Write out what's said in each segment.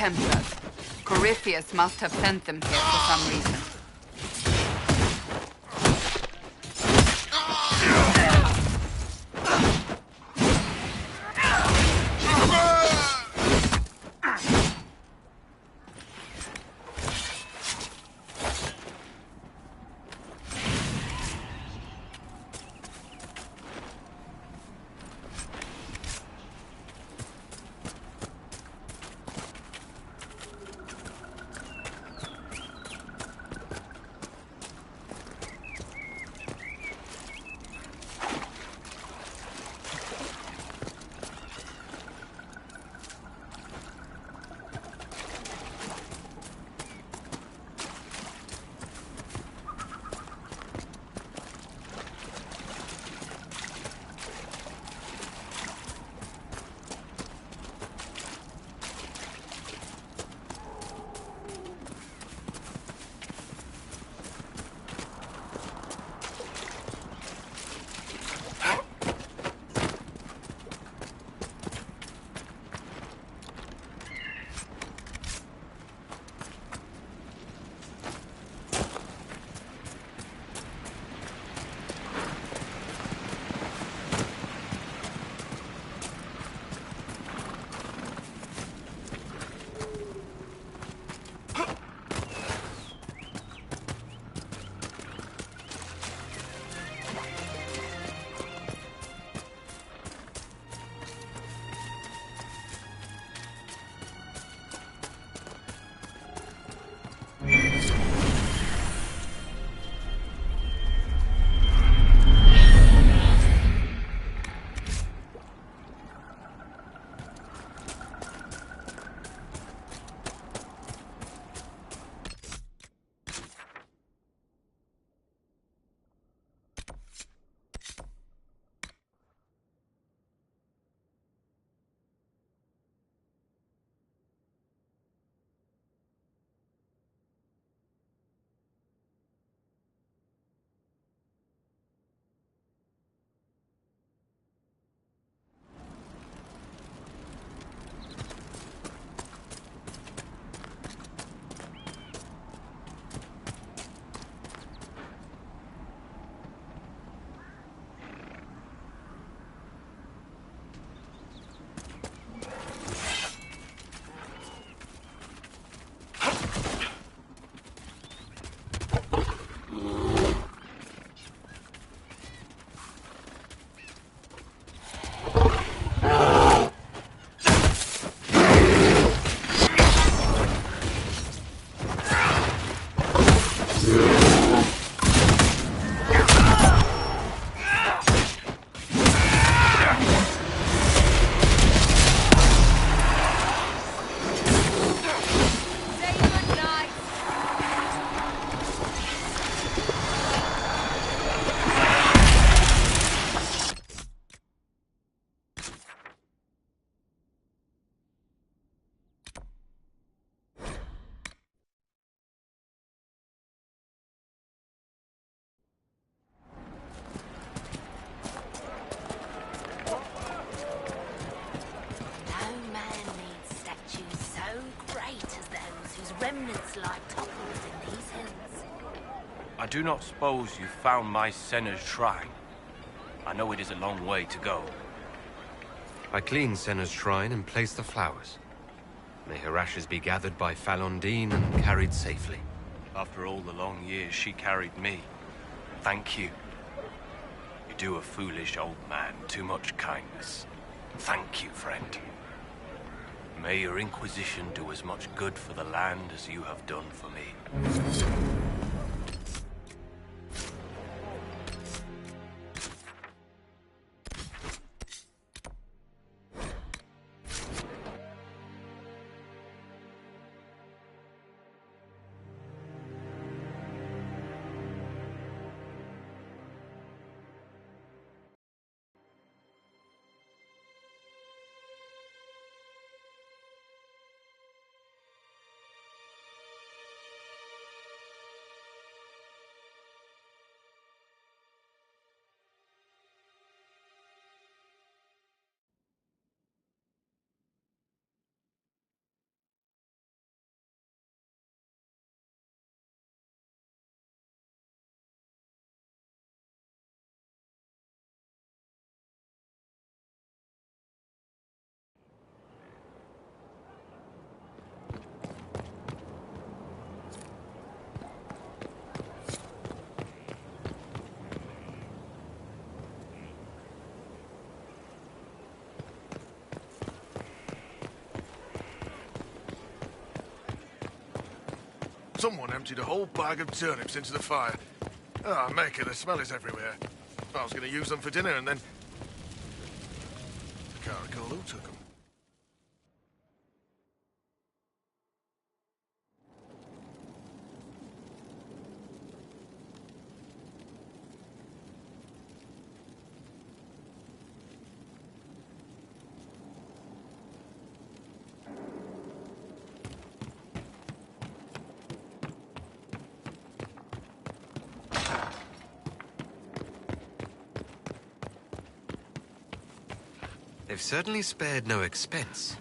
Templars. Corypheus must have sent them here for some reason. Remnants lie toppled in these hills. I do not suppose you found my Senna's shrine. I know it is a long way to go. I cleaned Senna's shrine and placed the flowers. May her ashes be gathered by Falondine and carried safely. After all the long years she carried me, thank you. You do a foolish old man too much kindness. Thank you, friend. May your Inquisition do as much good for the land as you have done for me. Someone emptied a whole bag of turnips into the fire. Ah, Maker, the smell is everywhere. I was going to use them for dinner and then... I can't recall who took them. They've certainly spared no expense.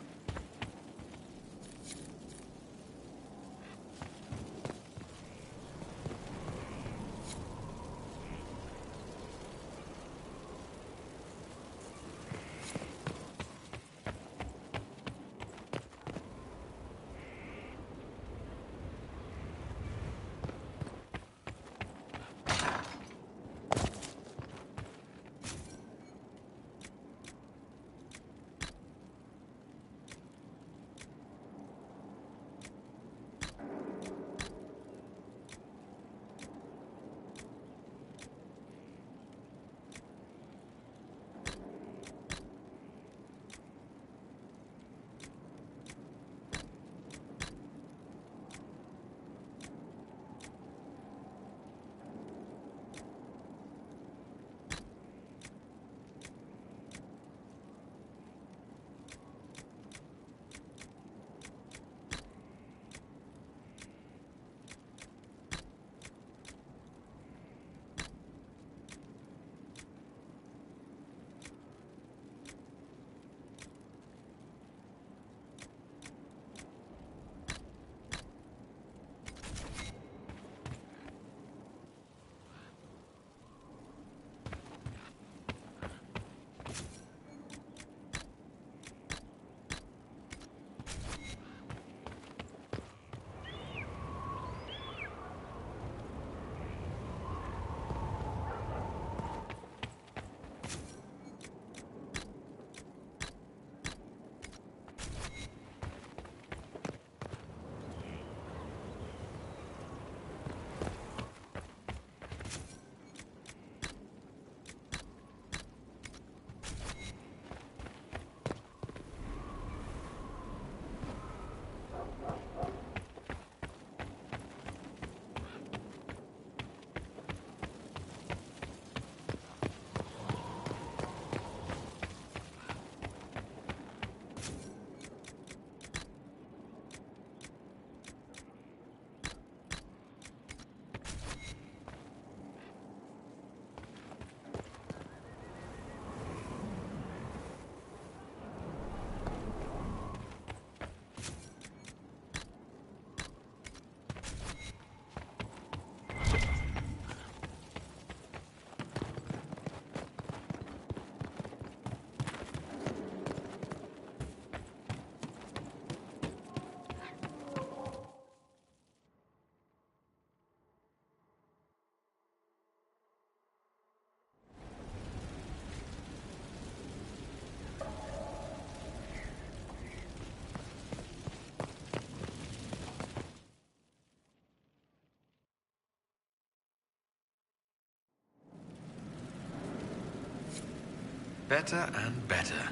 Better and better.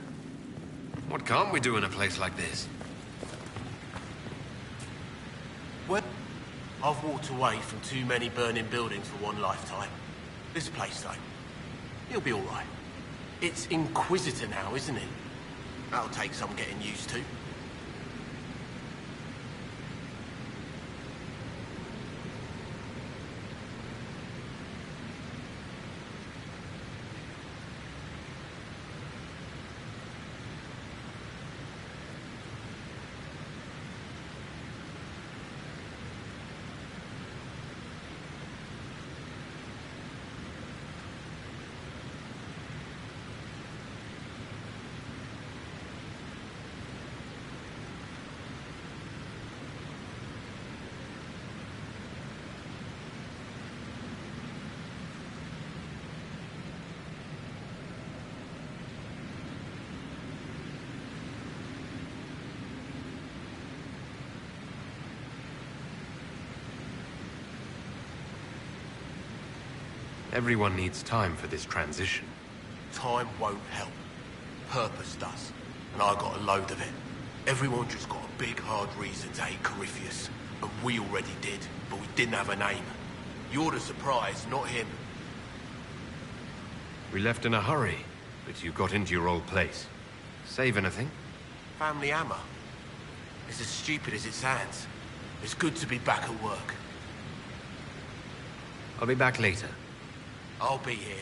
What can't we do in a place like this? Well, I've walked away from too many burning buildings for one lifetime. This place, though, it'll be all right. It's Inquisitor now, isn't it? That'll take some getting used to. Everyone needs time for this transition. Time won't help. Purpose does. And I got a load of it. Everyone just got a big, hard reason to hate Corypheus. And we already did, but we didn't have a name. You're the surprise, not him. We left in a hurry, but you got into your old place. Save anything? Family hammer. It's as stupid as it sounds. It's good to be back at work. I'll be back later. I'll be here.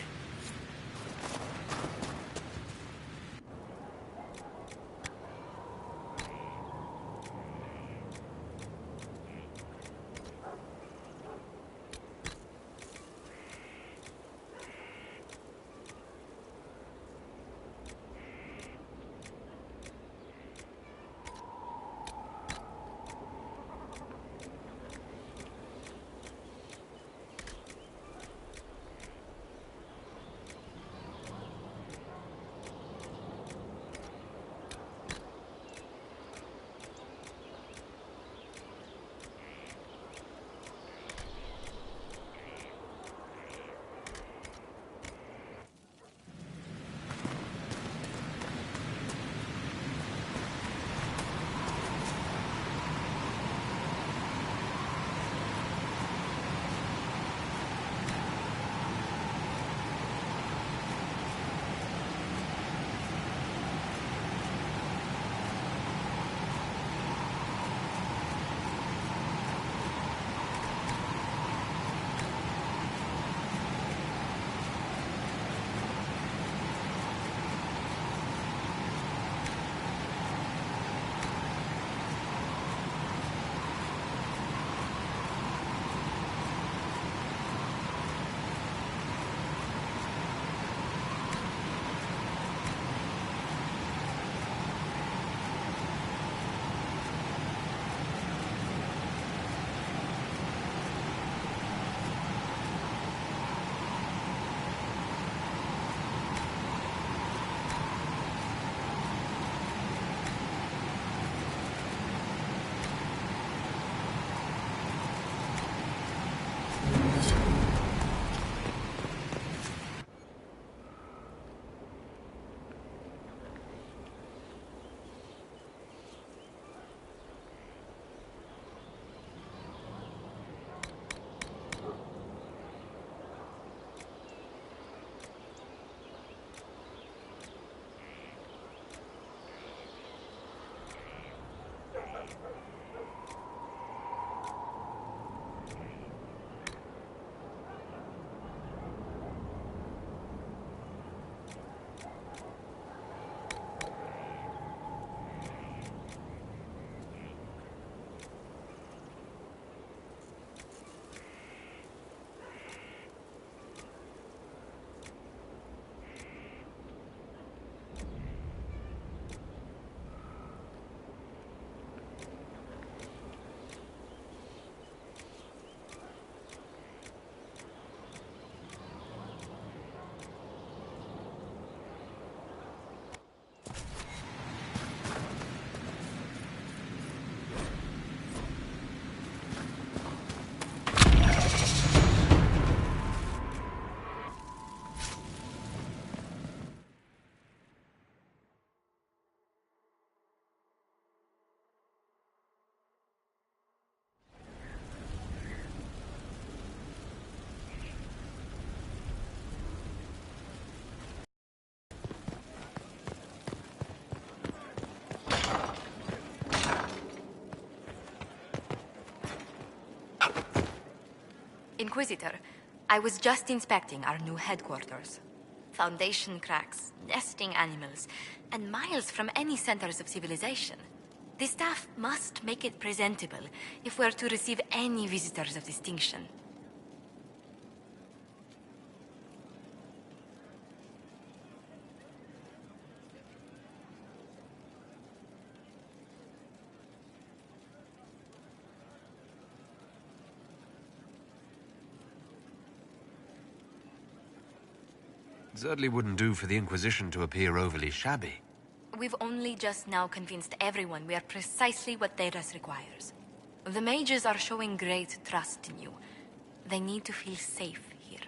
Inquisitor, I was just inspecting our new headquarters. Foundation cracks, nesting animals, and miles from any centers of civilization. The staff must make it presentable if we're to receive any visitors of distinction. Certainly wouldn't do for the Inquisition to appear overly shabby. We've only just now convinced everyone we are precisely what Thedas requires. The mages are showing great trust in you. They need to feel safe here.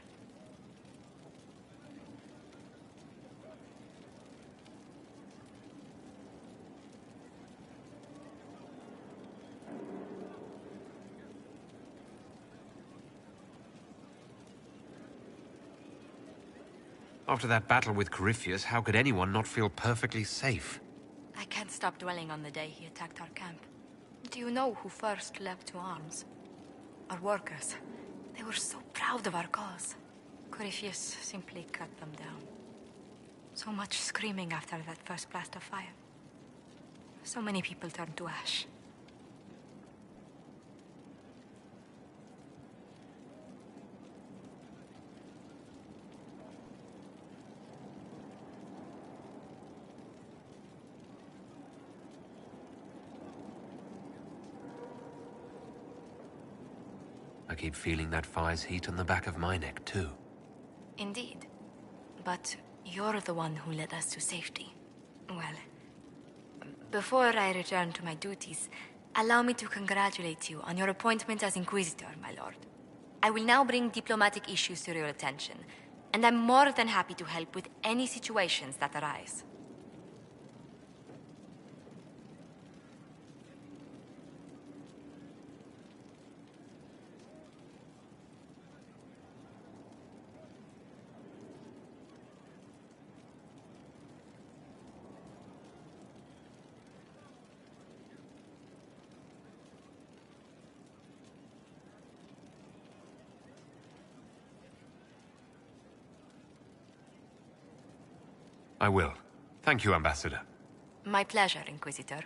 After that battle with Corypheus, how could anyone not feel perfectly safe? I can't stop dwelling on the day he attacked our camp. Do you know who first leapt to arms? Our workers. They were so proud of our cause. Corypheus simply cut them down. So much screaming after that first blast of fire. So many people turned to ash. I keep feeling that fire's heat on the back of my neck, too. Indeed. But you're the one who led us to safety. Well, before I return to my duties, allow me to congratulate you on your appointment as Inquisitor, my lord. I will now bring diplomatic issues to your attention, and I'm more than happy to help with any situations that arise. I will. Thank you, Ambassador. My pleasure, Inquisitor.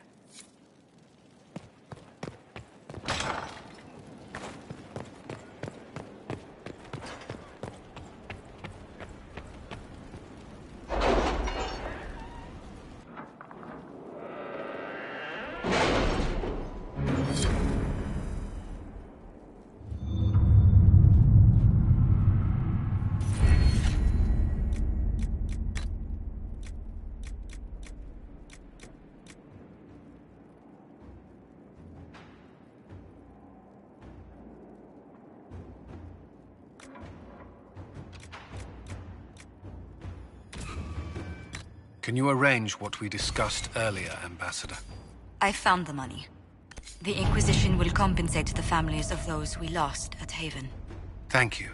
Can you arrange what we discussed earlier, Ambassador? I found the money. The Inquisition will compensate the families of those we lost at Haven. Thank you.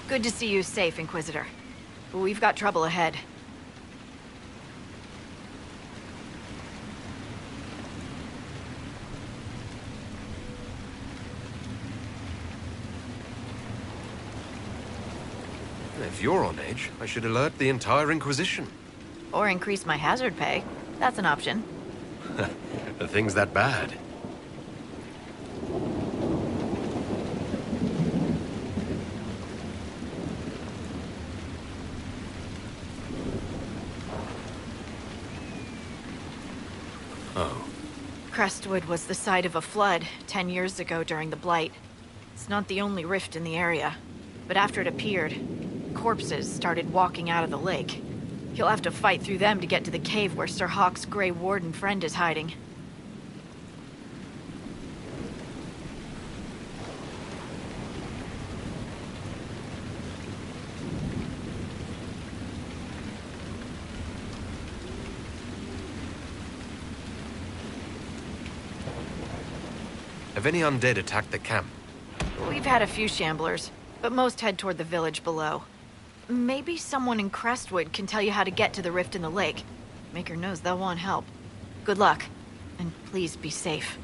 Good to see you safe, Inquisitor. But we've got trouble ahead. If you're on edge, I should alert the entire Inquisition. Or increase my hazard pay. That's an option. The thing's that bad. Oh. Crestwood was the site of a flood 10 years ago during the Blight. It's not the only rift in the area. But after it appeared, corpses started walking out of the lake. You'll have to fight through them to get to the cave where Sir Hawke's Grey Warden friend is hiding. Have any undead attacked the camp? We've had a few shamblers, but most head toward the village below. Maybe someone in Crestwood can tell you how to get to the rift in the lake. Maker knows they'll want help. Good luck, and please be safe.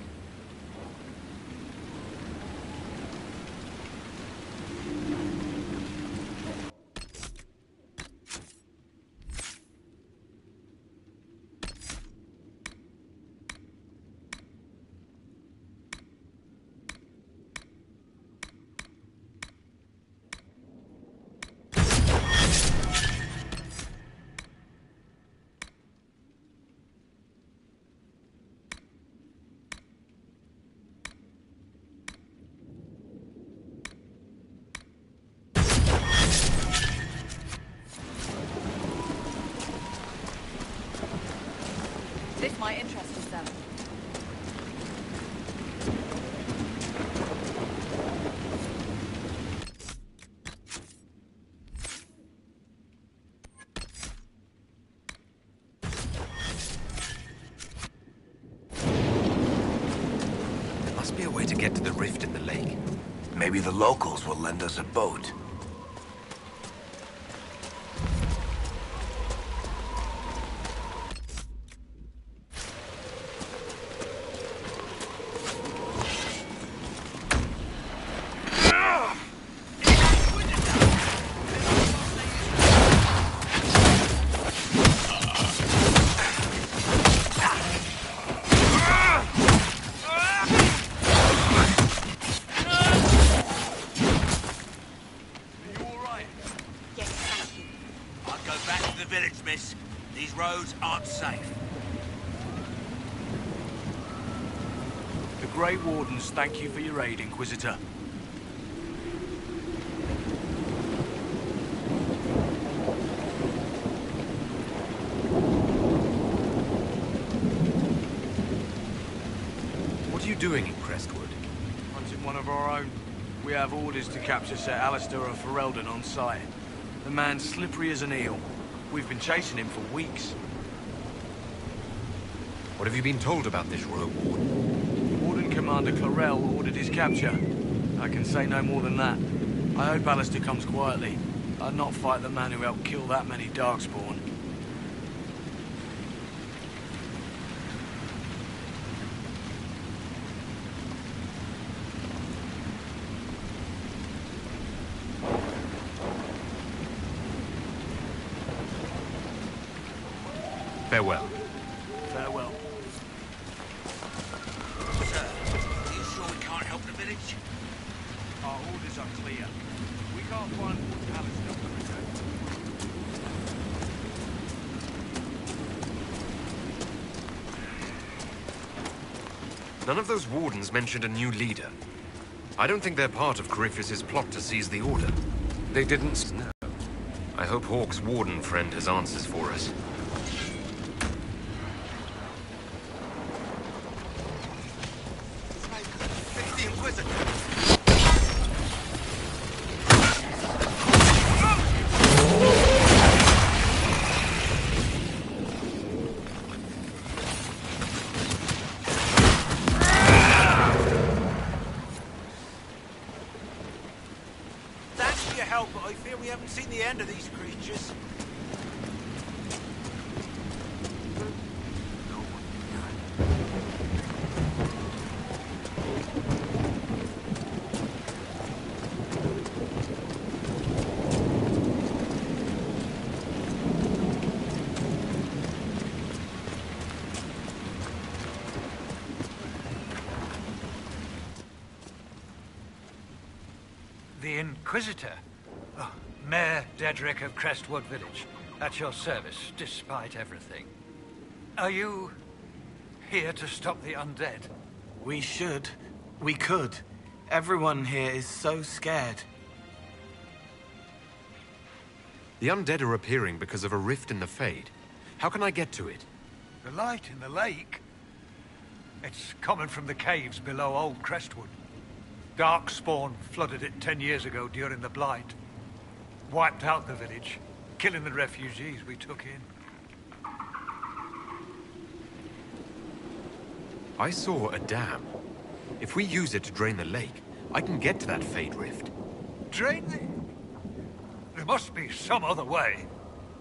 This might interest us, then. There must be a way to get to the rift in the lake. Maybe the locals will lend us a boat. Grey Wardens, thank you for your aid, Inquisitor. What are you doing in Crestwood? Hunting one of our own. We have orders to capture Sir Alistair of Ferelden on sight. The man's slippery as an eel. We've been chasing him for weeks. What have you been told about this rogue warden? Warden Commander Clarel ordered his capture. I can say no more than that. I hope Alistair comes quietly. I'd not fight the man who helped kill that many Darkspawn. Farewell. Farewell. Sir, are you sure we can't help the village? Our orders are clear. We can't find Alistair for return. None of those wardens mentioned a new leader. I don't think they're part of Corypheus's plot to seize the Order. They didn't... No. I hope Hawke's warden friend has answers for us. Thanks for your help, but I seen the end of these creatures. The Inquisitor? Oh, Mayor Dedrick of Crestwood Village. At your service, despite everything. Are you here to stop the undead? We should. We could. Everyone here is so scared. The undead are appearing because of a rift in the Fade. How can I get to it? The light in the lake? It's coming from the caves below Old Crestwood. Darkspawn flooded it 10 years ago during the Blight. Wiped out the village, killing the refugees we took in. I saw a dam. If we use it to drain the lake, I can get to that Fade rift. Drain the... There must be some other way.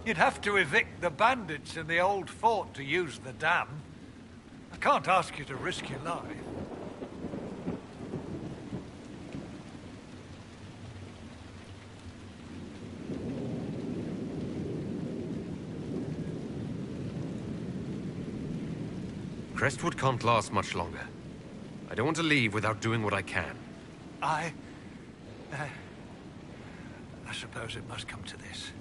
You'd have to evict the bandits in the old fort to use the dam. I can't ask you to risk your life. Crestwood can't last much longer. I don't want to leave without doing what I can. I suppose it must come to this.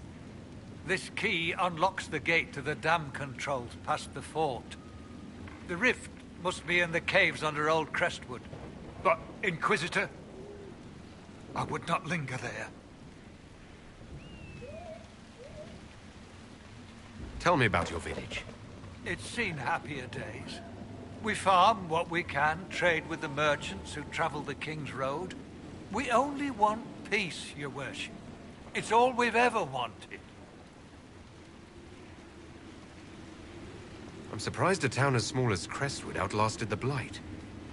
This key unlocks the gate to the dam controls past the fort. The rift must be in the caves under Old Crestwood. But, Inquisitor, I would not linger there. Tell me about your village. It's seen happier days. We farm what we can, trade with the merchants who travel the King's Road. We only want peace, your worship. It's all we've ever wanted. I'm surprised a town as small as Crestwood outlasted the Blight.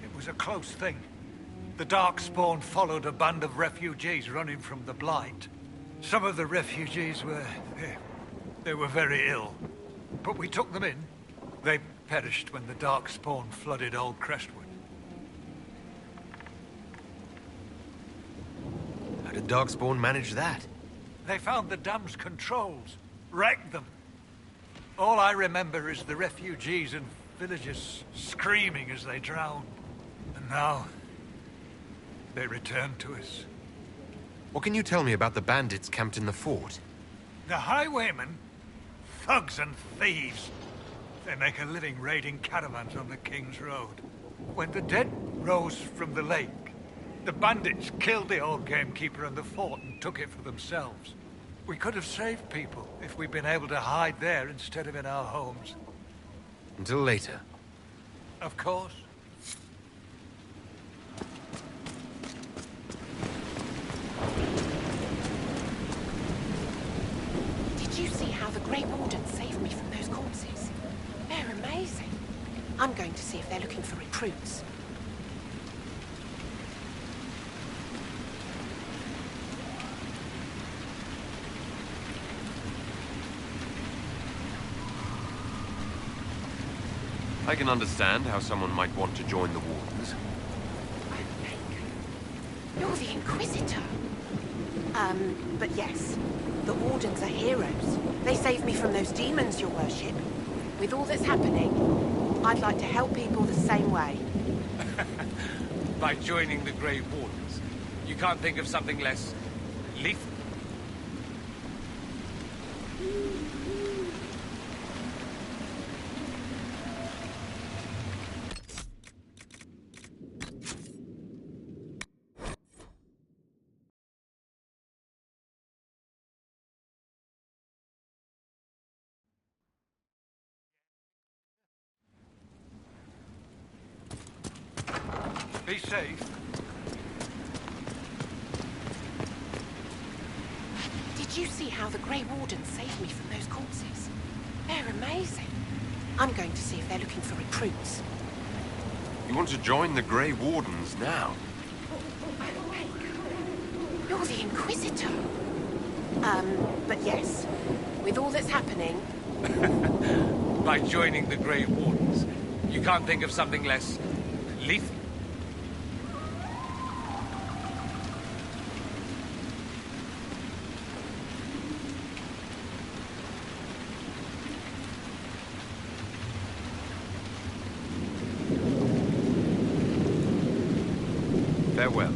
It was a close thing. The Darkspawn followed a band of refugees running from the Blight. Some of the refugees were... they were very ill. But we took them in. They perished when the Darkspawn flooded Old Crestwood. How did Darkspawn manage that? They found the dam's controls, wrecked them. All I remember is the refugees and villagers screaming as they drowned. And now, they return to us. What can you tell me about the bandits camped in the fort? The highwaymen? Thugs and thieves. They make a living raiding caravans on the King's Road. When the dead rose from the lake, the bandits killed the old gamekeeper and the fort and took it for themselves. We could have saved people if we'd been able to hide there instead of in our homes. Until later. Of course. Did you see how the Grey Warden saved me from those corpses? They're amazing. I'm going to see if they're looking for recruits. I can understand how someone might want to join the Wardens. You're the Inquisitor. But yes, the Wardens are heroes. They saved me from those demons, your worship. With all that's happening, I'd like to help people the same way. By joining the Grey Wardens, you can't think of something less lethal? Be safe. Did you see how the Grey Warden saved me from those corpses? They're amazing. I'm going to see if they're looking for recruits. You want to join the Grey Wardens now? You're the Inquisitor. But yes, with all that's happening... By joining the Grey Wardens, you can't think of something less lethal? Farewell.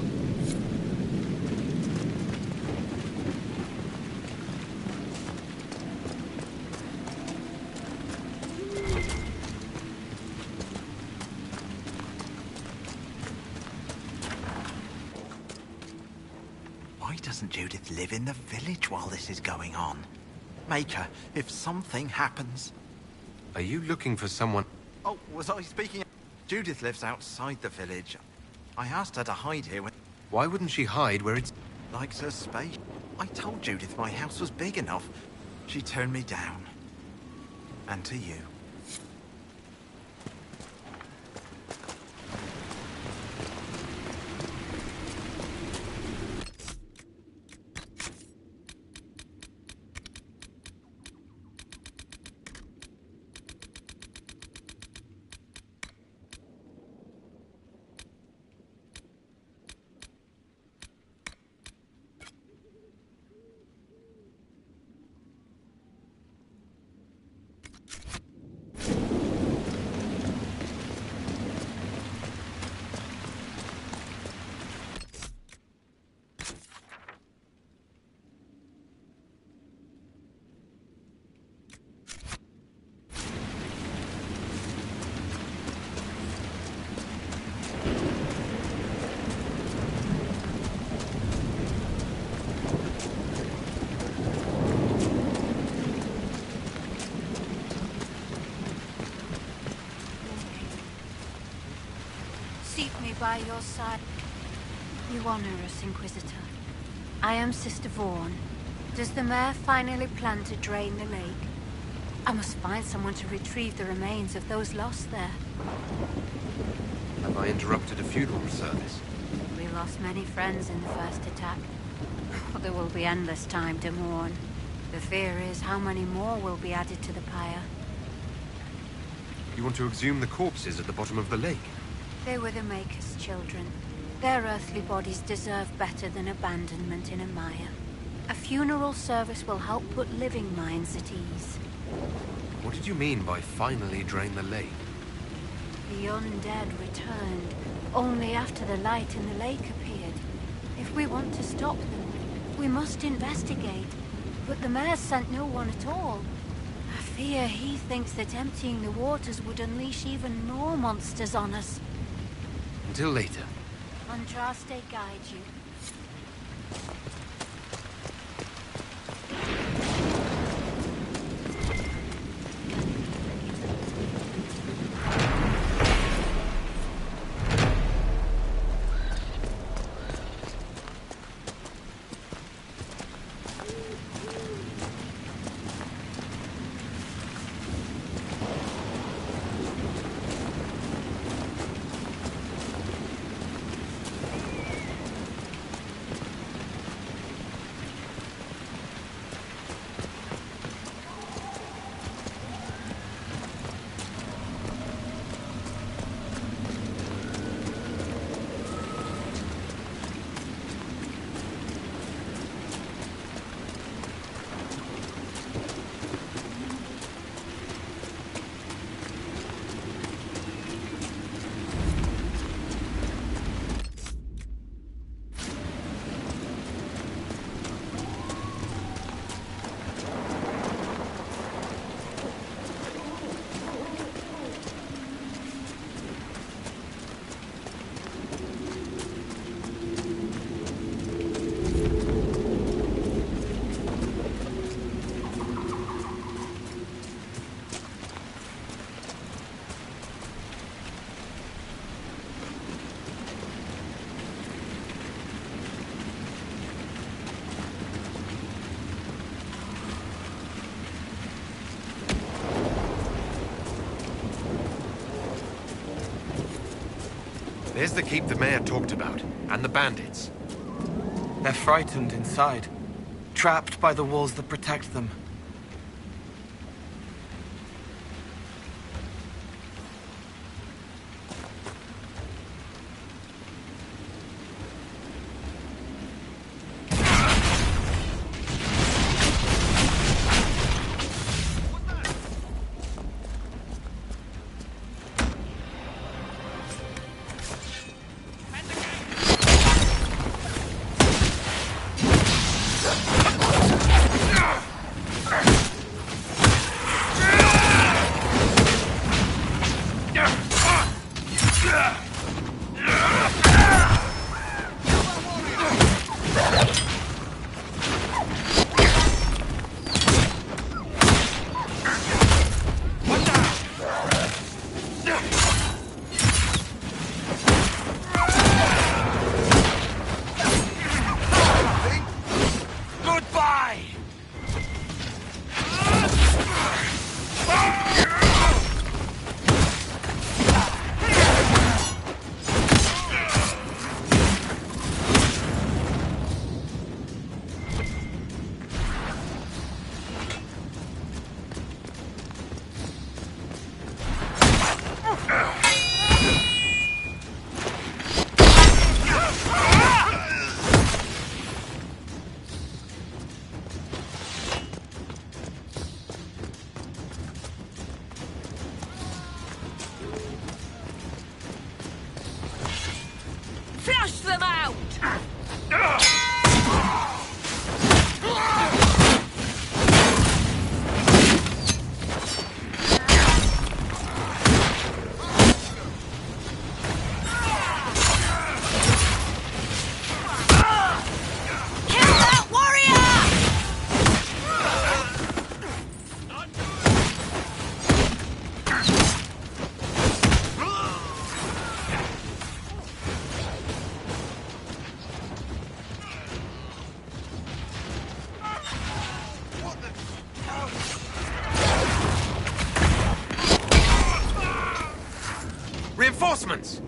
Why doesn't Judith live in the village while this is going on? Make her, if something happens. Are you looking for someone? Oh, was I speaking? Judith lives outside the village. I asked her to hide here when... Why wouldn't she hide where it's... Likes her space. I told Judith my house was big enough. She turned me down. And to you. Seat me by your side. You honor us, Inquisitor. I am Sister Vaughn. Does the mayor finally plan to drain the lake? I must find someone to retrieve the remains of those lost there. Have I interrupted a funeral service? We lost many friends in the first attack. But there will be endless time to mourn. The fear is how many more will be added to the pyre. You want to exhume the corpses at the bottom of the lake? They were the Maker's children. Their earthly bodies deserve better than abandonment in a mire. A funeral service will help put living minds at ease. What did you mean by finally drain the lake? The undead returned, only after the light in the lake appeared. If we want to stop them, we must investigate. But the mayor sent no one at all. I fear he thinks that emptying the waters would unleash even more monsters on us. Until later. Andraste guide you. There's the keep the mayor talked about, and the bandits. They're frightened inside. trapped by the walls that protect them. Flush them out! Reinforcements!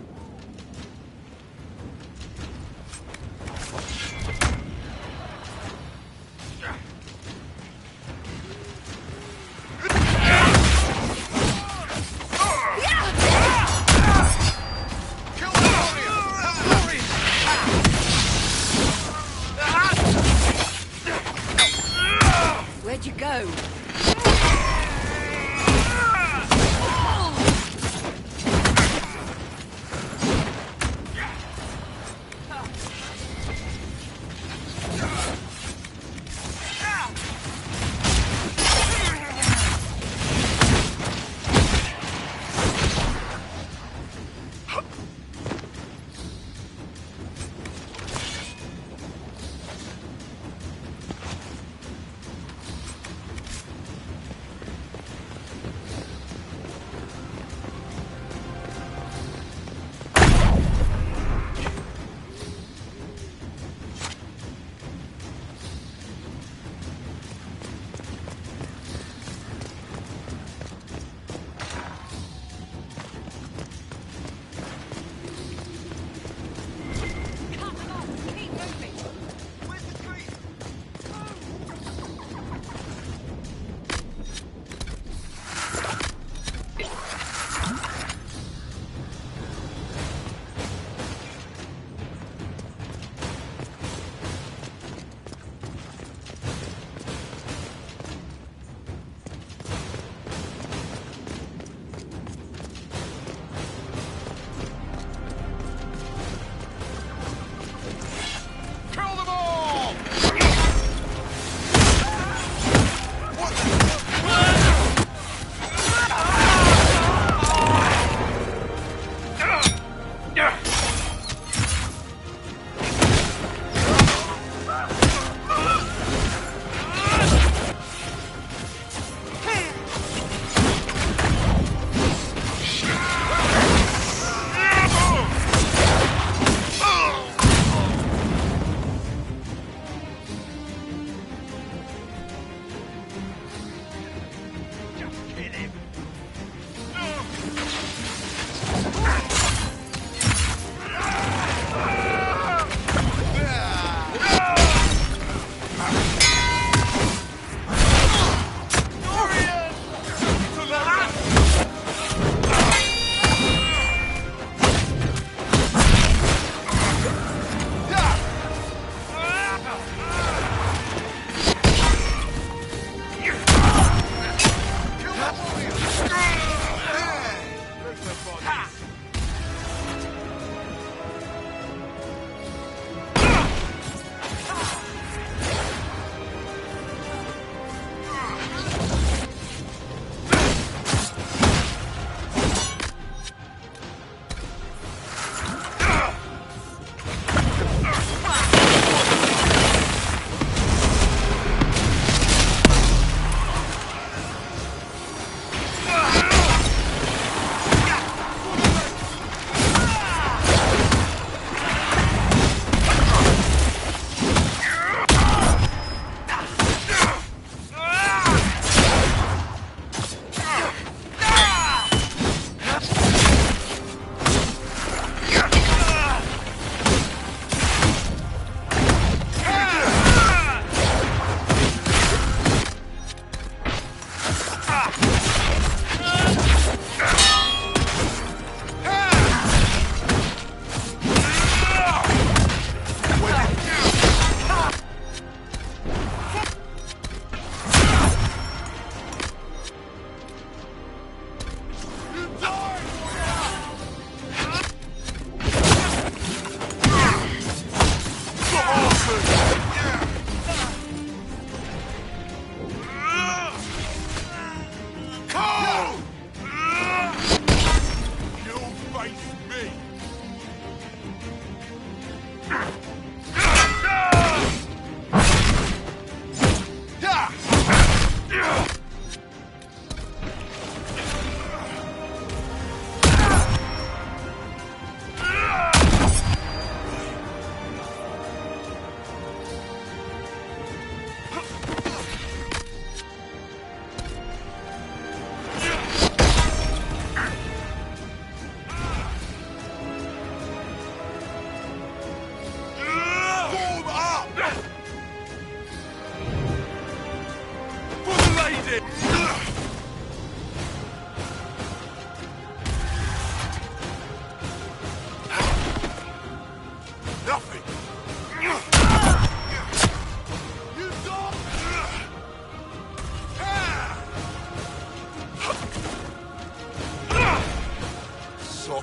Where'd you go?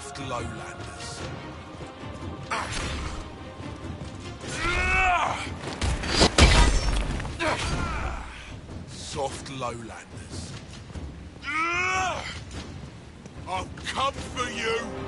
Soft lowlanders. Soft lowlanders. I'll come for you!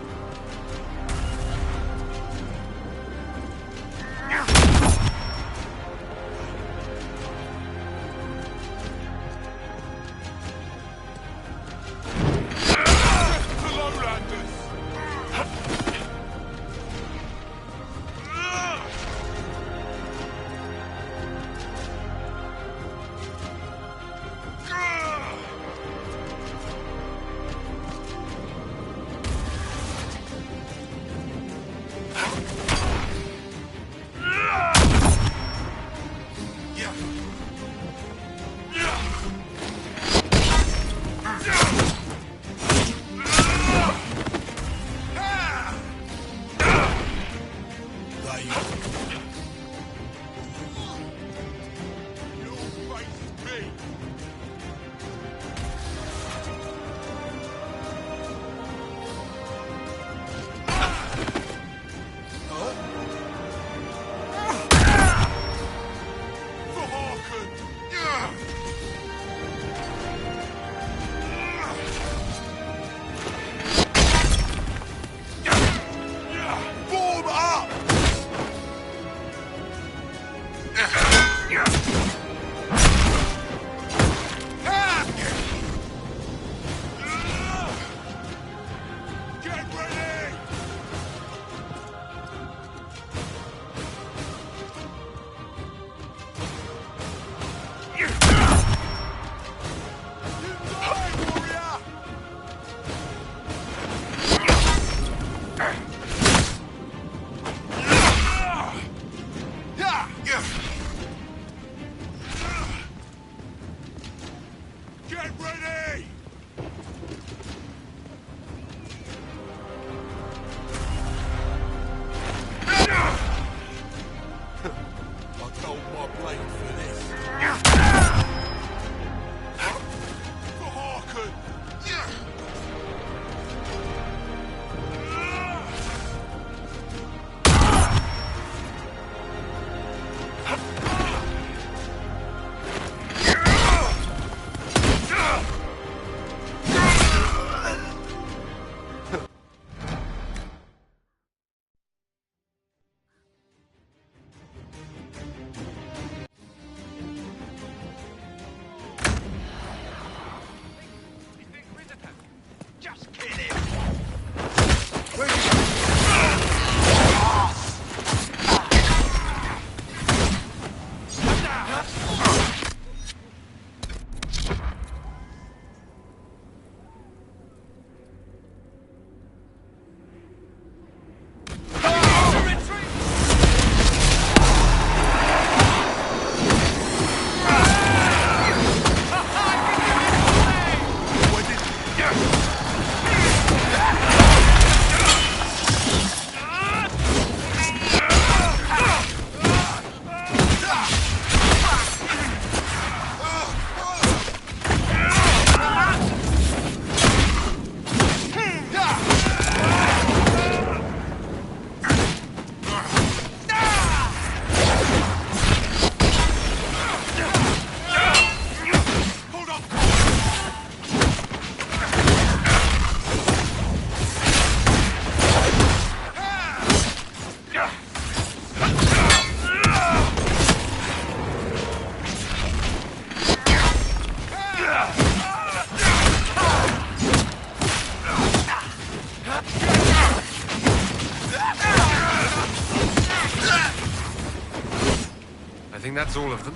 I think that's all of them.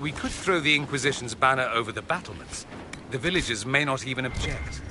We could throw the Inquisition's banner over the battlements. The villagers may not even object.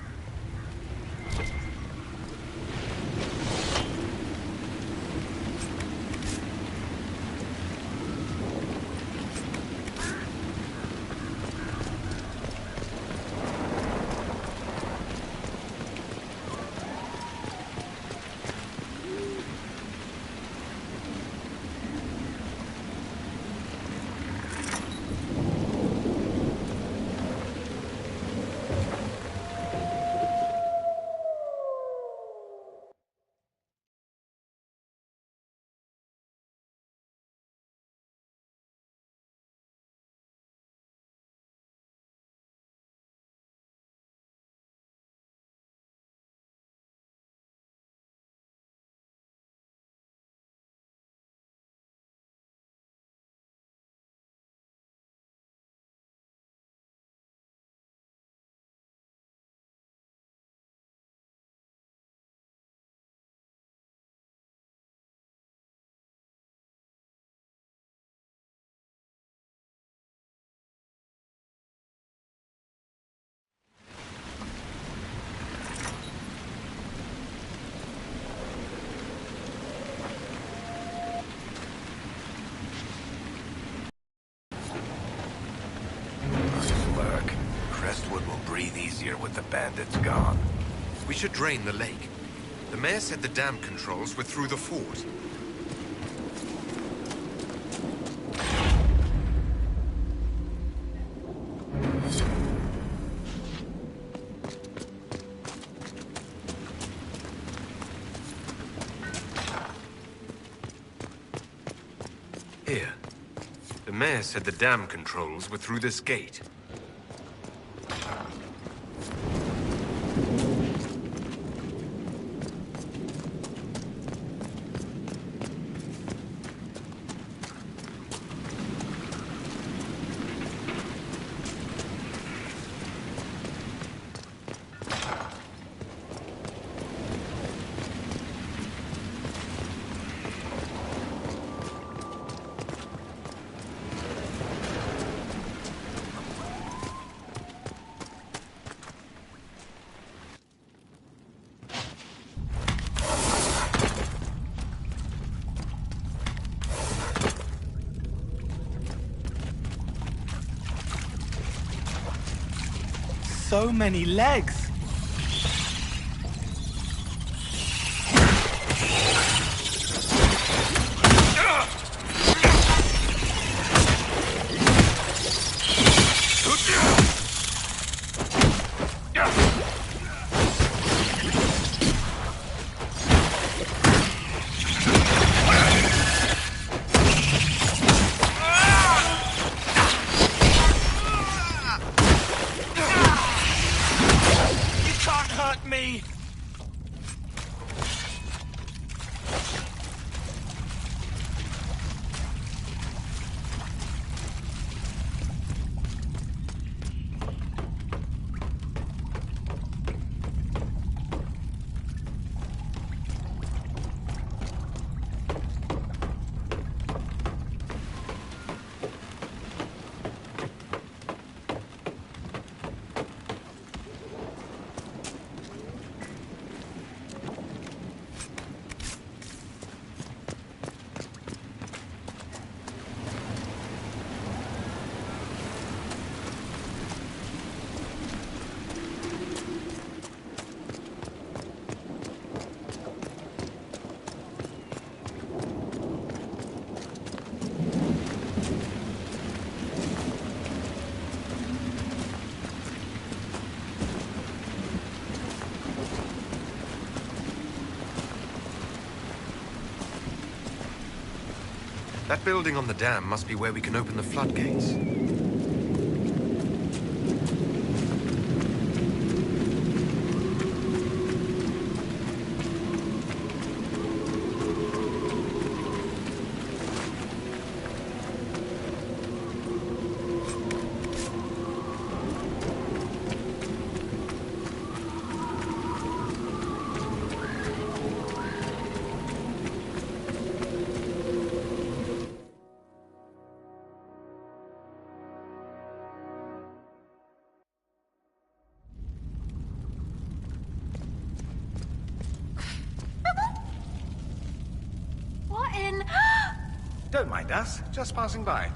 breathe easier with the bandits gone. We should drain the lake. The mayor said the dam controls were through the fort. Here. The mayor said the dam controls were through this gate. So many legs! That building on the dam must be where we can open the floodgates. Don't mind us, just passing by.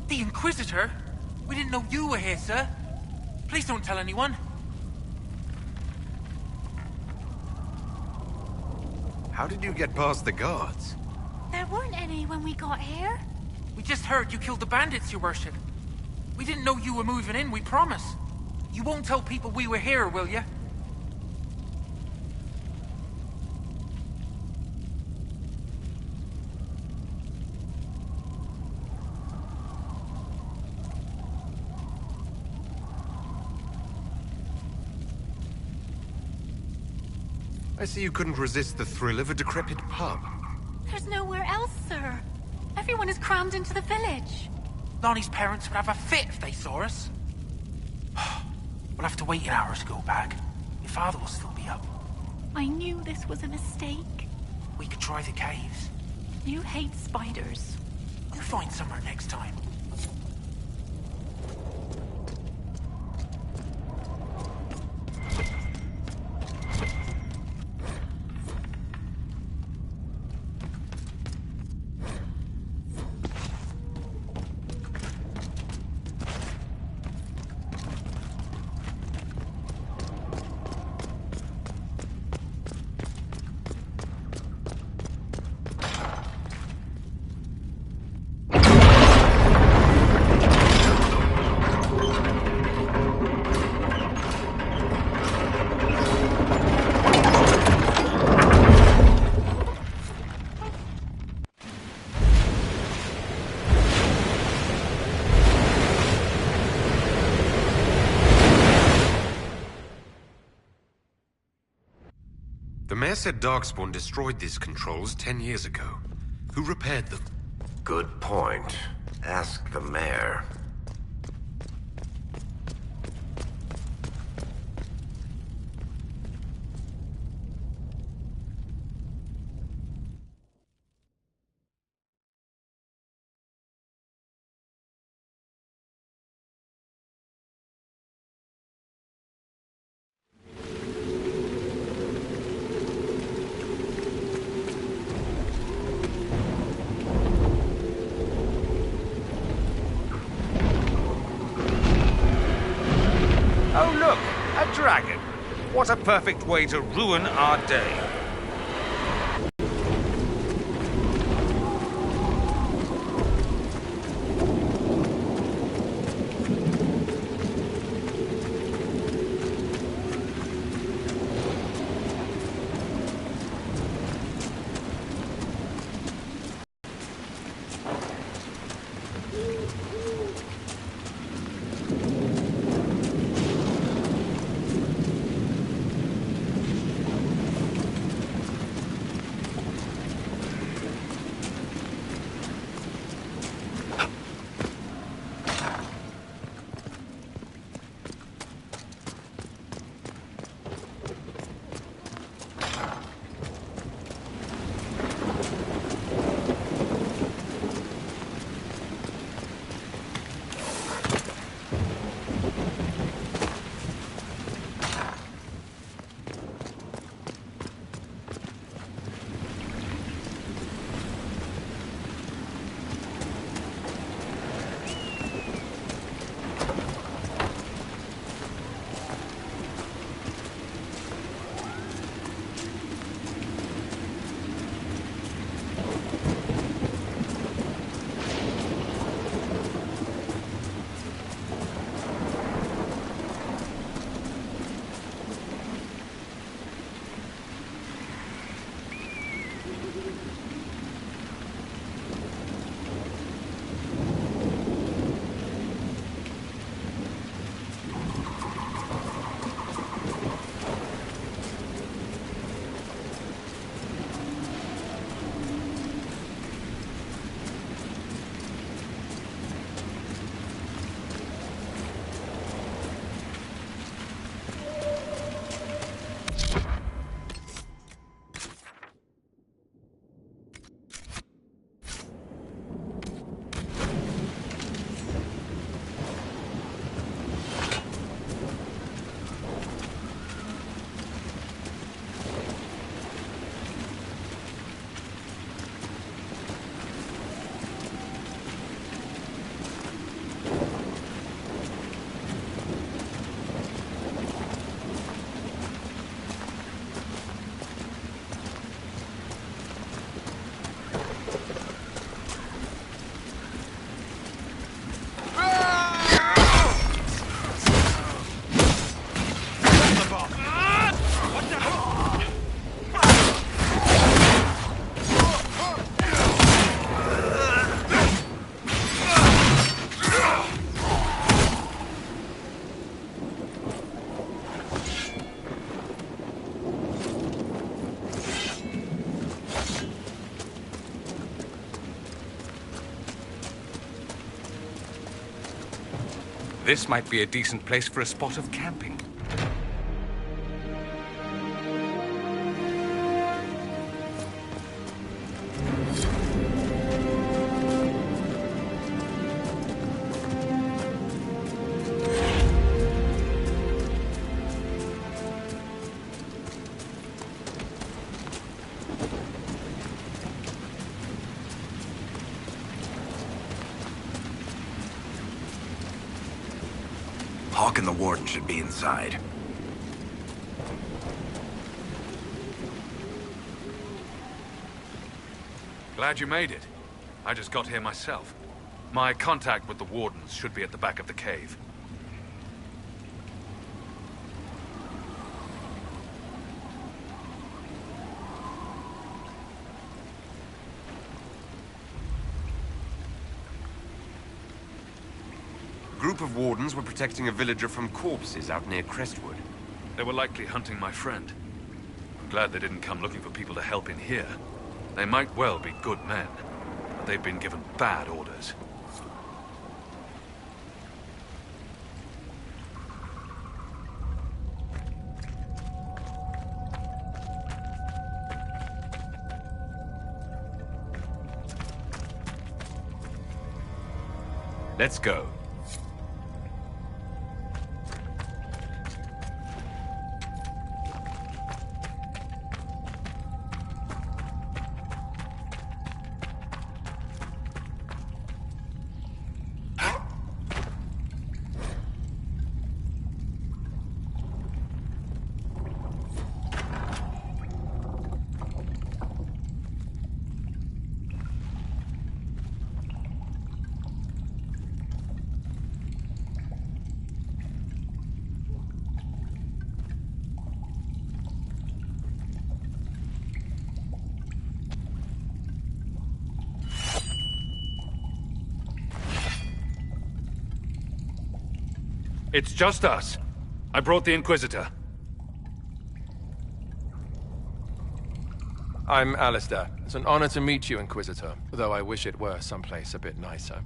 The Inquisitor? We didn't know you were here, sir. Please don't tell anyone. How did you get past the guards? There weren't any when we got here. We just heard you killed the bandits, your worship. We didn't know you were moving in, we promise. You won't tell people we were here, will you? I see you couldn't resist the thrill of a decrepit pub. There's nowhere else, sir. Everyone is crammed into the village. Lonnie's parents would have a fit if they saw us. We'll have to wait an hour to go back. Your father will still be up. I knew this was a mistake. We could try the caves. You hate spiders. We'll find somewhere next time. The mayor said Darkspawn destroyed these controls 10 years ago. Who repaired them? Good point. Ask the mayor. Oh look, a dragon. What a perfect way to ruin our day. This might be a decent place for a spot of camping. Hawk and the Warden should be inside. Glad you made it. I just got here myself. My contact with the Wardens should be at the back of the cave. A group of Wardens were protecting a villager from corpses out near Crestwood. They were likely hunting my friend. Glad they didn't come looking for people to help in here. They might well be good men, but they've been given bad orders. Let's go. It's just us. I brought the Inquisitor. I'm Alistair. It's an honor to meet you, Inquisitor, though I wish it were someplace a bit nicer.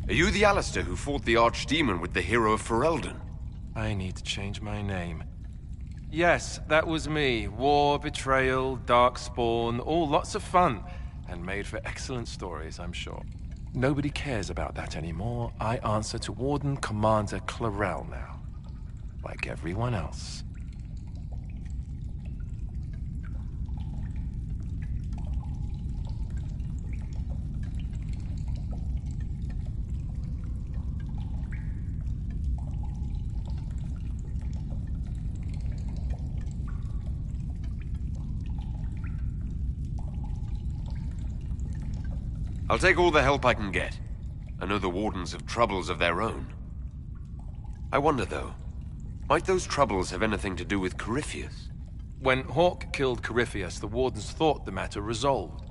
Are you the Alistair who fought the Archdemon with the hero of Ferelden? I need to change my name. Yes, that was me. War, betrayal, darkspawn, all lots of fun. And made for excellent stories, I'm sure. Nobody cares about that anymore. I answer to Warden Commander Clarel now. Like everyone else. I'll take all the help I can get. I know the Wardens have troubles of their own. I wonder, though, might those troubles have anything to do with Corypheus? When Hawk killed Corypheus, the Wardens thought the matter resolved.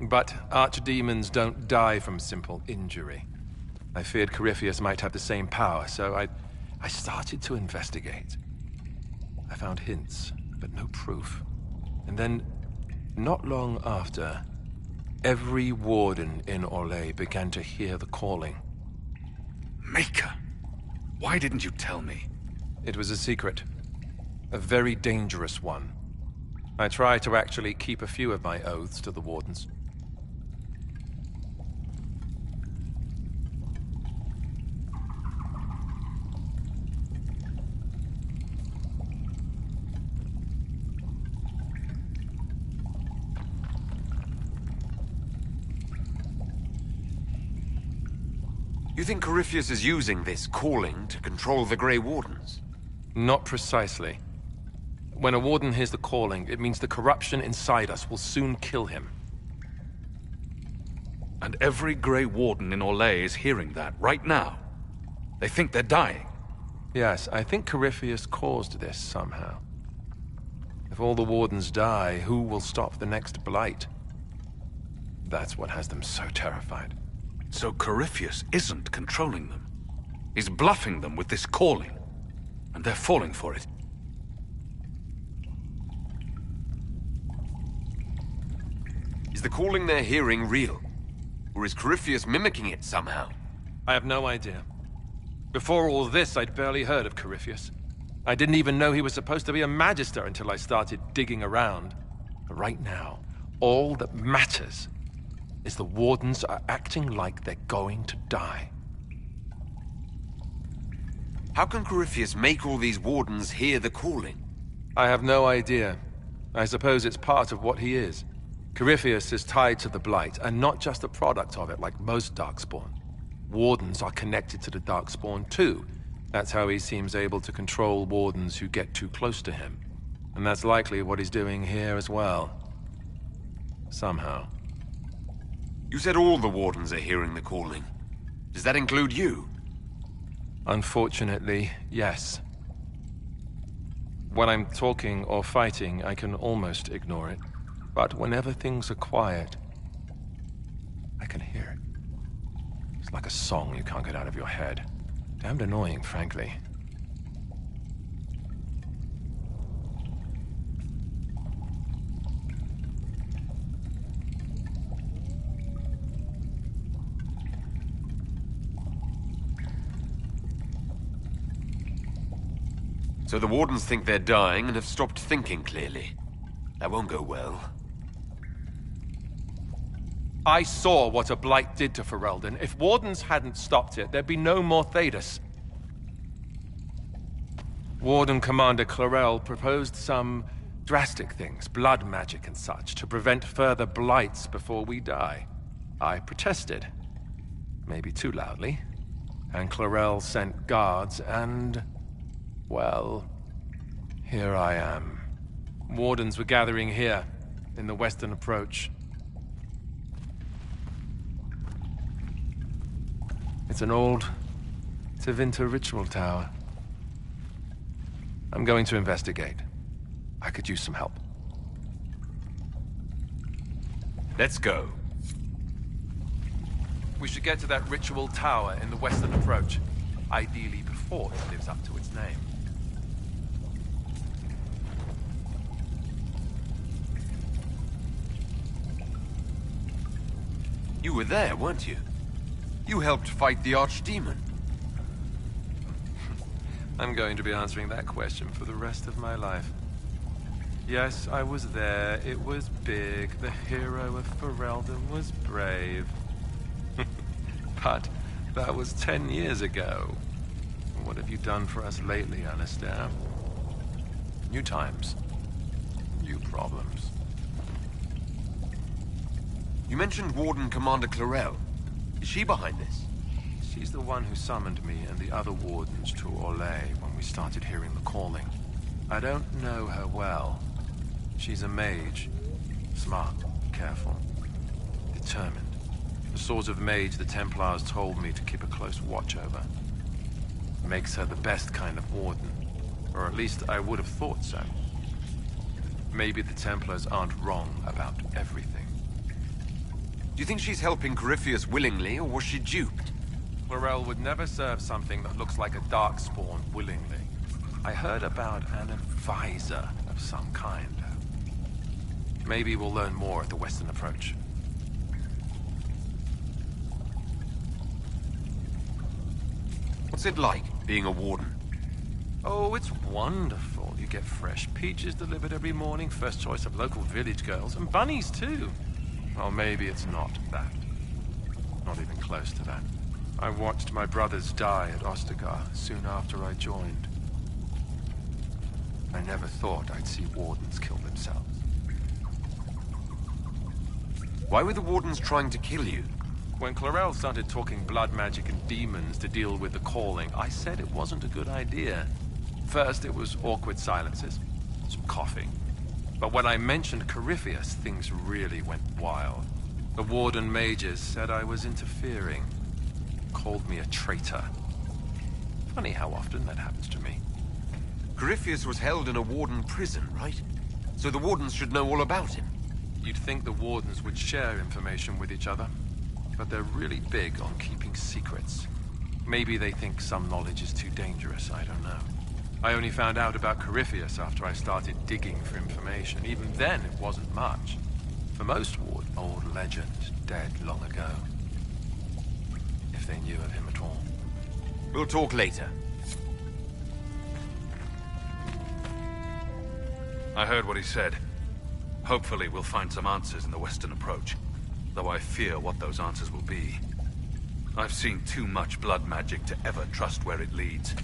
But archdemons don't die from simple injury. I feared Corypheus might have the same power, so I started to investigate. I found hints, but no proof. And then, not long after, every warden in Orlais began to hear the calling. Maker! Why didn't you tell me? It was a secret. A very dangerous one. I try to actually keep a few of my oaths to the Wardens. You think Corypheus is using this calling to control the Grey Wardens? Not precisely. When a Warden hears the calling, it means the corruption inside us will soon kill him. And every Grey Warden in Orlais is hearing that right now. They think they're dying. Yes, I think Corypheus caused this somehow. If all the Wardens die, who will stop the next Blight? That's what has them so terrified. So Corypheus isn't controlling them. He's bluffing them with this calling. And they're falling for it. Is the calling they're hearing real? Or is Corypheus mimicking it somehow? I have no idea. Before all this, I'd barely heard of Corypheus. I didn't even know he was supposed to be a Magister until I started digging around. But right now, all that matters is the Wardens are acting like they're going to die. How can Corypheus make all these Wardens hear the calling? I have no idea. I suppose it's part of what he is. Corypheus is tied to the Blight, and not just a product of it like most Darkspawn. Wardens are connected to the Darkspawn too. That's how he seems able to control Wardens who get too close to him. And that's likely what he's doing here as well. Somehow. You said all the Wardens are hearing the calling. Does that include you? Unfortunately, yes. When I'm talking or fighting, I can almost ignore it. But whenever things are quiet, I can Like a song you can't get out of your head. Damned annoying, frankly. So the Wardens think they're dying and have stopped thinking clearly. That won't go well. I saw what a blight did to Ferelden. If Wardens hadn't stopped it, there'd be no more Thedas. Warden Commander Clarel proposed some drastic things, blood magic and such, to prevent further blights before we die. I protested. Maybe too loudly. And Clarel sent guards and... well, here I am. Wardens were gathering here, in the western approach. It's an old Tevinter ritual tower. I'm going to investigate. I could use some help. Let's go. We should get to that ritual tower in the western approach. Ideally before it lives up to its name. You were there, weren't you? You helped fight the Archdemon. I'm going to be answering that question for the rest of my life. Yes, I was there. It was big. The hero of Ferelden was brave. But that was 10 years ago. What have you done for us lately, Alistair? New times. New problems. You mentioned Warden Commander Clarel. Is she behind this? She's the one who summoned me and the other wardens to Orlais when we started hearing the calling. I don't know her well. She's a mage. Smart, careful, determined. The sort of mage the Templars told me to keep a close watch over. Makes her the best kind of warden. Or at least I would have thought so. Maybe the Templars aren't wrong about everything. Do you think she's helping Corypheus willingly, or was she duped? Clarel would never serve something that looks like a darkspawn willingly. I heard about an advisor of some kind. Maybe we'll learn more at the western approach. What's it like, being a warden? Oh, it's wonderful. You get fresh peaches delivered every morning, first choice of local village girls, and bunnies too. Well, maybe it's not that. Not even close to that. I watched my brothers die at Ostagar soon after I joined. I never thought I'd see wardens kill themselves. Why were the wardens trying to kill you? When Clarel started talking blood magic and demons to deal with the calling, I said it wasn't a good idea. First, it was awkward silences, some coughing. But when I mentioned Corypheus, things really went wild. The warden mages said I was interfering. Called me a traitor. Funny how often that happens to me. Corypheus was held in a warden prison, right? So the wardens should know all about him. You'd think the wardens would share information with each other, but they're really big on keeping secrets. Maybe they think some knowledge is too dangerous, I don't know. I only found out about Corypheus after I started digging for information. Even then, it wasn't much. For most ward, old legend, dead long ago. If they knew of him at all. We'll talk later. I heard what he said. Hopefully we'll find some answers in the western approach. Though I fear what those answers will be. I've seen too much blood magic to ever trust where it leads.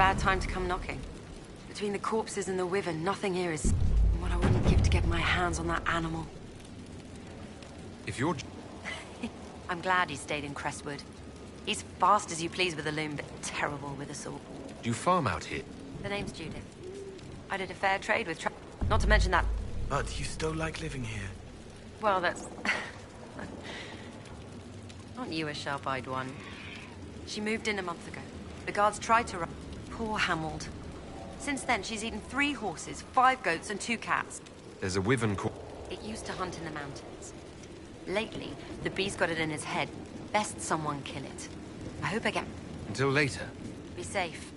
bad time to come knocking. Between the corpses and the wyvern, nothing here is what I wouldn't give to get my hands on that animal. If you're... I'm glad he stayed in Crestwood. He's fast as you please with a loom, but terrible with a saw. Do you farm out here? The name's Judith. I did a fair trade with not to mention that... But you still like living here? Well, that's... Aren't you a sharp-eyed one? She moved in a month ago. The guards tried to run... Poor Hamold. Since then, she's eaten 3 horses, 5 goats, and 2 cats. There's a wyvern It used to hunt in the mountains. Lately, the beast got it in his head. Best someone kill it. I hope I get... Until later. Be safe.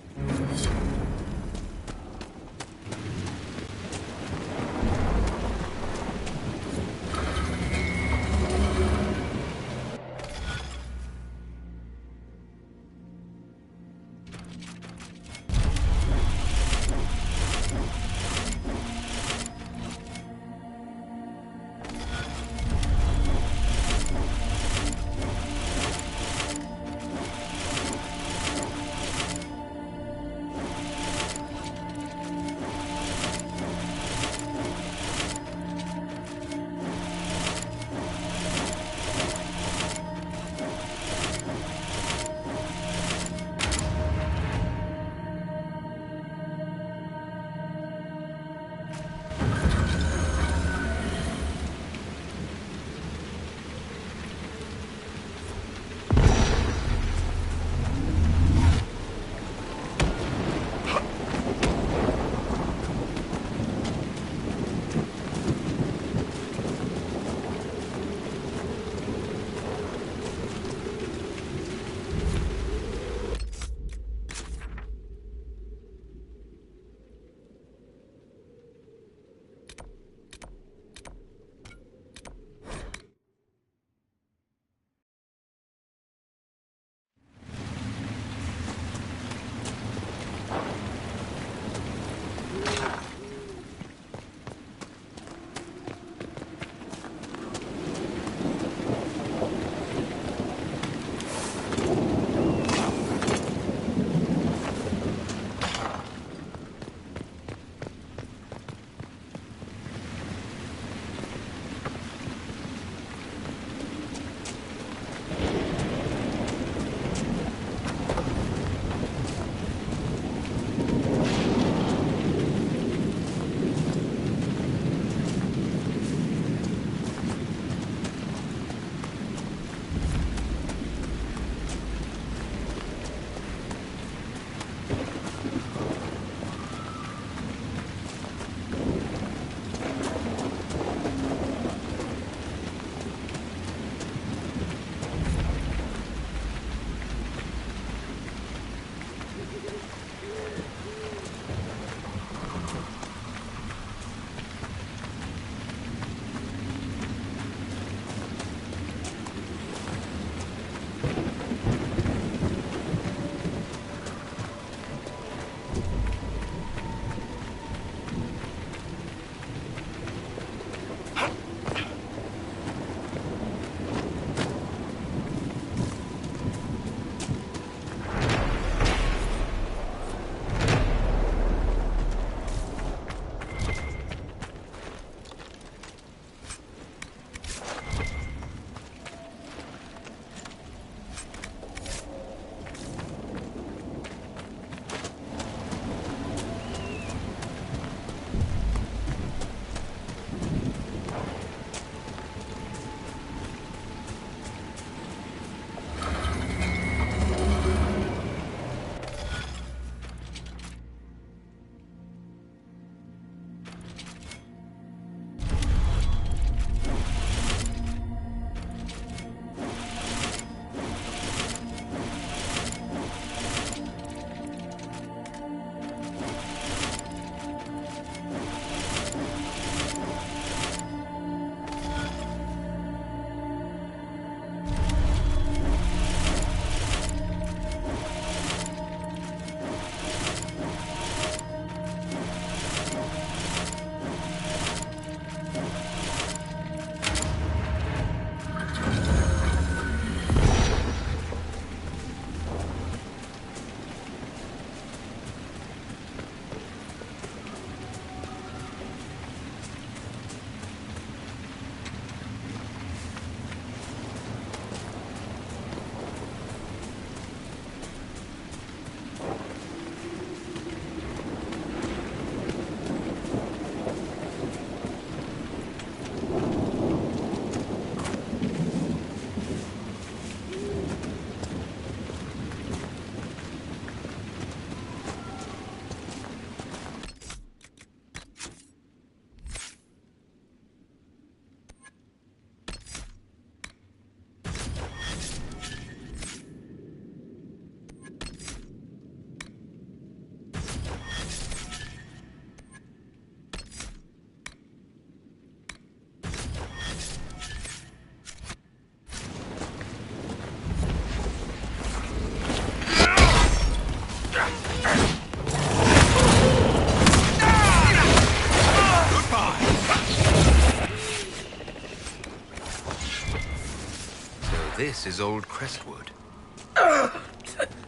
this is old Crestwood.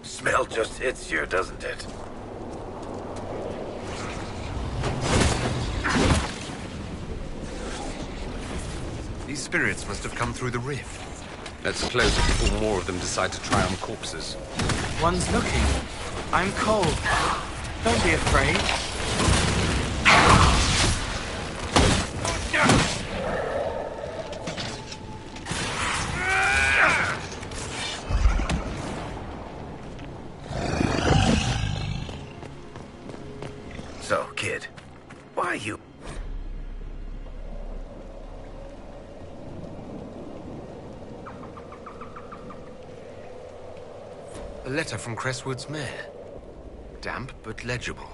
Smell just hits you, doesn't it? These spirits must have come through the rift. Let's close it before more of them decide to try on corpses. One's looking. I'm cold. Don't be afraid. So, kid, why you... A letter from Crestwood's mare. Damp but legible.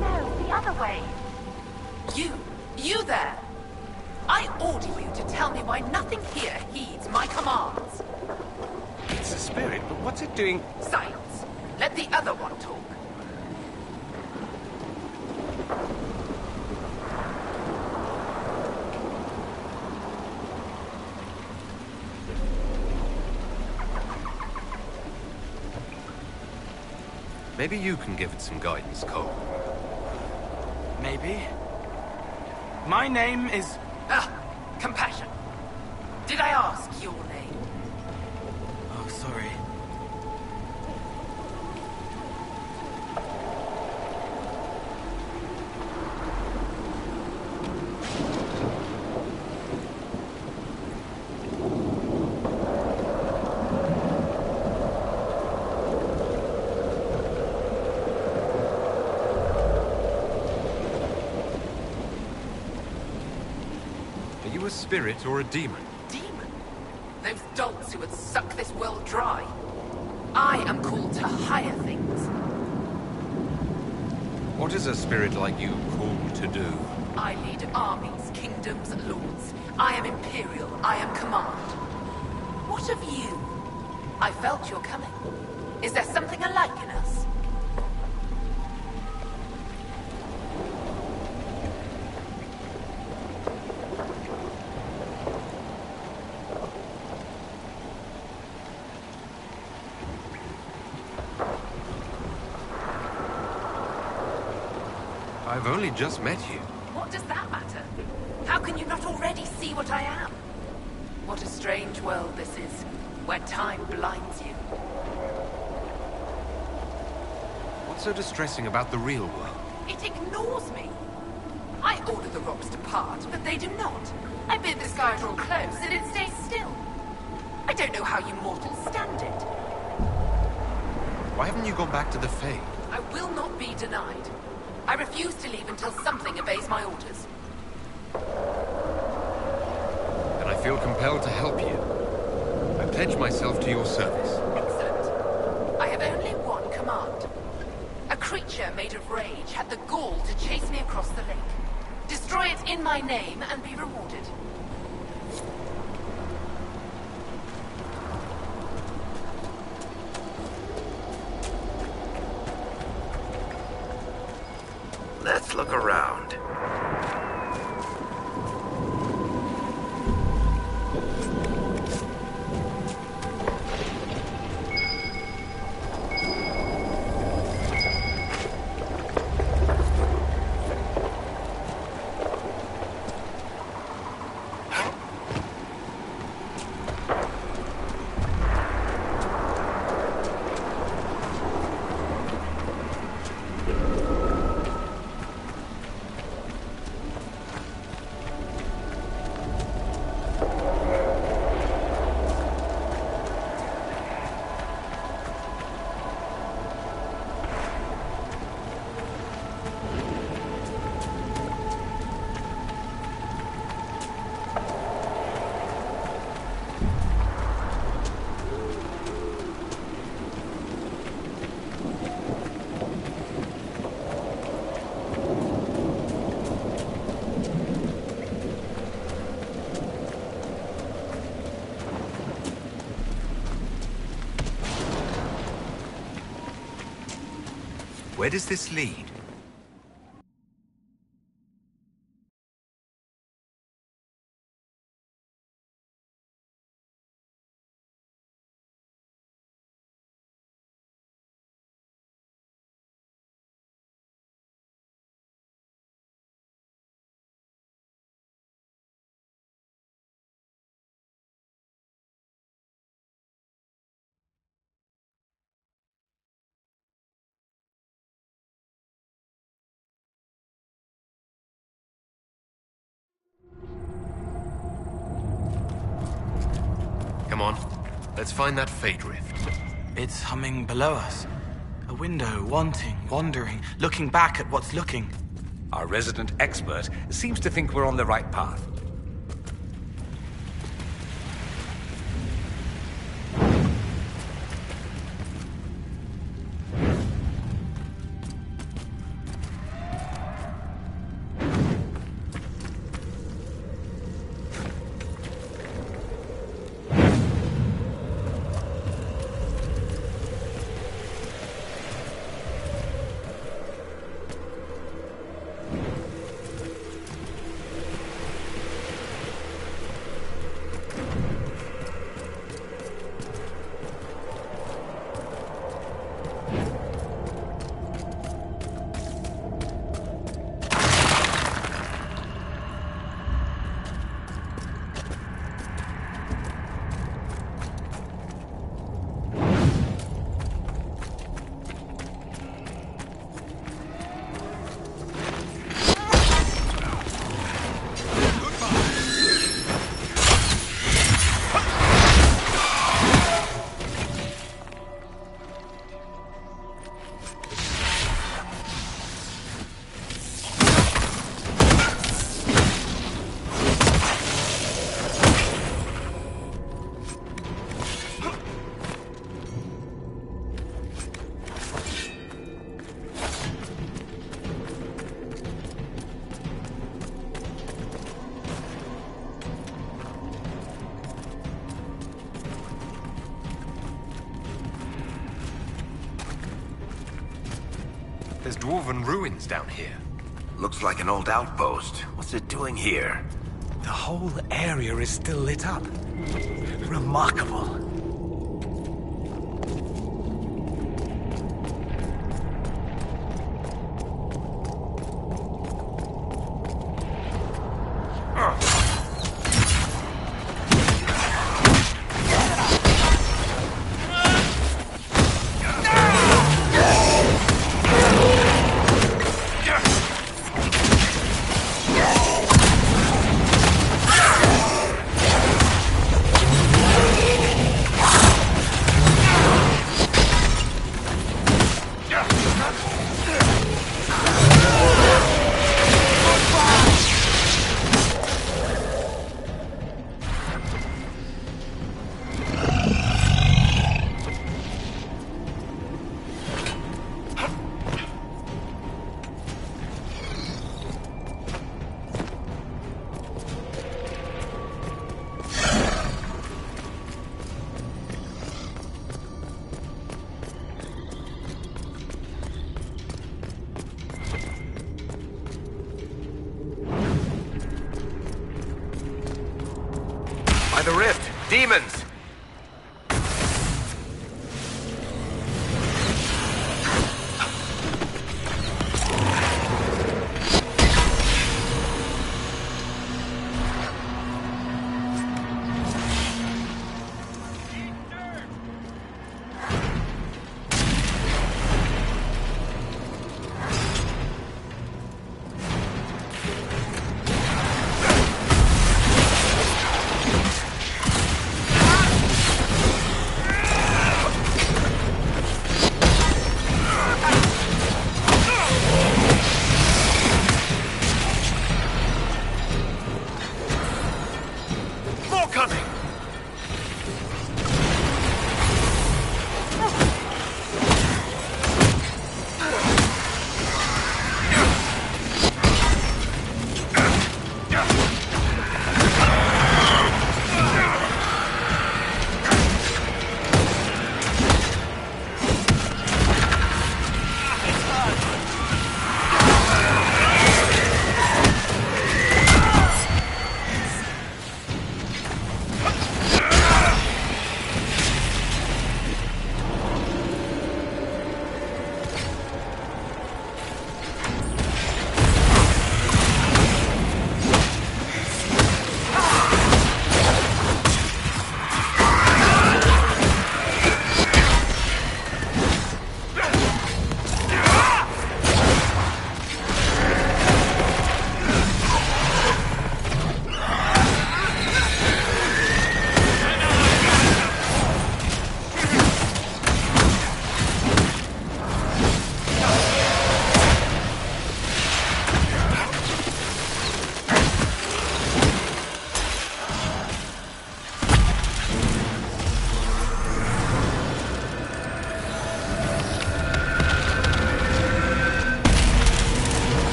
No, the other way. You there! I order you to tell me why nothing here heeds my commands. It's a spirit, but what's it doing? Silence. Let the other one talk. Maybe you can give it some guidance, Cole. Maybe. My name is... Compassion. Did I ask your name? Oh, sorry. Are you a spirit or a demon? Demon? Those dolts who would suck this world dry. I am called to higher things. What is a spirit like you called to do? I lead armies, kingdoms, lords. I am imperial. I am command. What of you? I felt your coming. Is there something alike in us? I've only just met you. What does that matter? How can you not already see what I am? What a strange world this is, where time blinds you. What's so distressing about the real world? It ignores me. I order the rocks to part, but they do not. I bid the sky draw close, and it stays still. I don't know how you mortals stand it. Why haven't you gone back to the Fae? I will not be denied. I refuse to leave until something obeys my orders. Then I feel compelled to help you. I pledge myself to your service. Excellent. I have only one command. A creature made of rage had the gall to chase me across the lake. Destroy it in my name and be rewarded. Let's look around. Where does this lead? Come on, let's find that fate rift. It's humming below us. A window, wanting, wandering, looking back at what's looking. Our resident expert seems to think we're on the right path. There's dwarven ruins down here. Looks like an old outpost. What's it doing here? The whole area is still lit up. Remarkable. By the rift, demons! Ah!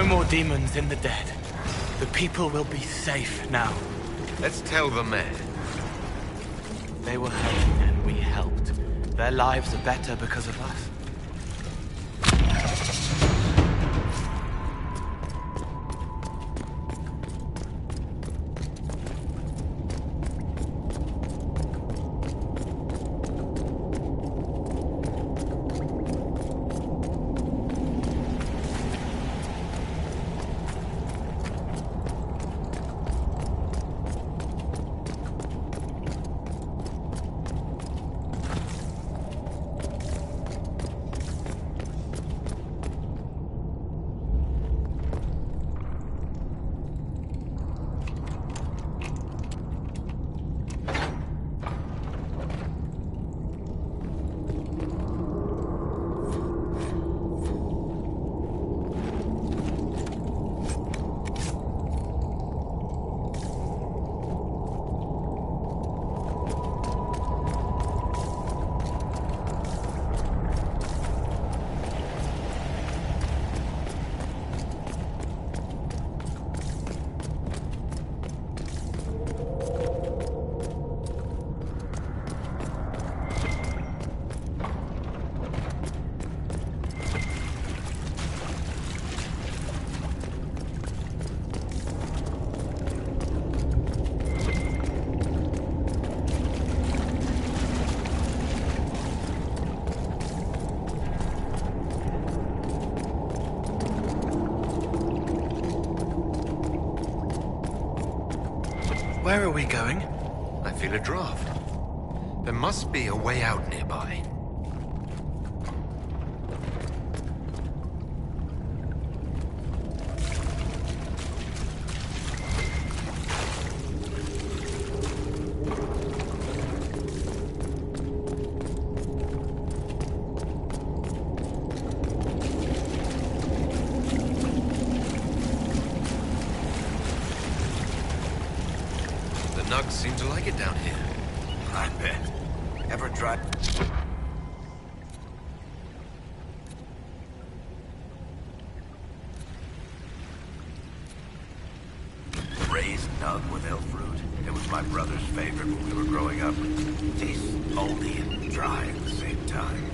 more demons in the dead. The people will be safe now. Let's tell the mayor. They were hurting and we helped. Their lives are better because of us. Where are we going? I feel a draft. There must be a way out nearby. Nugs seem to like it down here. I bet. Ever tried? Raised nug with elf fruit. It was my brother's favorite when we were growing up. Tastes moldy and dry at the same time.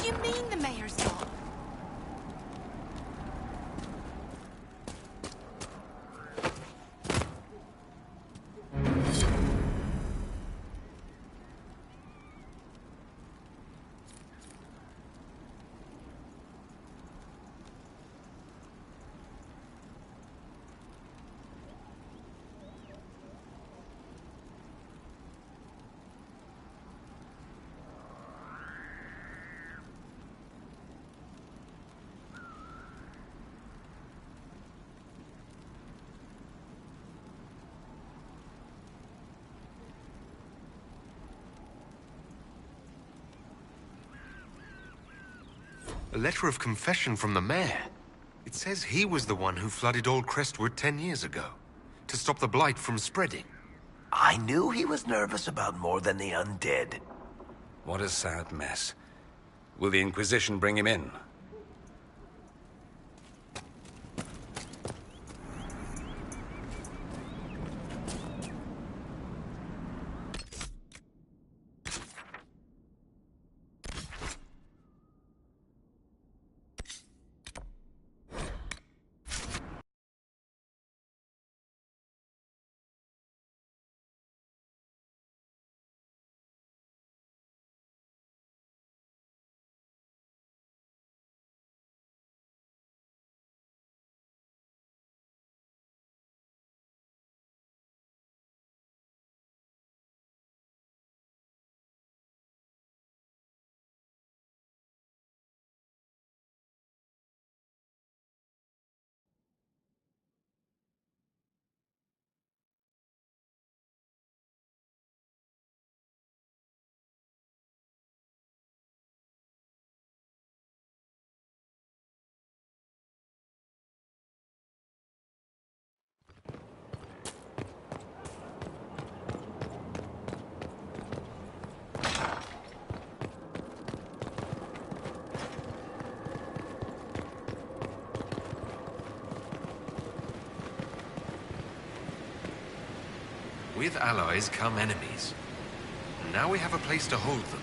do you mean the mayor's not? A letter of confession from the mayor. It says he was the one who flooded Old Crestwood 10 years ago, to stop the blight from spreading. I knew he was nervous about more than the undead. What a sad mess. Will the Inquisition bring him in? With allies come enemies. And now we have a place to hold them.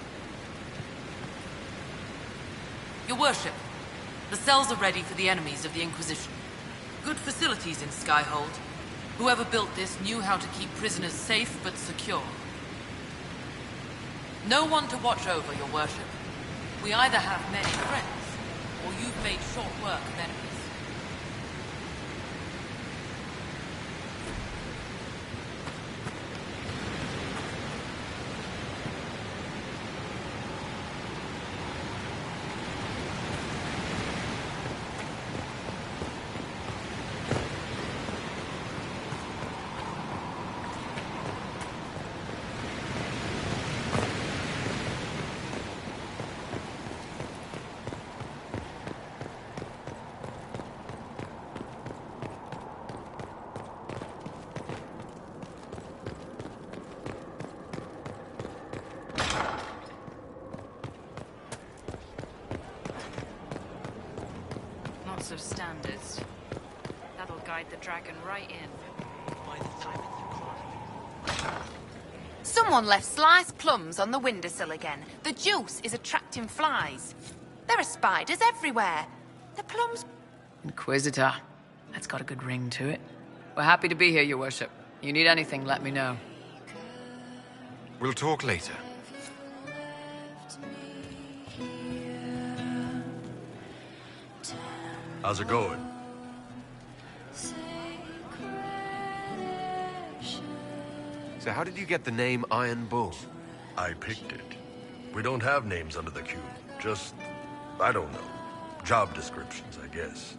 Your worship, the cells are ready for the enemies of the Inquisition. Good facilities in Skyhold. Whoever built this knew how to keep prisoners safe but secure. No one to watch over, your worship. We either have many friends, or you've made short work of enemies. Of standards. That'll guide the dragon right in. By the time Someone left sliced plums on the windowsill again. The juice is attracting flies. There are spiders everywhere. The plums... Inquisitor. That's got a good ring to it. We're happy to be here, your worship. You need anything, let me know. We'll talk later. How's it going? So how did you get the name Iron Bull? I picked it. We don't have names under the cube. Just, I don't know. Job descriptions, I guess.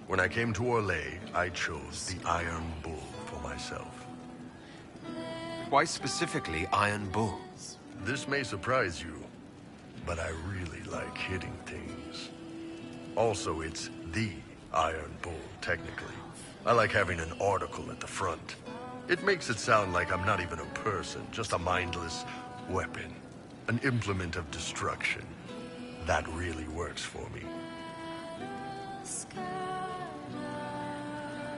When I came to Orlais, I chose the Iron Bull for myself. Why specifically Iron Bull? This may surprise you, but I really like hitting things. Also, it's the Iron Bull, technically. I like having an article at the front. It makes it sound like I'm not even a person, just a mindless weapon. An implement of destruction. That really works for me.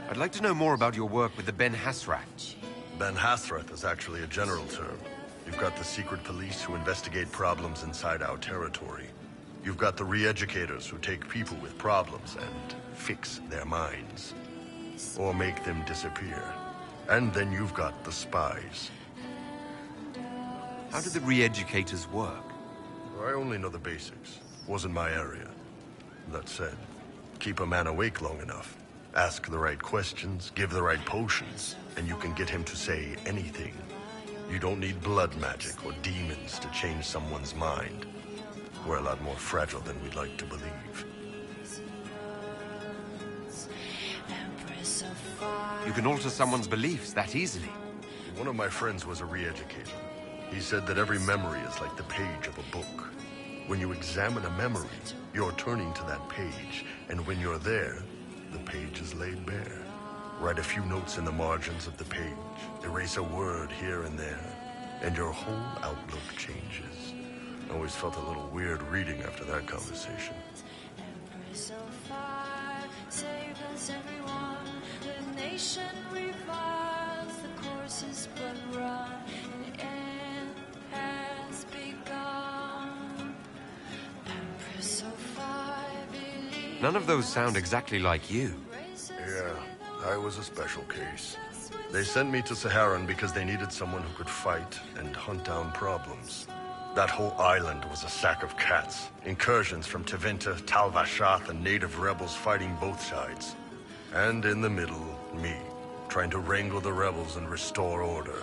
I'd like to know more about your work with the Ben Hasrath. Ben Hasrath is actually a general term. You've got the secret police who investigate problems inside our territory. You've got the re-educators who take people with problems and fix their minds. Or make them disappear. And then you've got the spies. How do the re-educators work? I only know the basics. Wasn't my area. That said, keep a man awake long enough. Ask the right questions, give the right potions, and you can get him to say anything. You don't need blood magic or demons to change someone's mind. We're a lot more fragile than we'd like to believe. You can alter someone's beliefs that easily. One of my friends was a re-educator. He said that every memory is like the page of a book. When you examine a memory, you're turning to that page, and when you're there, the page is laid bare. Write a few notes in the margins of the page, erase a word here and there, and your whole outlook changes. I always felt a little weird reading after that conversation. None of those sound exactly like you. Yeah, I was a special case. They sent me to Saharan because they needed someone who could fight and hunt down problems. That whole island was a sack of cats. Incursions from Tevinter, Tal Vashath, and native rebels fighting both sides. And in the middle, me, trying to wrangle the rebels and restore order.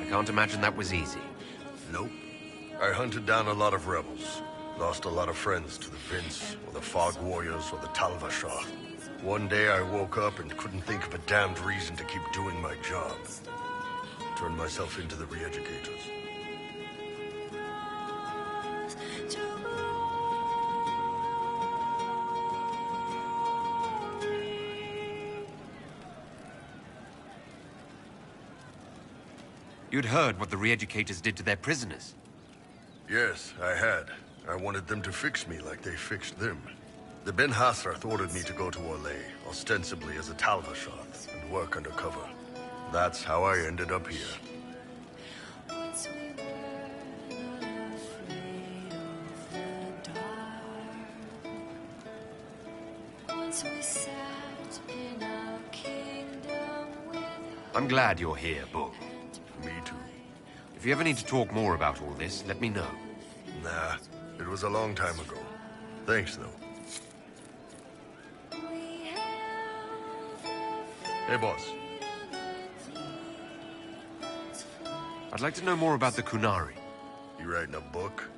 I can't imagine that was easy. Nope. I hunted down a lot of rebels. Lost a lot of friends to the Vince, or the Fog Warriors, or the Tal Vashath. One day I woke up and couldn't think of a damned reason to keep doing my job. Turned myself into the re-educators. You'd heard what the re-educators did to their prisoners. Yes, I had. I wanted them to fix me like they fixed them. The Ben Hasrath ordered me to go to Orlais, ostensibly as a Tal Vashath, and work undercover. That's how I ended up here. I'm glad you're here, Book. Me too. If you ever need to talk more about all this, let me know. Nah, it was a long time ago. Thanks, though. Hey, boss. I'd like to know more about the Kunari. You writing a book?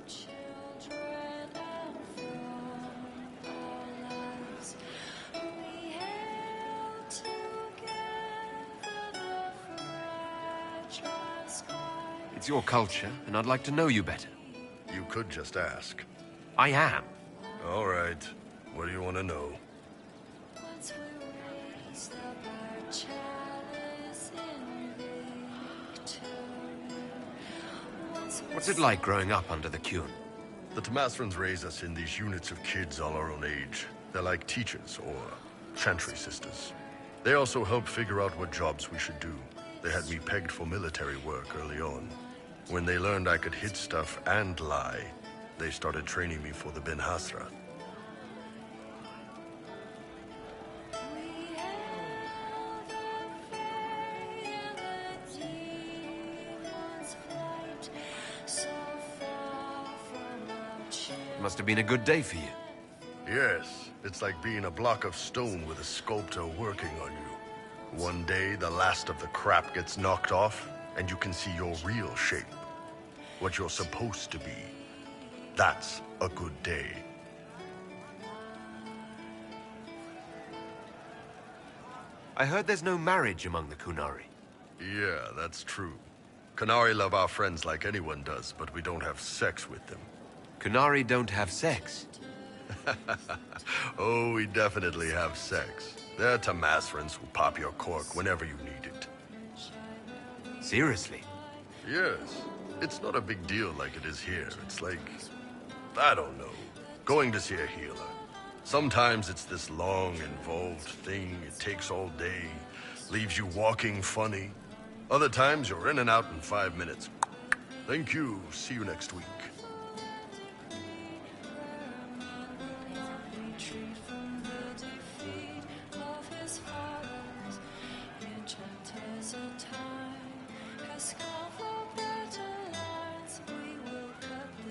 It's your culture, and I'd like to know you better. You could just ask. I am. All right. What do you want to know? What's it like growing up under the Qun? The Tamasrans raise us in these units of kids all our own age. They're like teachers, or chantry sisters. They also help figure out what jobs we should do. They had me pegged for military work early on. When they learned I could hit stuff and lie, they started training me for the Ben Hasrath. Must have been a good day for you. Yes, it's like being a block of stone with a sculptor working on you. One day, the last of the crap gets knocked off, and you can see your real shape. What you're supposed to be. That's a good day. I heard there's no marriage among the Kunari. Yeah, that's true. Kunari love our friends like anyone does, but we don't have sex with them. Kunari don't have sex. Oh, we definitely have sex. They're Tamasrans who pop your cork whenever you need it. Seriously? Yes. It's not a big deal like it is here. It's like, I don't know, going to see a healer. Sometimes it's this long, involved thing. It takes all day, leaves you walking funny. Other times you're in and out in 5 minutes. Thank you. See you next week.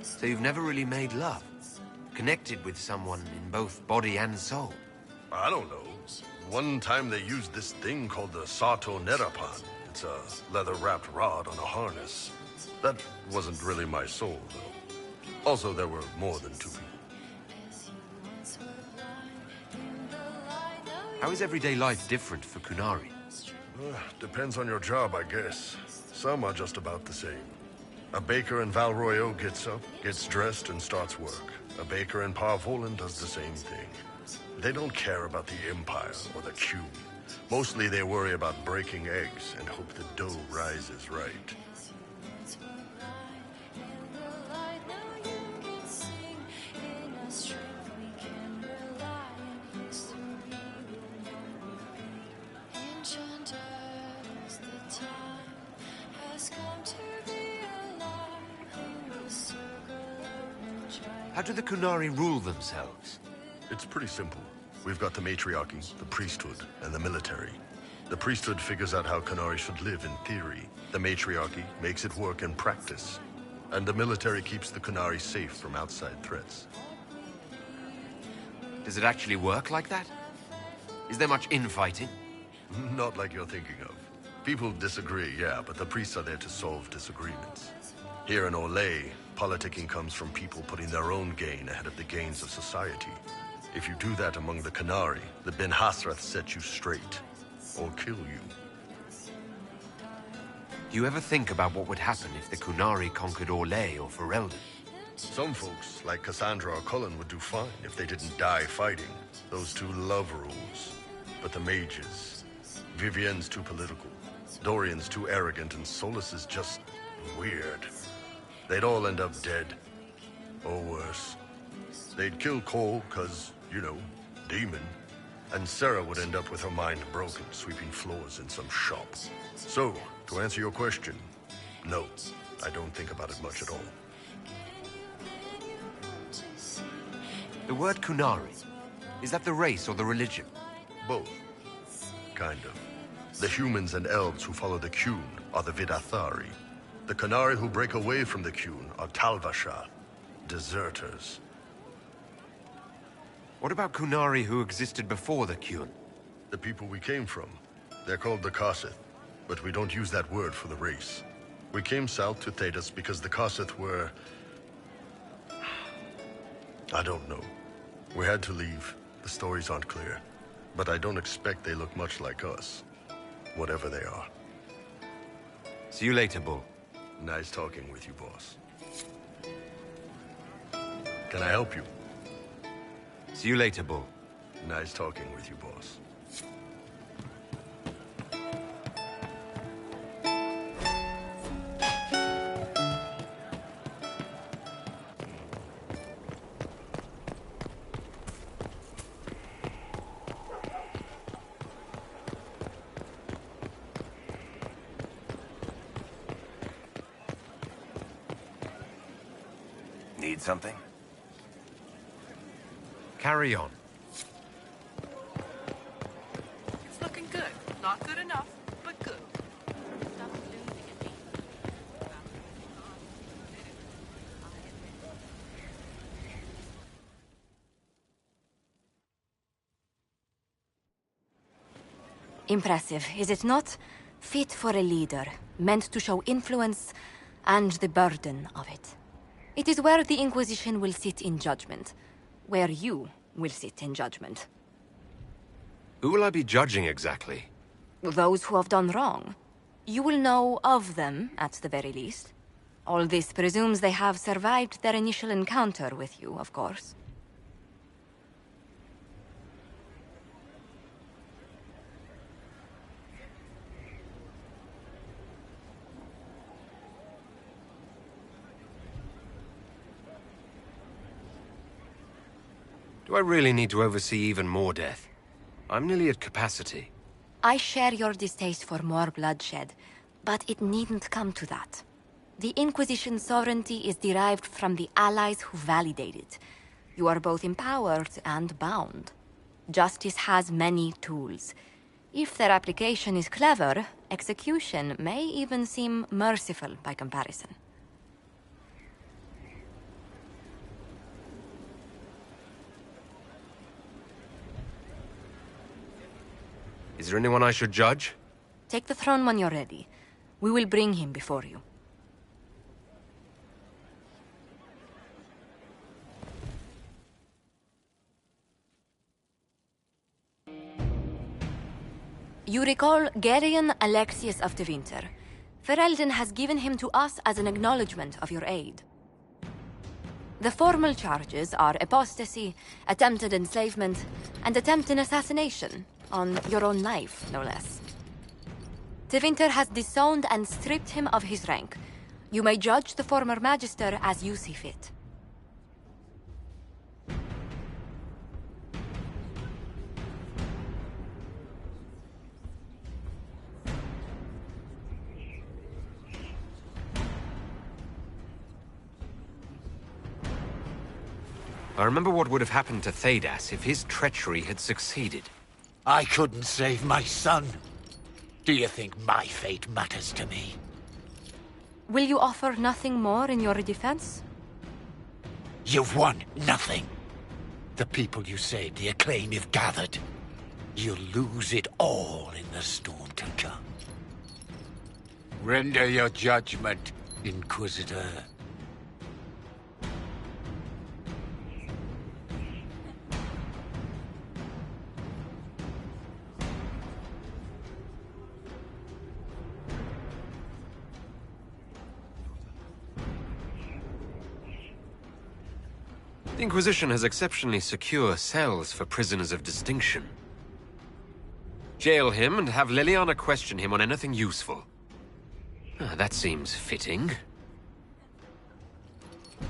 So you've never really made love? Connected with someone in both body and soul? I don't know. One time they used this thing called the Sato Nerapan. It's a leather-wrapped rod on a harness. That wasn't really my soul, though. Also, there were more than 2 people. How is everyday life different for Kunari? Depends on your job, I guess. Some are just about the same. A baker in Valroyo gets up, gets dressed, and starts work. A baker in Parvolan does the same thing. They don't care about the Empire or the Cube. Mostly they worry about breaking eggs and hope the dough rises right. How do the Kunari rule themselves? It's pretty simple. We've got the matriarchy, the priesthood, and the military. The priesthood figures out how Kunari should live in theory. The matriarchy makes it work in practice. And the military keeps the Kunari safe from outside threats. Does it actually work like that? Is there much infighting? Not like you're thinking of. People disagree, yeah, but the priests are there to solve disagreements. Here in Olay, politicking comes from people putting their own gain ahead of the gains of society. If you do that among the Kunari, the Ben Hasrath set you straight. Or kill you. Do you ever think about what would happen if the Kunari conquered Orlais or Ferelden? Some folks, like Cassandra or Cullen, would do fine if they didn't die fighting. Those two love rules. But the mages... Vivienne's too political. Dorian's too arrogant, and Solus is just... weird. They'd all end up dead. Or worse. They'd kill Cole, cause, you know, demon. And Sarah would end up with her mind broken, sweeping floors in some shop. So, to answer your question, no, I don't think about it much at all. The word Kunari, is that the race or the religion? Both. Kind of. The humans and elves who follow the Qun are the Vidathari. The Kunari who break away from the Qun are Talvasha, deserters. What about Kunari who existed before the Qun? The people we came from. They're called the Kossith, but we don't use that word for the race. We came south to Thedas because the Kossith were... I don't know. We had to leave. The stories aren't clear. But I don't expect they look much like us. Whatever they are. See you later, Bull. Nice talking with you, boss. Can I help you? See you later, Bull. Nice talking with you, boss. Need something? Carry on. It's looking good. Not good enough, but good. Impressive, is it not? Fit for a leader, meant to show influence and the burden of it. It is where the Inquisition will sit in judgment. Where you will sit in judgment. Who will I be judging exactly? Those who have done wrong. You will know of them, at the very least. All this presumes they have survived their initial encounter with you, of course. Do I really need to oversee even more death? I'm nearly at capacity. I share your distaste for more bloodshed, but it needn't come to that. The Inquisition's sovereignty is derived from the allies who validate it. You are both empowered and bound. Justice has many tools. If their application is clever, execution may even seem merciful by comparison. Is there anyone I should judge? Take the throne when you're ready. We will bring him before you. You recall Geryon Alexius of Tevinter. Ferelden has given him to us as an acknowledgement of your aid. The formal charges are apostasy, attempted enslavement, and attempted assassination, on your own life, no less. Tevinter has disowned and stripped him of his rank. You may judge the former Magister as you see fit. I remember what would have happened to Thedas if his treachery had succeeded. I couldn't save my son. Do you think my fate matters to me? Will you offer nothing more in your defense? You've won nothing. The people you saved, the acclaim you've gathered. You'll lose it all in the storm to come. Render your judgment, Inquisitor. The Inquisition has exceptionally secure cells for prisoners of distinction. Jail him and have Liliana question him on anything useful. That seems fitting.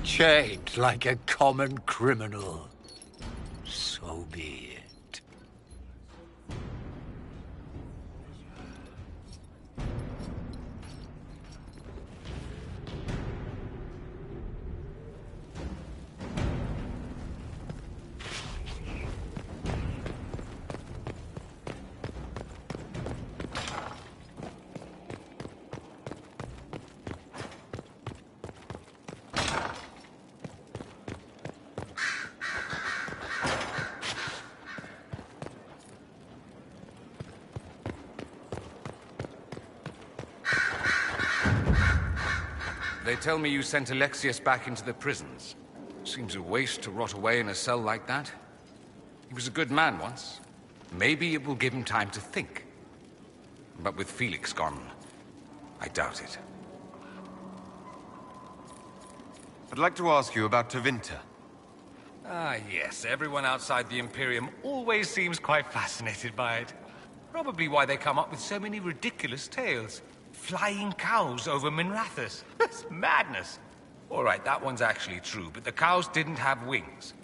Chained like a common criminal. So be it. They tell me you sent Alexius back into the prisons. Seems a waste to rot away in a cell like that. He was a good man once. Maybe it will give him time to think. But with Felix gone, I doubt it. I'd like to ask you about Tevinter. Ah, yes. Everyone outside the Imperium always seems quite fascinated by it. Probably why they come up with so many ridiculous tales. Flying cows over Minrathous. That's madness. All right, that one's actually true, but the cows didn't have wings.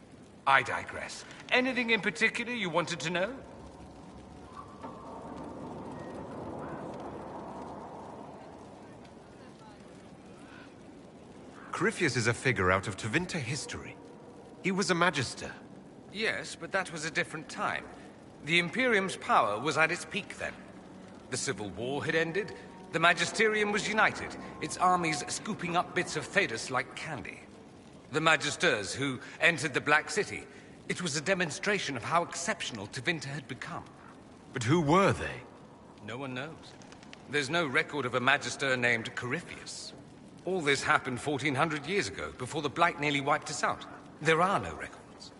I digress. Anything in particular you wanted to know? Corypheus is a figure out of Tevinter history. He was a magister. Yes, but that was a different time. The Imperium's power was at its peak then. The Civil War had ended. The Magisterium was united, its armies scooping up bits of Thedas like candy. The Magisters who entered the Black City, it was a demonstration of how exceptional Tevinter had become. But who were they? No one knows. There's no record of a Magister named Corypheus. All this happened 1400 years ago, before the Blight nearly wiped us out. There are no records.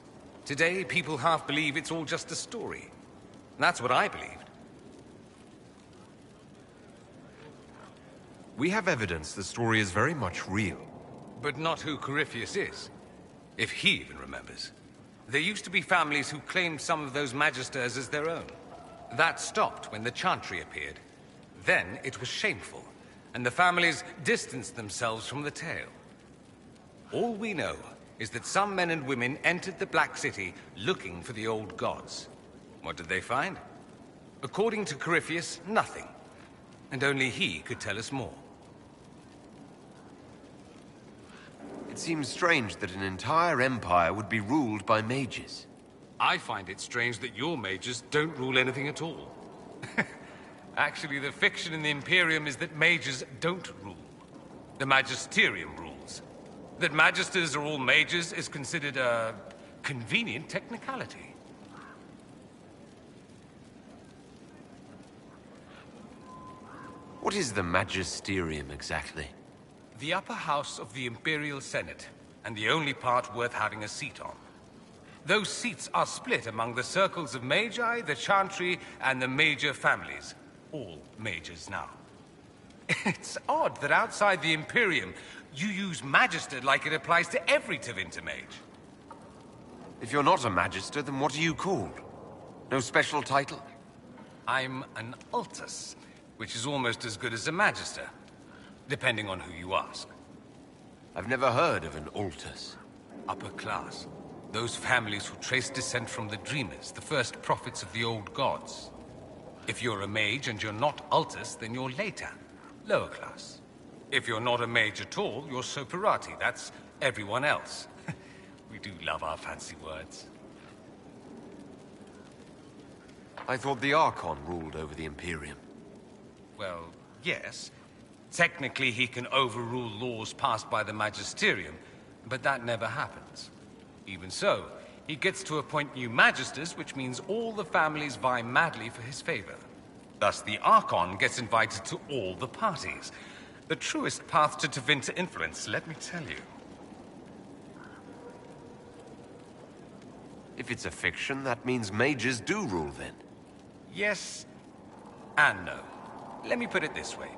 Today, people half believe it's all just a story. That's what I believed. We have evidence the story is very much real. But not who Corypheus is. If he even remembers. There used to be families who claimed some of those Magisters as their own. That stopped when the Chantry appeared. Then it was shameful, and the families distanced themselves from the tale. All we know is that some men and women entered the Black City looking for the old gods. What did they find? According to Corypheus, nothing. And only he could tell us more. It seems strange that an entire empire would be ruled by mages. I find it strange that your mages don't rule anything at all. Actually, the fiction in the Imperium is that mages don't rule. The Magisterium rules. That magisters are all mages is considered a convenient technicality. What is the Magisterium exactly? The upper house of the Imperial Senate, and the only part worth having a seat on. Those seats are split among the circles of Magi, the Chantry, and the major families. All mages now. It's odd that outside the Imperium, you use Magister like it applies to every Tevinter mage. If you're not a Magister, then what are you called? No special title? I'm an Altus, which is almost as good as a Magister, depending on who you ask. I've never heard of an Altus. Upper class. Those families who trace descent from the Dreamers, the first prophets of the old gods. If you're a mage and you're not Altus, then you're later. Lower class. If you're not a mage at all, you're Soperati. That's everyone else. We do love our fancy words. I thought the Archon ruled over the Imperium. Well, yes. Technically, he can overrule laws passed by the Magisterium, but that never happens. Even so, he gets to appoint new Magisters, which means all the families vie madly for his favor. Thus, the Archon gets invited to all the parties. The truest path to Tevinter influence, let me tell you. If it's a fiction, that means mages do rule then. Yes and no. Let me put it this way.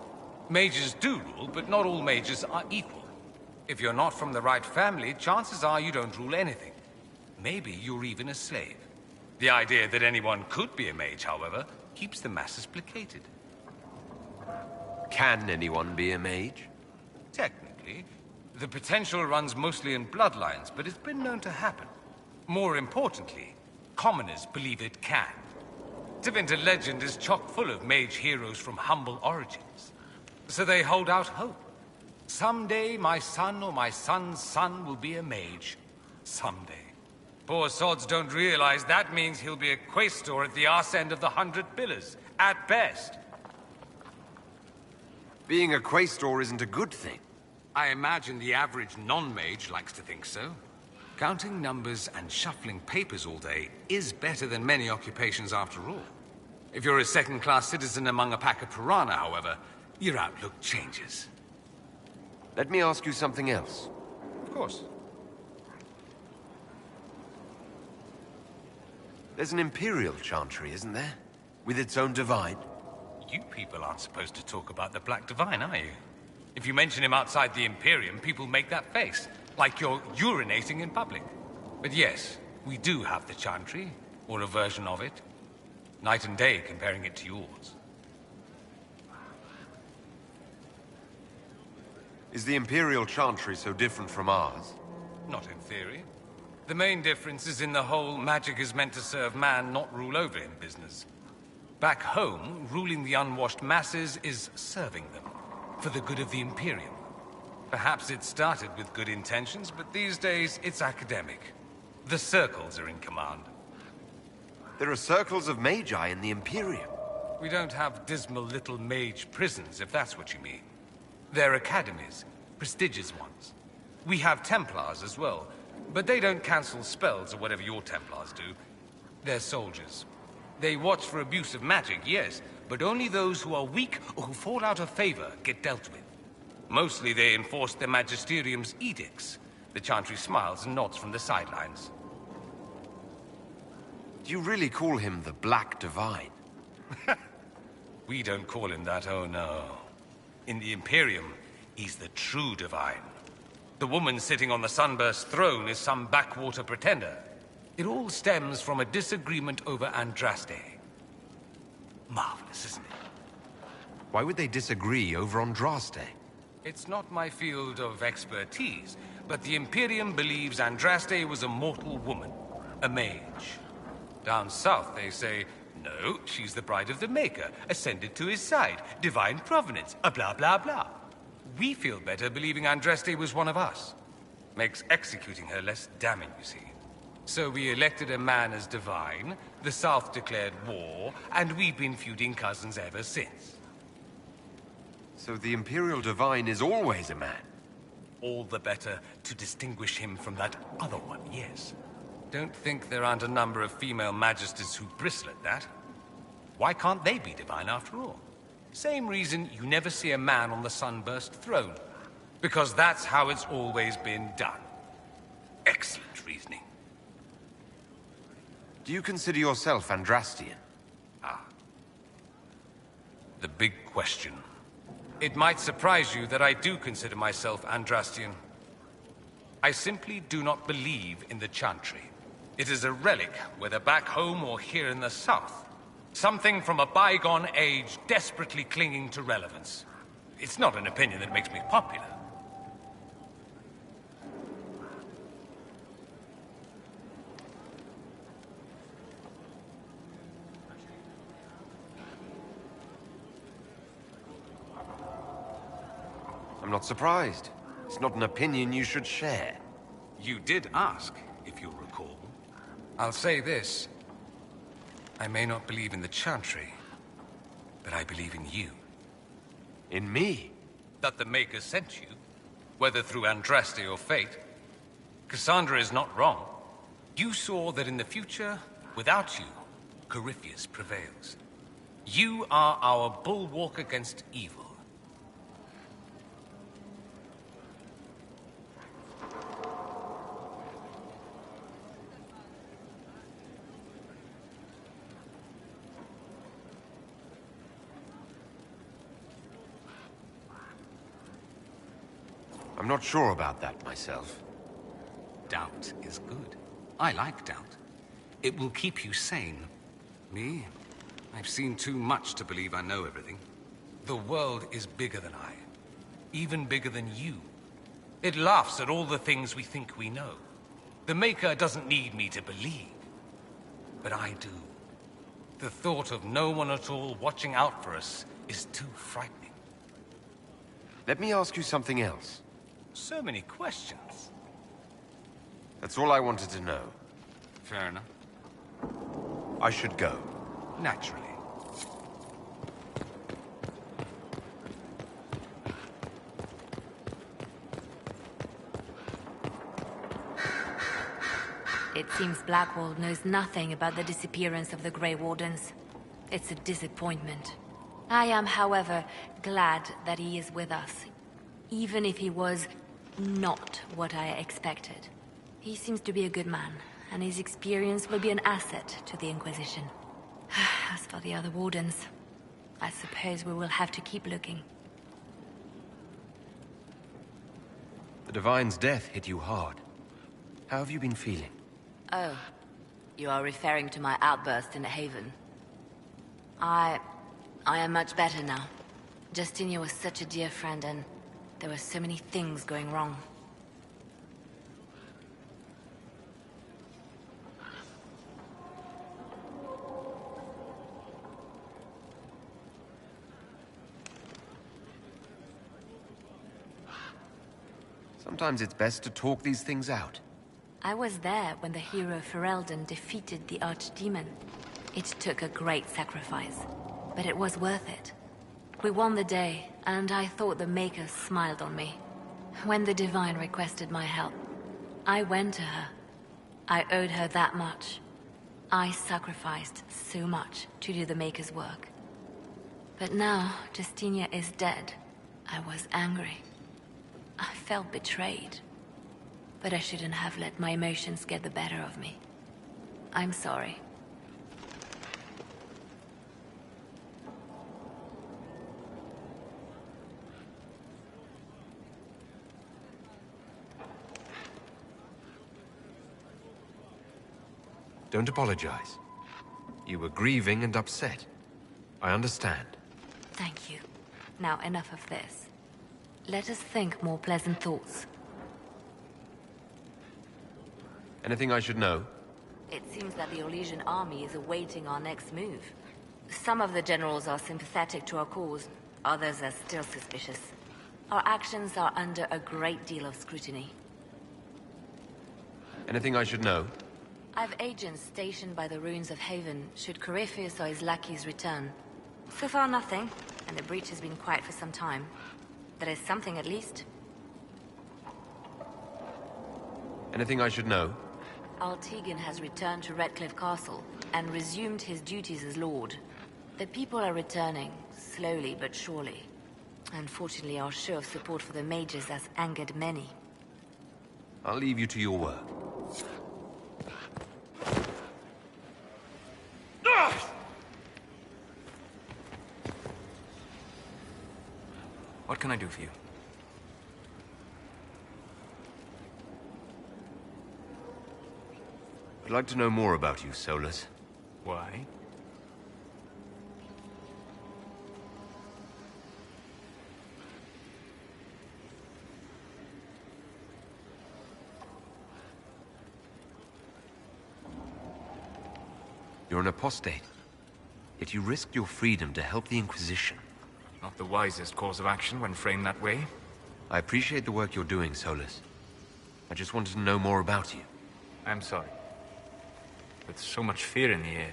Mages do rule, but not all mages are equal. If you're not from the right family, chances are you don't rule anything. Maybe you're even a slave. The idea that anyone could be a mage, however, keeps the masses placated. Can anyone be a mage? Technically. The potential runs mostly in bloodlines, but it's been known to happen. More importantly, commoners believe it can. Tevinter legend is chock full of mage heroes from humble origins. So they hold out hope. Someday my son or my son's son will be a mage. Someday. Poor sods don't realize that means he'll be a quaestor at the arse end of the 100 Pillars, at best. Being a quaestor isn't a good thing. I imagine the average non-mage likes to think so. Counting numbers and shuffling papers all day is better than many occupations after all. If you're a second-class citizen among a pack of piranha, however, your outlook changes. Let me ask you something else. Of course. There's an Imperial Chantry, isn't there? With its own divine? You people aren't supposed to talk about the Black Divine, are you? If you mention him outside the Imperium, people make that face, like you're urinating in public. But yes, we do have the Chantry, or a version of it. Night and day comparing it to yours. Is the Imperial Chantry so different from ours? Not in theory. The main difference is in the whole magic is meant to serve man, not rule over him business. Back home, ruling the unwashed masses is serving them, for the good of the Imperium. Perhaps it started with good intentions, but these days it's academic. The circles are in command. There are circles of magi in the Imperium. We don't have dismal little mage prisons, if that's what you mean. They're academies, prestigious ones. We have Templars as well, but they don't cancel spells or whatever your Templars do. They're soldiers. They watch for abuse of magic, yes, but only those who are weak or who fall out of favor get dealt with. Mostly they enforce the Magisterium's edicts. The Chantry smiles and nods from the sidelines. Do you really call him the Black Divine? We don't call him that, oh no. In the Imperium, he's the true Divine. The woman sitting on the Sunburst throne is some backwater pretender. It all stems from a disagreement over Andraste. Marvelous, isn't it? Why would they disagree over Andraste? It's not my field of expertise, but the Imperium believes Andraste was a mortal woman, a mage. Down south, they say, no, she's the bride of the Maker, ascended to his side, divine provenance, a blah blah blah. We feel better believing Andraste was one of us. Makes executing her less damning, you see. So we elected a man as divine, the South declared war, and we've been feuding cousins ever since. So the Imperial Divine is always a man? All the better to distinguish him from that other one, yes. Don't think there aren't a number of female magisters who bristle at that. Why can't they be divine after all? Same reason you never see a man on the Sunburst throne. Because that's how it's always been done. Excellent reasoning. Do you consider yourself Andrastian? Ah. The big question. It might surprise you that I do consider myself Andrastian. I simply do not believe in the Chantry. It is a relic, whether back home or here in the south. Something from a bygone age desperately clinging to relevance. It's not an opinion that makes me popular. I'm not surprised. It's not an opinion you should share. You did ask, if you'll recall. I'll say this. I may not believe in the Chantry, but I believe in you. In me? That the Maker sent you, whether through Andraste or fate. Cassandra is not wrong. You saw that in the future, without you, Corypheus prevails. You are our bulwark against evil. I'm not sure about that myself. Doubt is good. I like doubt. It will keep you sane. Me? I've seen too much to believe I know everything. The world is bigger than I. Even bigger than you. It laughs at all the things we think we know. The Maker doesn't need me to believe. But I do. The thought of no one at all watching out for us is too frightening. Let me ask you something else. So many questions. That's all I wanted to know. Fair enough. I should go. Naturally. It seems Blackwall knows nothing about the disappearance of the Grey Wardens. It's a disappointment. I am, however, glad that he is with us, even if he was not what I expected. He seems to be a good man, and his experience will be an asset to the Inquisition. As for the other Wardens, I suppose we will have to keep looking. The Divine's death hit you hard. How have you been feeling? Oh, you are referring to my outburst in the Haven. I am much better now. Justinia was such a dear friend, and there were so many things going wrong. Sometimes it's best to talk these things out. I was there when the hero Ferelden defeated the Archdemon. It took a great sacrifice, but it was worth it. We won the day, and I thought the Maker smiled on me. When the Divine requested my help, I went to her. I owed her that much. I sacrificed so much to do the Maker's work. But now, Justinia is dead. I was angry. I felt betrayed. But I shouldn't have let my emotions get the better of me. I'm sorry. Don't apologize. You were grieving and upset. I understand. Thank you. Now enough of this. let us think more pleasant thoughts. Anything I should know? It seems that the Orlesian army is awaiting our next move. Some of the generals are sympathetic to our cause, others are still suspicious. Our actions are under a great deal of scrutiny. Anything I should know? I've agents stationed by the ruins of Haven, should Corypheus or his lackeys return. So far nothing, and the breach has been quiet for some time. There is something at least. Anything I should know? Altegan has returned to Redcliffe Castle, and resumed his duties as Lord. The people are returning, slowly but surely. Unfortunately, our show of support for the mages has angered many. I'll leave you to your work. What can I do for you? I'd like to know more about you, Solus. Why? You're an apostate. Yet you risked your freedom to help the Inquisition. Not the wisest course of action when framed that way. I appreciate the work you're doing, Solus. I just wanted to know more about you. I'm sorry. With so much fear in the air.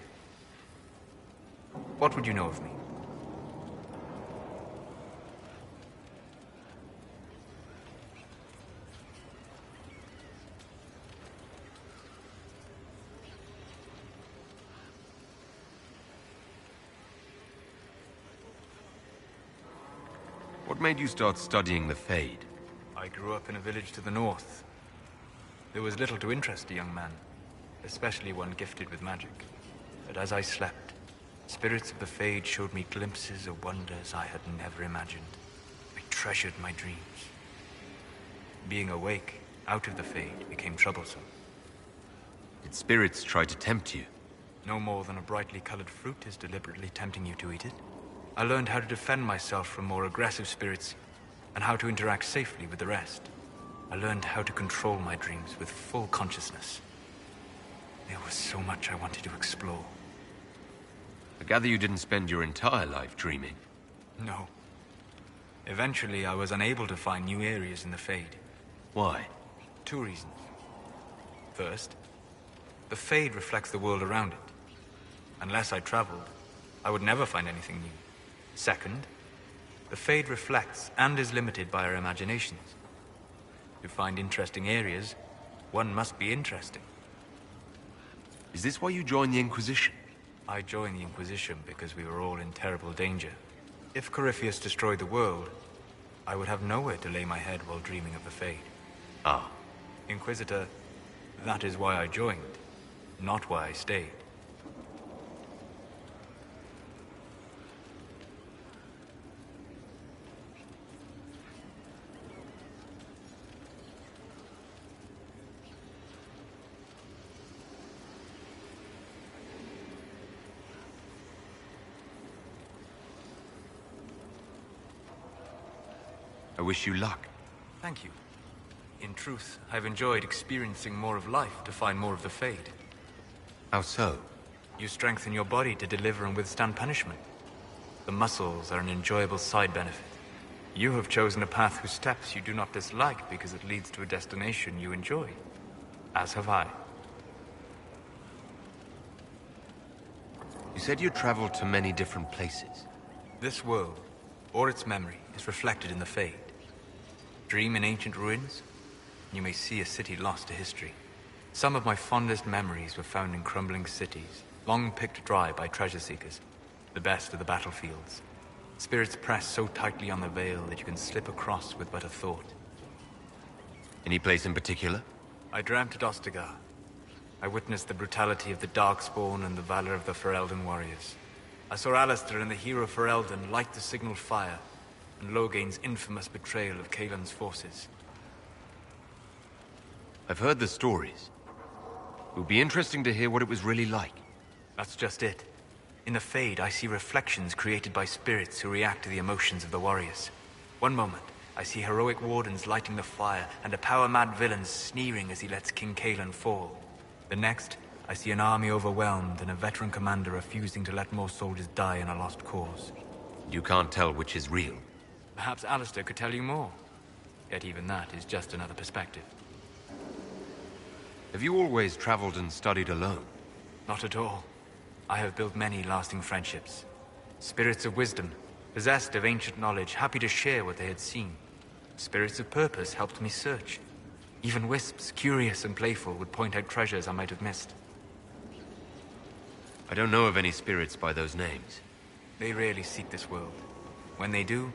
What would you know of me? What made you start studying the Fade? I grew up in a village to the north. There was little to interest a young man, especially one gifted with magic. But as I slept, spirits of the Fade showed me glimpses of wonders I had never imagined. I treasured my dreams. Being awake, out of the Fade, became troublesome. Did spirits try to tempt you? No more than a brightly colored fruit is deliberately tempting you to eat it. I learned how to defend myself from more aggressive spirits, and how to interact safely with the rest. I learned how to control my dreams with full consciousness. There was so much I wanted to explore. I gather you didn't spend your entire life dreaming. No. Eventually, I was unable to find new areas in the Fade. Why? 2 reasons. First, the Fade reflects the world around it. Unless I traveled, I would never find anything new. Second, the Fade reflects and is limited by our imaginations. To find interesting areas, one must be interesting. Is this why you joined the Inquisition? I joined the Inquisition because we were all in terrible danger. If Corypheus destroyed the world, I would have nowhere to lay my head while dreaming of the Fade. Ah. Inquisitor, that is why I joined, not why I stayed. I wish you luck. Thank you. In truth, I've enjoyed experiencing more of life to find more of the Fade. How so? You strengthen your body to deliver and withstand punishment. The muscles are an enjoyable side benefit. You have chosen a path whose steps you do not dislike because it leads to a destination you enjoy. As have I. You said you traveled to many different places. This world, or its memory, is reflected in the Fade. Dream in ancient ruins, and you may see a city lost to history. Some of my fondest memories were found in crumbling cities, long picked dry by treasure seekers. The best of the battlefields. Spirits press so tightly on the veil that you can slip across with but a thought. Any place in particular? I dreamt at Ostagar. I witnessed the brutality of the Darkspawn and the valor of the Ferelden warriors. I saw Alistair and the hero Ferelden light the signal fire, and Logain's infamous betrayal of Kaelin's forces. I've heard the stories. It would be interesting to hear what it was really like. That's just it. In the Fade, I see reflections created by spirits who react to the emotions of the warriors. One moment, I see heroic wardens lighting the fire, and a power-mad villain sneering as he lets King Kalen fall. The next, I see an army overwhelmed and a veteran commander refusing to let more soldiers die in a lost cause. You can't tell which is real. Perhaps Alistair could tell you more. Yet even that is just another perspective. Have you always traveled and studied alone? Not at all. I have built many lasting friendships. Spirits of wisdom, possessed of ancient knowledge, happy to share what they had seen. Spirits of purpose helped me search. Even wisps, curious and playful, would point out treasures I might have missed. I don't know of any spirits by those names. They rarely seek this world. When they do,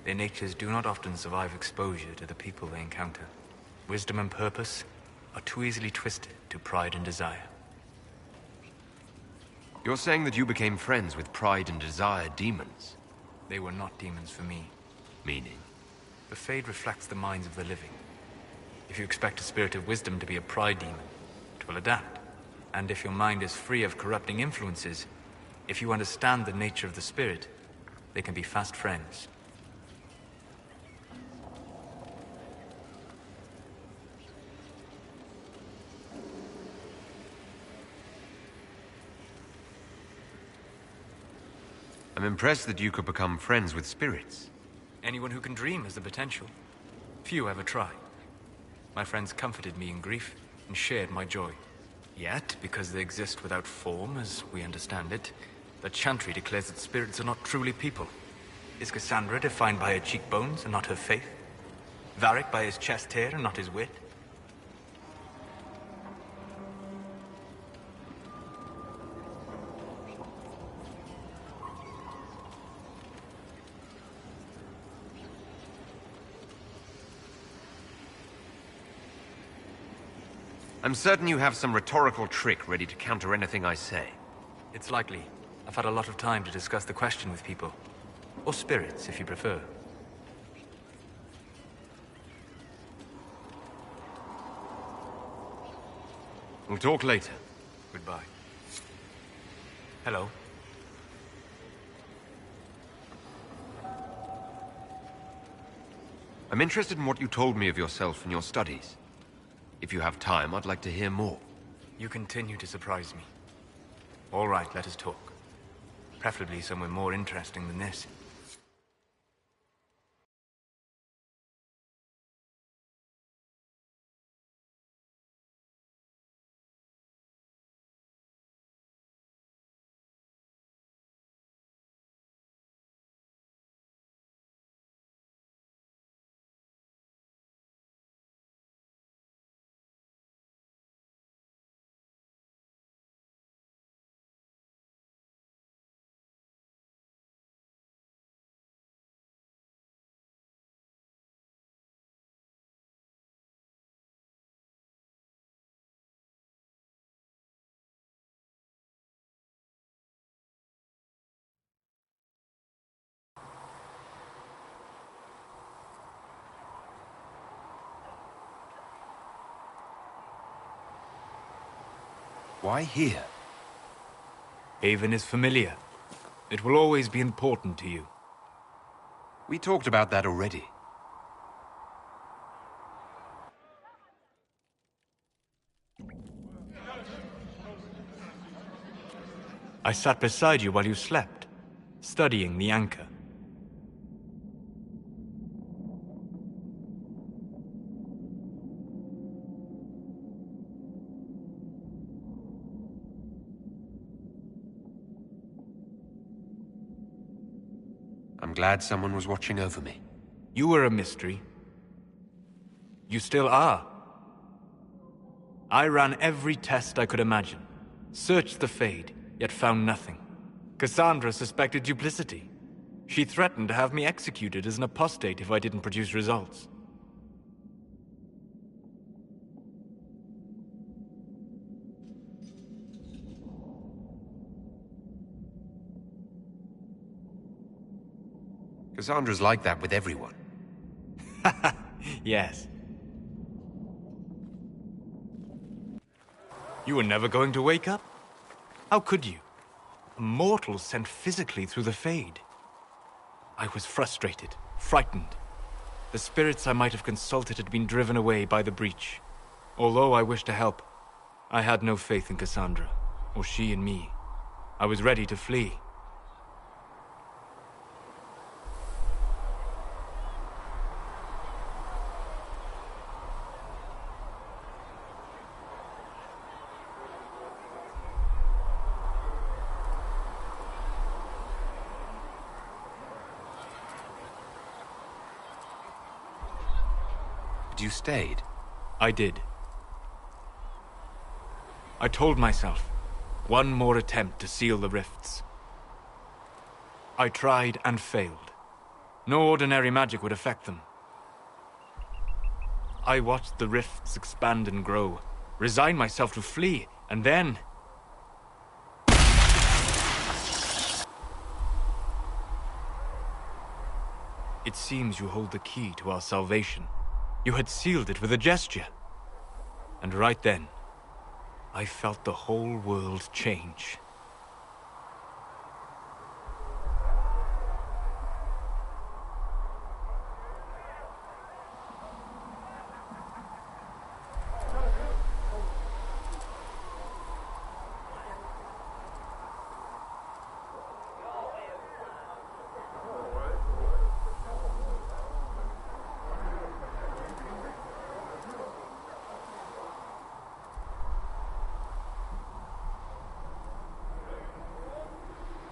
their natures do not often survive exposure to the people they encounter. Wisdom and purpose are too easily twisted to pride and desire. You're saying that you became friends with pride and desire demons? They were not demons for me. Meaning? The Fade reflects the minds of the living. If you expect a spirit of wisdom to be a pride demon, it will adapt. And if your mind is free of corrupting influences, if you understand the nature of the spirit, they can be fast friends. I'm impressed that you could become friends with spirits. Anyone who can dream has the potential. Few ever try. My friends comforted me in grief and shared my joy. Yet, because they exist without form, as we understand it, the Chantry declares that spirits are not truly people. Is Cassandra defined by her cheekbones and not her faith? Varric by his chest hair and not his wit? I'm certain you have some rhetorical trick ready to counter anything I say. It's likely. I've had a lot of time to discuss the question with people. Or spirits, if you prefer. We'll talk later. Goodbye. Hello. I'm interested in what you told me of yourself and your studies. If you have time, I'd like to hear more. You continue to surprise me. All right, let us talk. Preferably somewhere more interesting than this. Why here? Haven is familiar. It will always be important to you. We talked about that already. I sat beside you while you slept, studying the anchor. I'm glad someone was watching over me. You were a mystery. You still are. I ran every test I could imagine. Searched the Fade, yet found nothing. Cassandra suspected duplicity. She threatened to have me executed as an apostate if I didn't produce results. Cassandra's like that with everyone. Yes. You were never going to wake up? How could you? A mortal sent physically through the Fade. I was frustrated, frightened. The spirits I might have consulted had been driven away by the breach. Although I wished to help, I had no faith in Cassandra, or she in me. I was ready to flee. You stayed? I did. I told myself, one more attempt to seal the rifts. I tried and failed. No ordinary magic would affect them. I watched the rifts expand and grow, resigned myself to flee, and then... It seems you hold the key to our salvation. You had sealed it with a gesture. And right then, I felt the whole world change.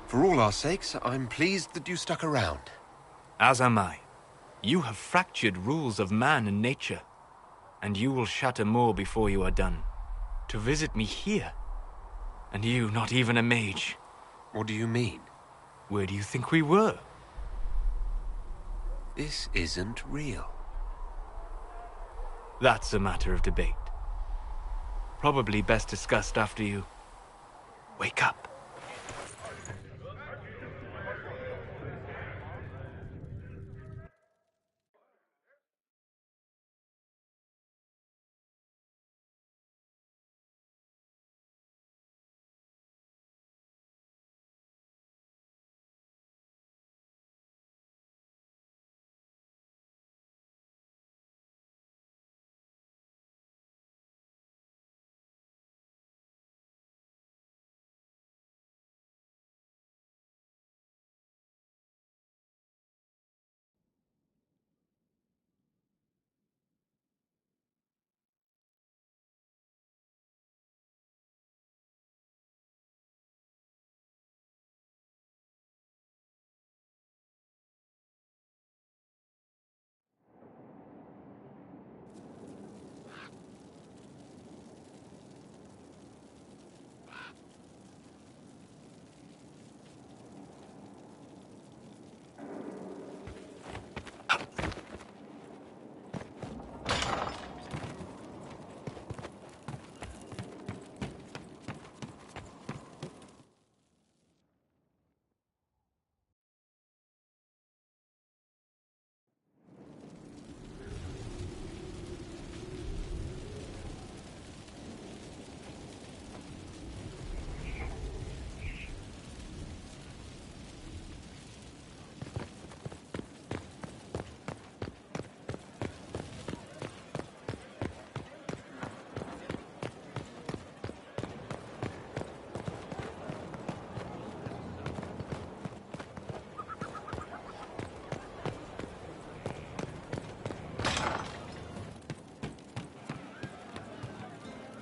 For all our sakes, I'm pleased that you stuck around. As am I. You have fractured rules of man and nature, and you will shatter more before you are done. To visit me here, and you not even a mage. What do you mean? Where do you think we were? This isn't real. That's a matter of debate. Probably best discussed after you wake up.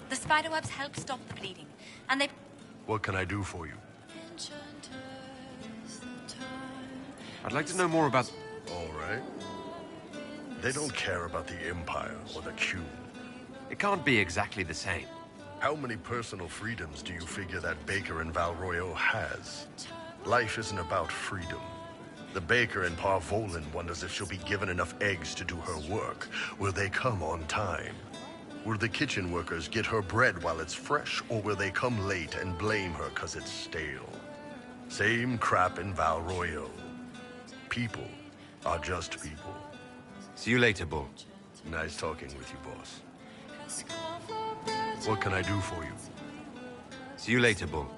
The spiderwebs help stop the bleeding, and they... What can I do for you? I'd like to know more about... All right. They don't care about the Empire or the Cube. It can't be exactly the same. How many personal freedoms do you figure that baker in Val Royeaux has? Life isn't about freedom. The baker in Parvolin wonders if she'll be given enough eggs to do her work. Will they come on time? Will the kitchen workers get her bread while it's fresh, or will they come late and blame her 'cause it's stale? Same crap in Val Royeaux. People are just people. See you later, Bull. Nice talking with you, boss. What can I do for you? See you later, Bull.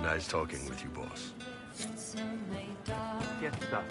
Nice talking with you, boss. Get stuff.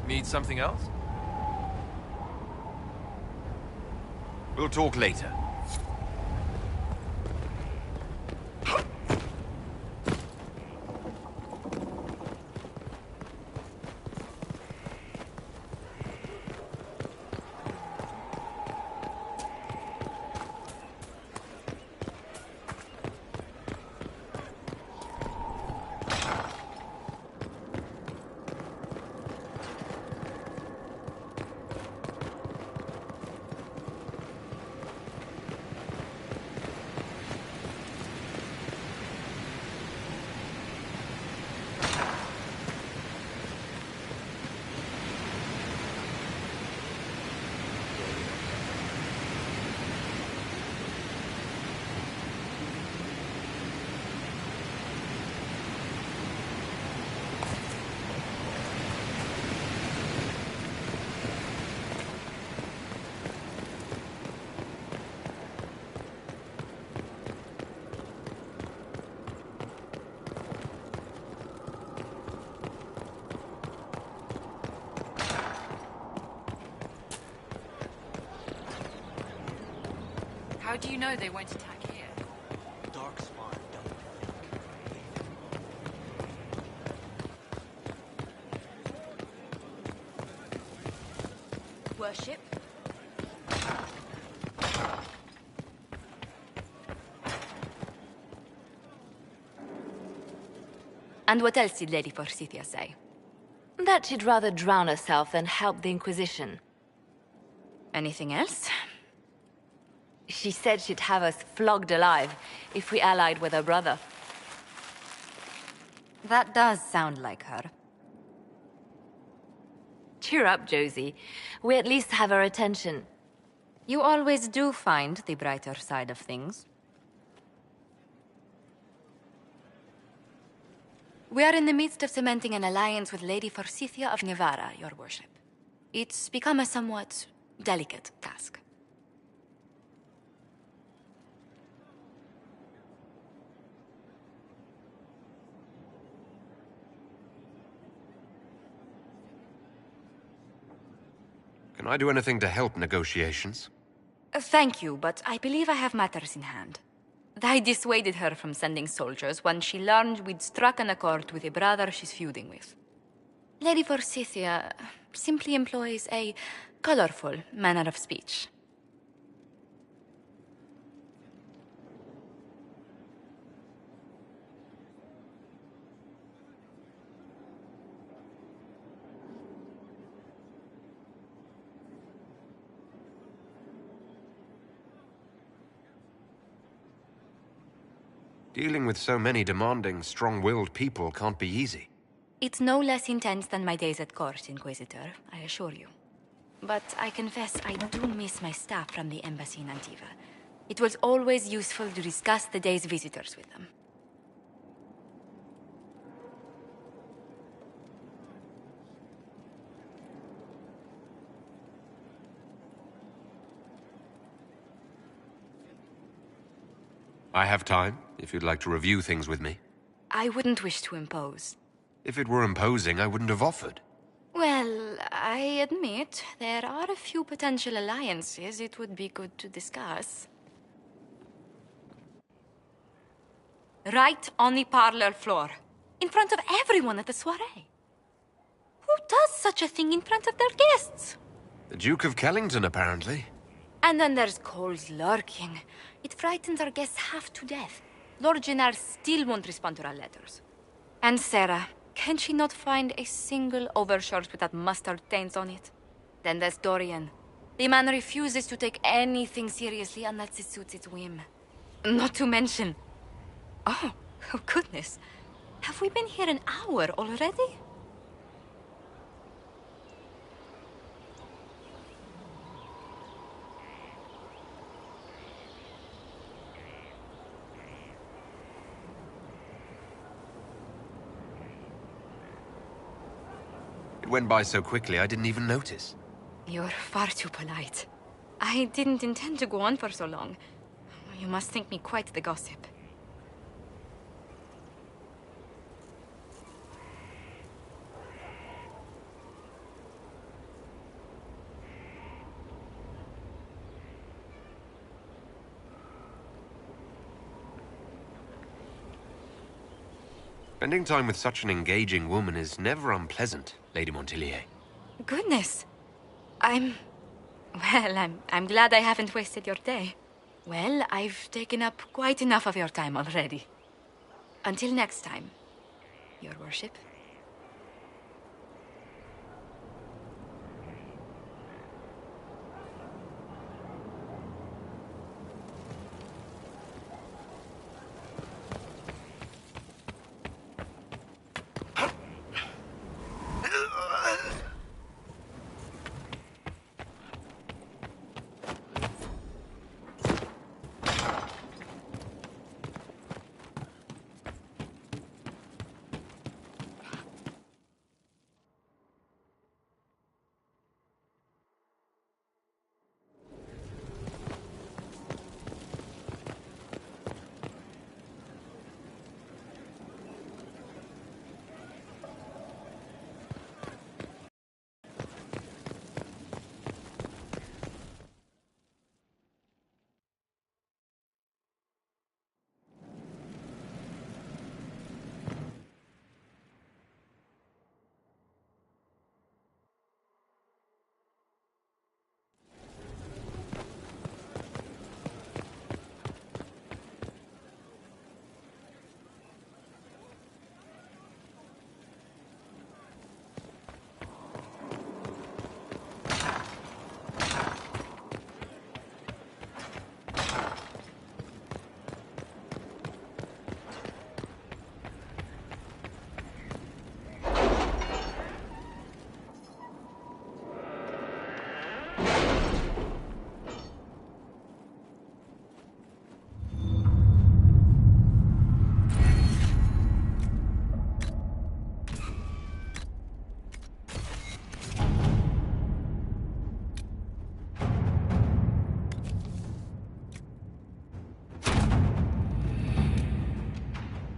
Need something else? We'll talk later. How do you know they won't attack here? Dark spot, don't Worship? And what else did Lady Forsythia say? That she'd rather drown herself than help the Inquisition. Anything else? She said she'd have us flogged alive if we allied with her brother. That does sound like her. Cheer up, Josie. We at least have her attention. You always do find the brighter side of things. We are in the midst of cementing an alliance with Lady Forsythia of Navarra, your worship. It's become a somewhat delicate task. Can I do anything to help negotiations? Thank you, but I believe I have matters in hand. I dissuaded her from sending soldiers when she learned we'd struck an accord with a brother she's feuding with. Lady Forsythia simply employs a colorful manner of speech. Dealing with so many demanding, strong-willed people can't be easy. It's no less intense than my days at court, Inquisitor, I assure you. But I confess I do miss my staff from the embassy in Antiva. It was always useful to discuss the day's visitors with them. I have time, if you'd like to review things with me. I wouldn't wish to impose. If it were imposing, I wouldn't have offered. Well, I admit there are a few potential alliances it would be good to discuss. Right on the parlor floor, in front of everyone at the soiree. Who does such a thing in front of their guests? The Duke of Kellington, apparently. And then there's Cole's lurking. It frightens our guests half to death. Lord Gennard still won't respond to our letters. And Sarah, can she not find a single overshirt with that mustard stains on it? Then there's Dorian. The man refuses to take anything seriously unless it suits its whim. Not to mention... Oh goodness. Have we been here an hour already? It went by so quickly I didn't even notice. You're far too polite. I didn't intend to go on for so long. You must think me quite the gossip. Spending time with such an engaging woman is never unpleasant, Lady Montillier. Goodness. I'm glad I haven't wasted your day. Well, I've taken up quite enough of your time already. Until next time, Your Worship.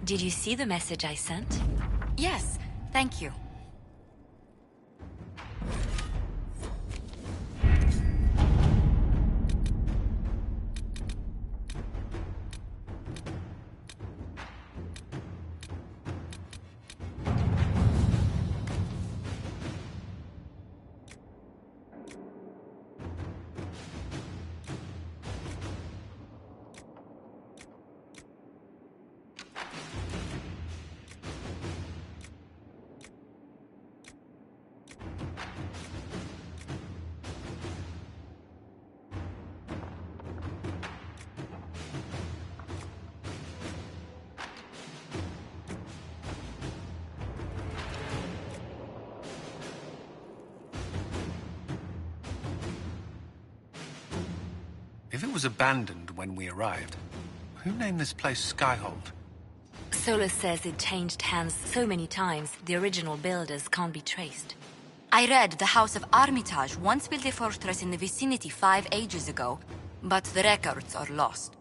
Did you see the message I sent? Yes, thank you. If it was abandoned when we arrived, who named this place Skyhold? Solus says it changed hands so many times, the original builders can't be traced. I read the House of Armitage once built a fortress in the vicinity 5 ages ago, but the records are lost.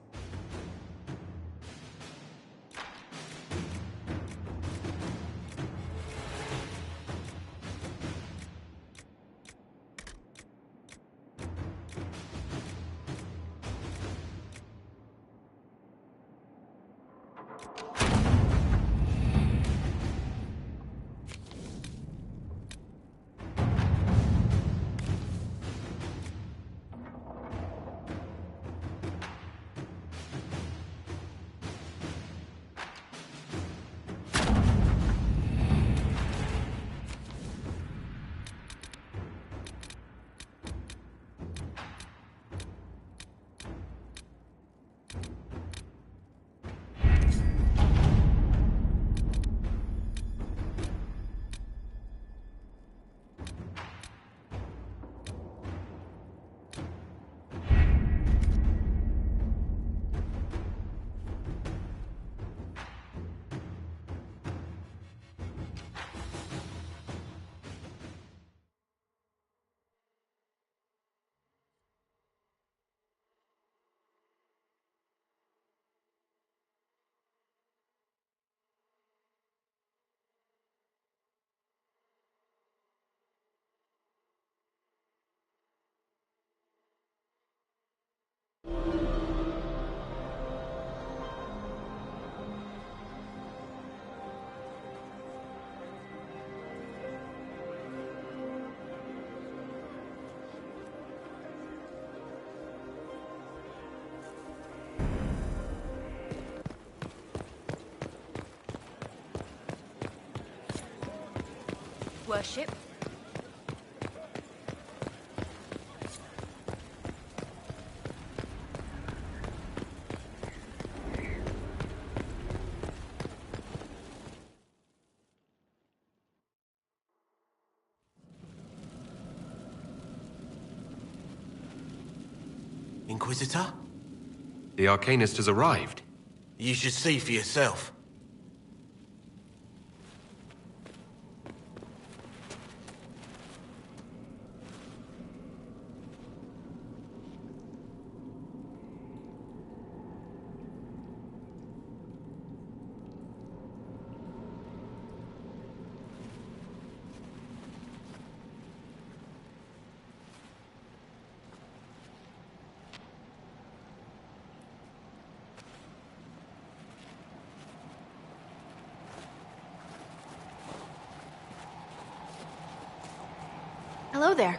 Worship. Inquisitor? The Arcanist has arrived. You should see for yourself. Hello there.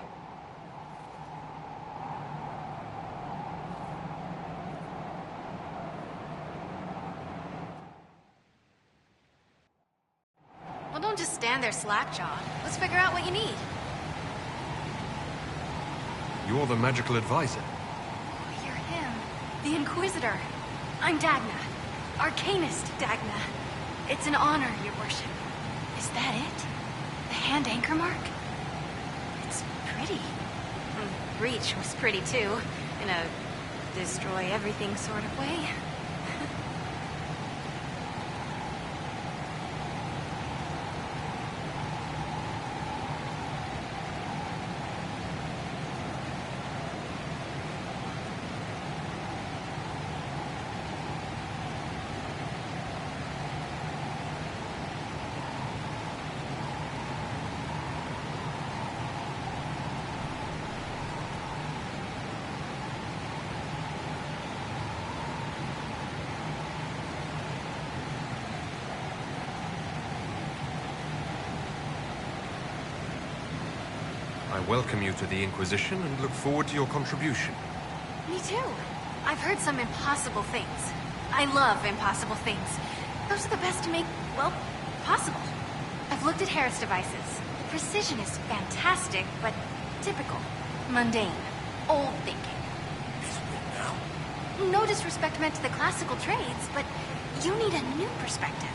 Well, don't just stand there slack-jawed. Let's figure out what you need. You're the magical advisor. Oh, you're him. The Inquisitor. I'm Dagna. Arcanist Dagna. It's an honor, your worship. Is that it? The hand anchor mark? It's pretty. Reach was pretty too, in a destroy everything sort of way. I welcome you to the Inquisition and look forward to your contribution. Me too. I've heard some impossible things. I love impossible things. Those are the best to make, well, possible. I've looked at Harris devices. The precision is fantastic, but typical. Mundane. Old thinking. No disrespect meant to the classical trades, but you need a new perspective.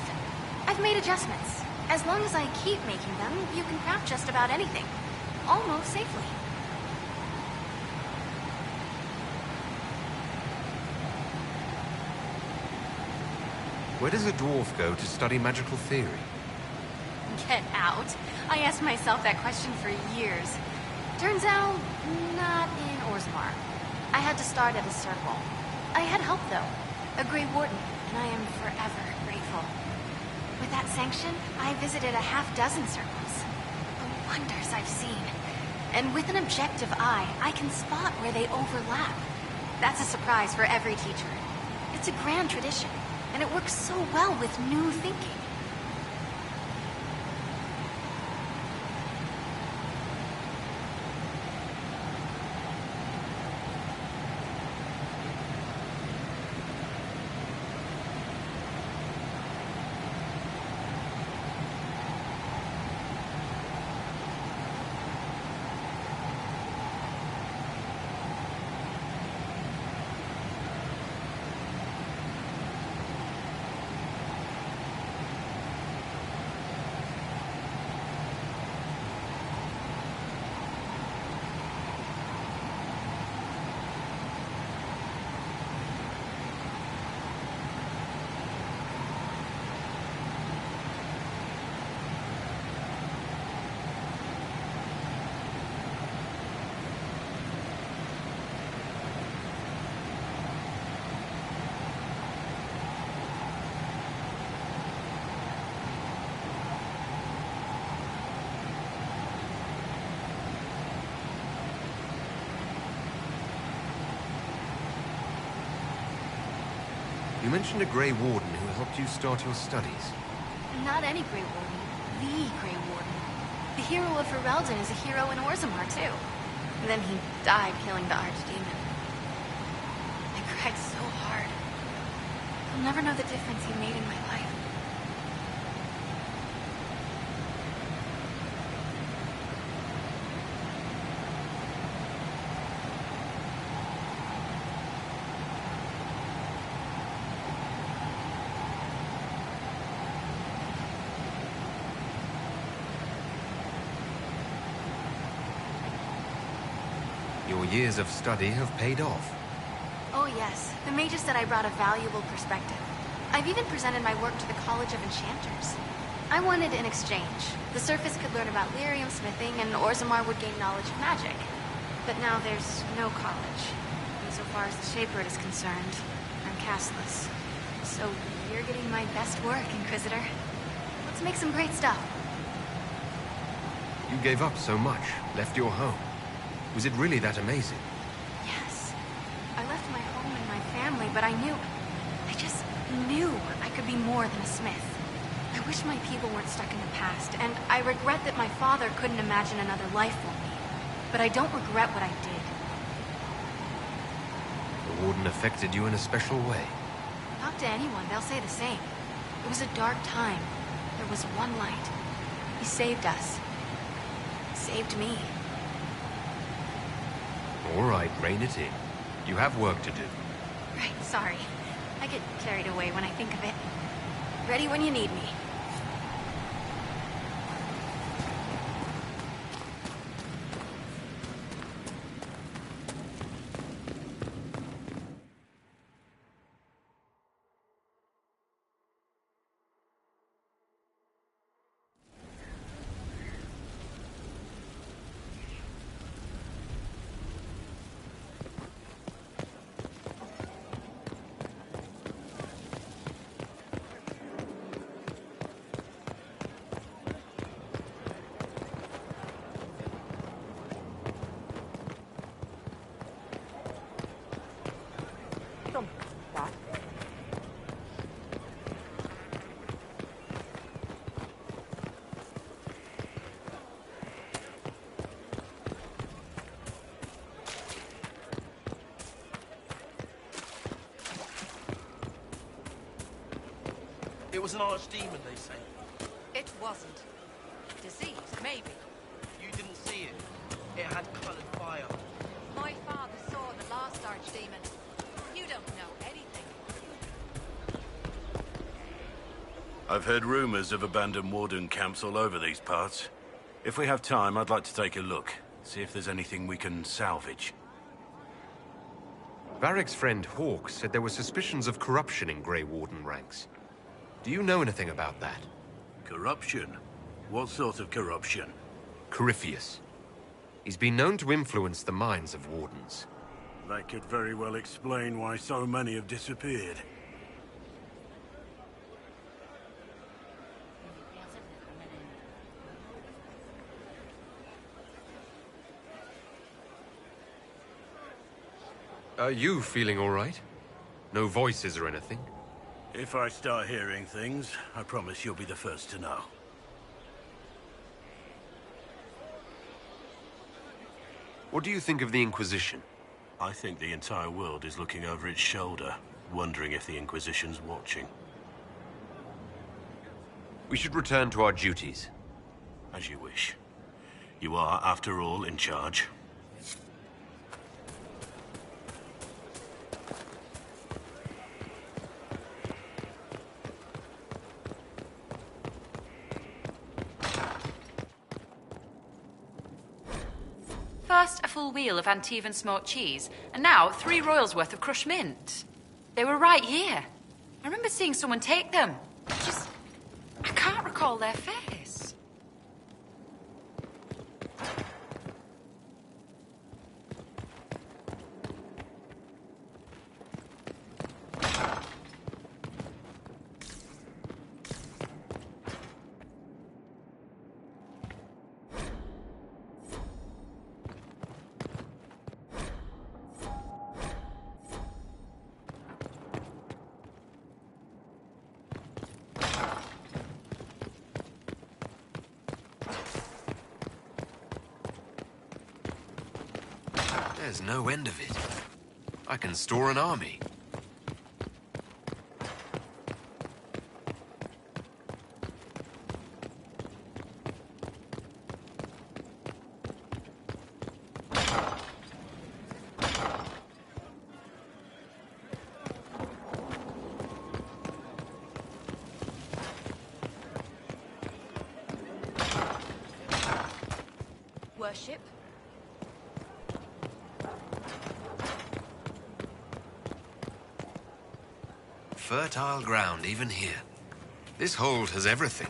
I've made adjustments. As long as I keep making them, you can craft just about anything. Almost safely. Where does a dwarf go to study magical theory? Get out. I asked myself that question for years. Turns out, not in Orzammar. I had to start at a circle. I had help, though. A Grey Warden, and I am forever grateful. With that sanction, I visited a half-dozen circles. The wonders I've seen. And with an objective eye, I can spot where they overlap. That's a surprise for every teacher. It's a grand tradition, and it works so well with new thinking. You mentioned a Grey Warden who helped you start your studies. Not any Grey Warden. The Grey Warden. The hero of Ferelden is a hero in Orzammar, too. And then he died killing the Archdemon. I cried so hard. You'll never know the difference he made in my life. Your years of study have paid off. Oh yes, the mages said I brought a valuable perspective. I've even presented my work to the College of Enchanters. I wanted an exchange. The Surface could learn about lyrium smithing, and Orzammar would gain knowledge of magic. But now there's no college. And so far as the Shaper is concerned, I'm castless. So you're getting my best work, Inquisitor. Let's make some great stuff. You gave up so much, left your home. Was it really that amazing? Yes. I left my home and my family, but I just knew I could be more than a smith. I wish my people weren't stuck in the past, and I regret that my father couldn't imagine another life for me. But I don't regret what I did. The Warden affected you in a special way. Talk to anyone, they'll say the same. It was a dark time. There was one light. He saved us. Saved me. All right, rein it in. You have work to do. Right, sorry. I get carried away when I think of it. Ready when you need me. It was an archdemon, they say. It wasn't. Disease, maybe. You didn't see it. It had coloured fire. My father saw the last archdemon. You don't know anything. I've heard rumors of abandoned warden camps all over these parts. If we have time, I'd like to take a look. See if there's anything we can salvage. Varric's friend Hawk said there were suspicions of corruption in Grey Warden ranks. Do you know anything about that? Corruption? What sort of corruption? Corypheus. He's been known to influence the minds of wardens. That could very well explain why so many have disappeared. Are you feeling all right? No voices or anything? If I start hearing things, I promise you'll be the first to know. What do you think of the Inquisition? I think the entire world is looking over its shoulder, wondering if the Inquisition's watching. We should return to our duties. As you wish. You are, after all, in charge. First, a full wheel of Antivan smoked cheese, and now 3 royals worth of crushed mint. They were right here. I remember seeing someone take them. I can't recall their face. There's no end of it. I can store an army. Worship? fertile ground even here. This hold has everything.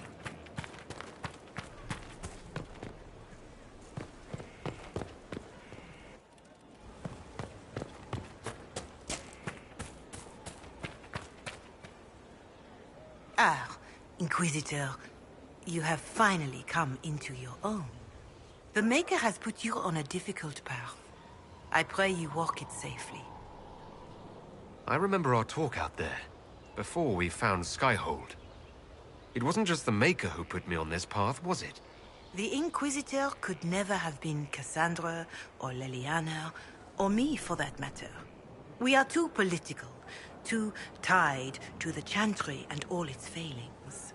Ah, Inquisitor, you have finally come into your own. The Maker has put you on a difficult path. I pray you walk it safely. I remember our talk out there, before we found Skyhold. It wasn't just the Maker who put me on this path, was it? The Inquisitor could never have been Cassandra, or Leliana, or me for that matter. We are too political, too tied to the Chantry and all its failings.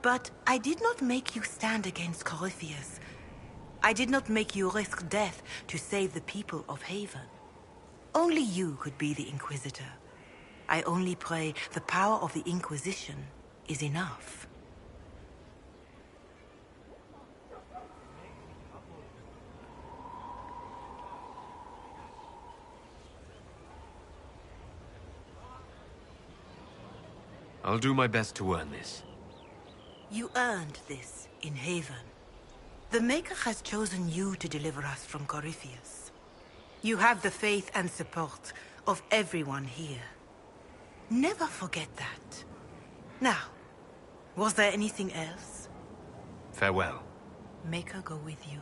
But I did not make you stand against Corypheus. I did not make you risk death to save the people of Haven. Only you could be the Inquisitor. I only pray the power of the Inquisition is enough. I'll do my best to earn this. You earned this in Haven. The Maker has chosen you to deliver us from Corypheus. You have the faith and support of everyone here. Never forget that. Now, was there anything else? Farewell. Maker go with you.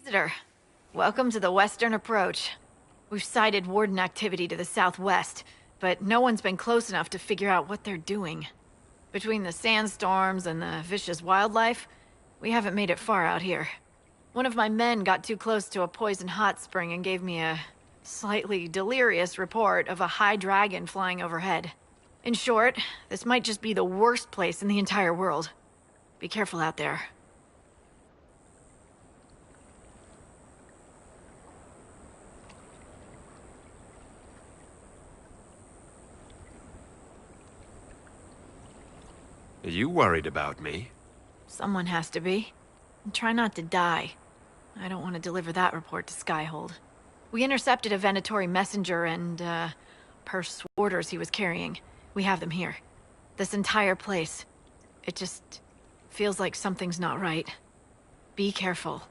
Visitor, welcome to the Western Approach. We've sighted Warden activity to the southwest, but no one's been close enough to figure out what they're doing. Between the sandstorms and the vicious wildlife, we haven't made it far out here. One of my men got too close to a poison hot spring and gave me a slightly delirious report of a high dragon flying overhead. In short, this might just be the worst place in the entire world. Be careful out there. Are you worried about me? Someone has to be. And try not to die. I don't want to deliver that report to Skyhold. We intercepted a Venatori messenger and, purse orders he was carrying. We have them here. This entire place. It just feels like something's not right. Be careful.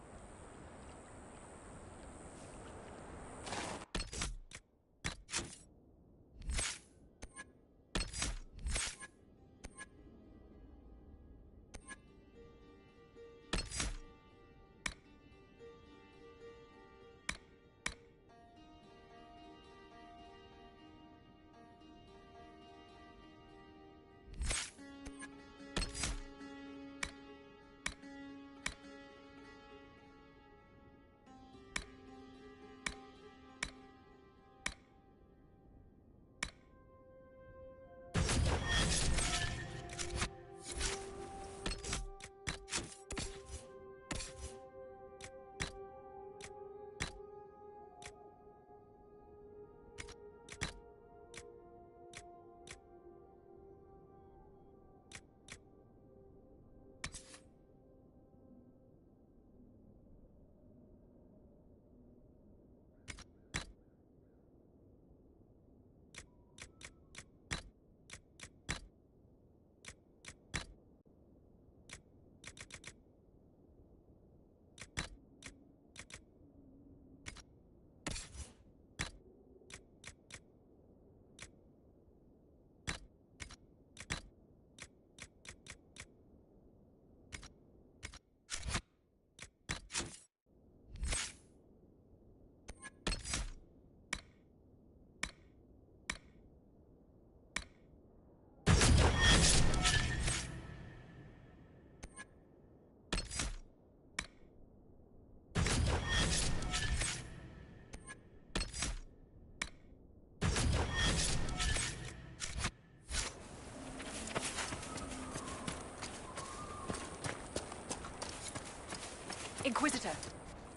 Inquisitor,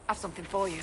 I've something for you.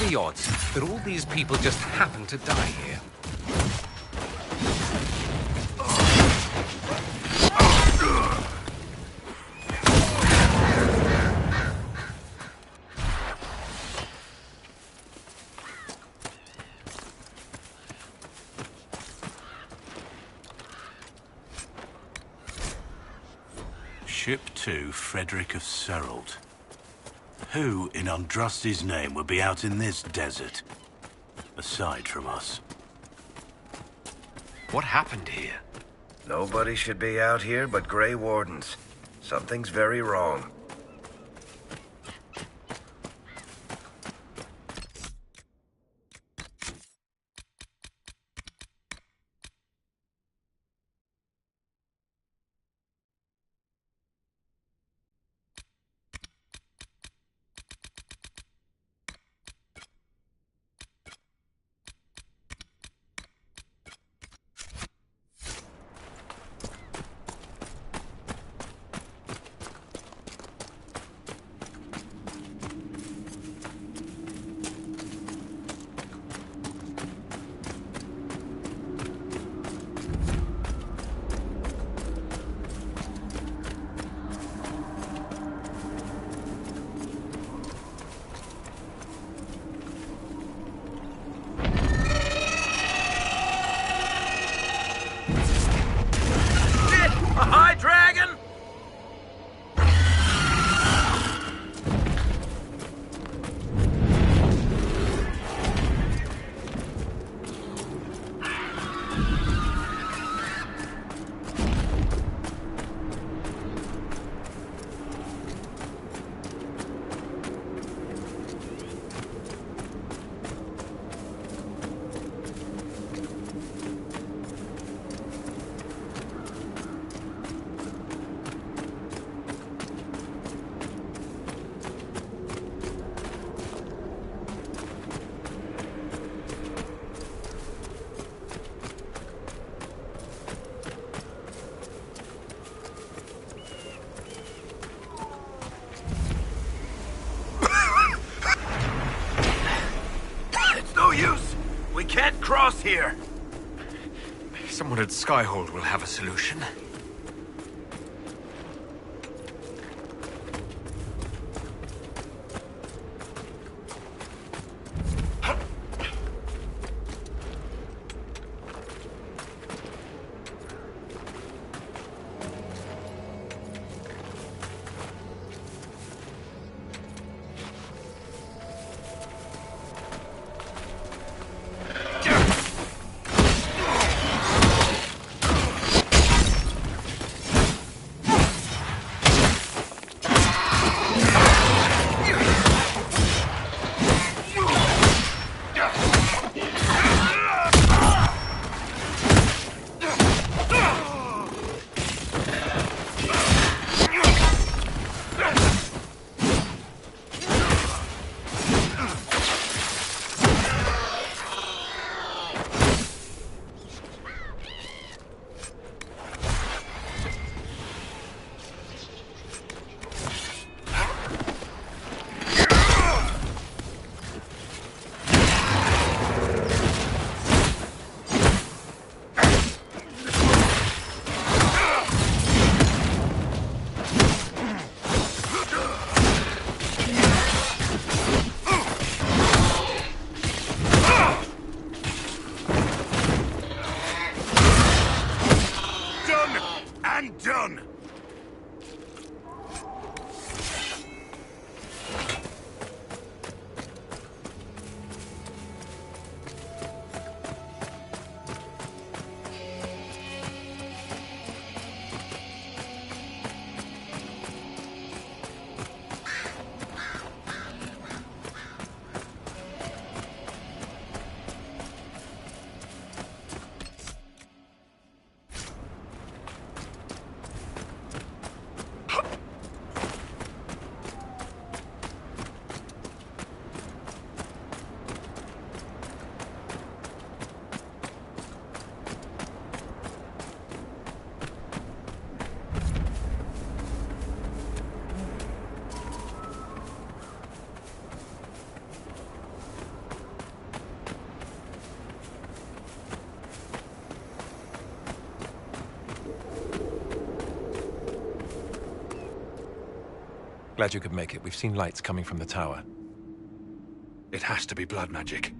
The odds that all these people just happen to die here. Ship 2, Frederick of Serald. Who in Andrasti's name would be out in this desert? Aside from us. What happened here? Nobody should be out here but Grey Wardens. Something's very wrong. Cross here. Someone at Skyhold will have a solution. Glad you could make it. We've seen lights coming from the tower. It has to be blood magic.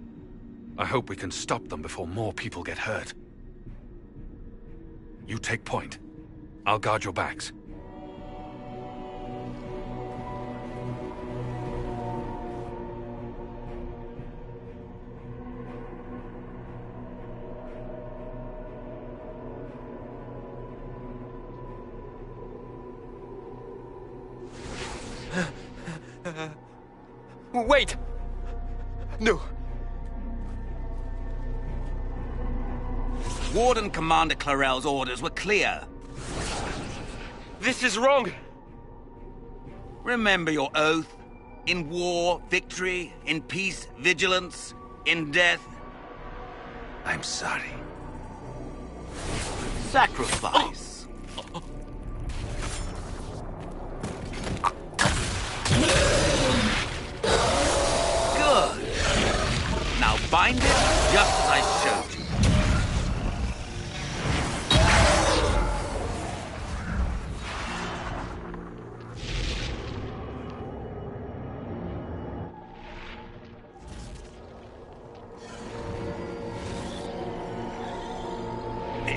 I hope we can stop them before more people get hurt. You take point. I'll guard your backs. Wait! No. Warden Commander Clarel's orders were clear. This is wrong! Remember your oath. In war, victory. In peace, vigilance. In death... I'm sorry. Sacrifice. Good. Now bind it just as I showed you.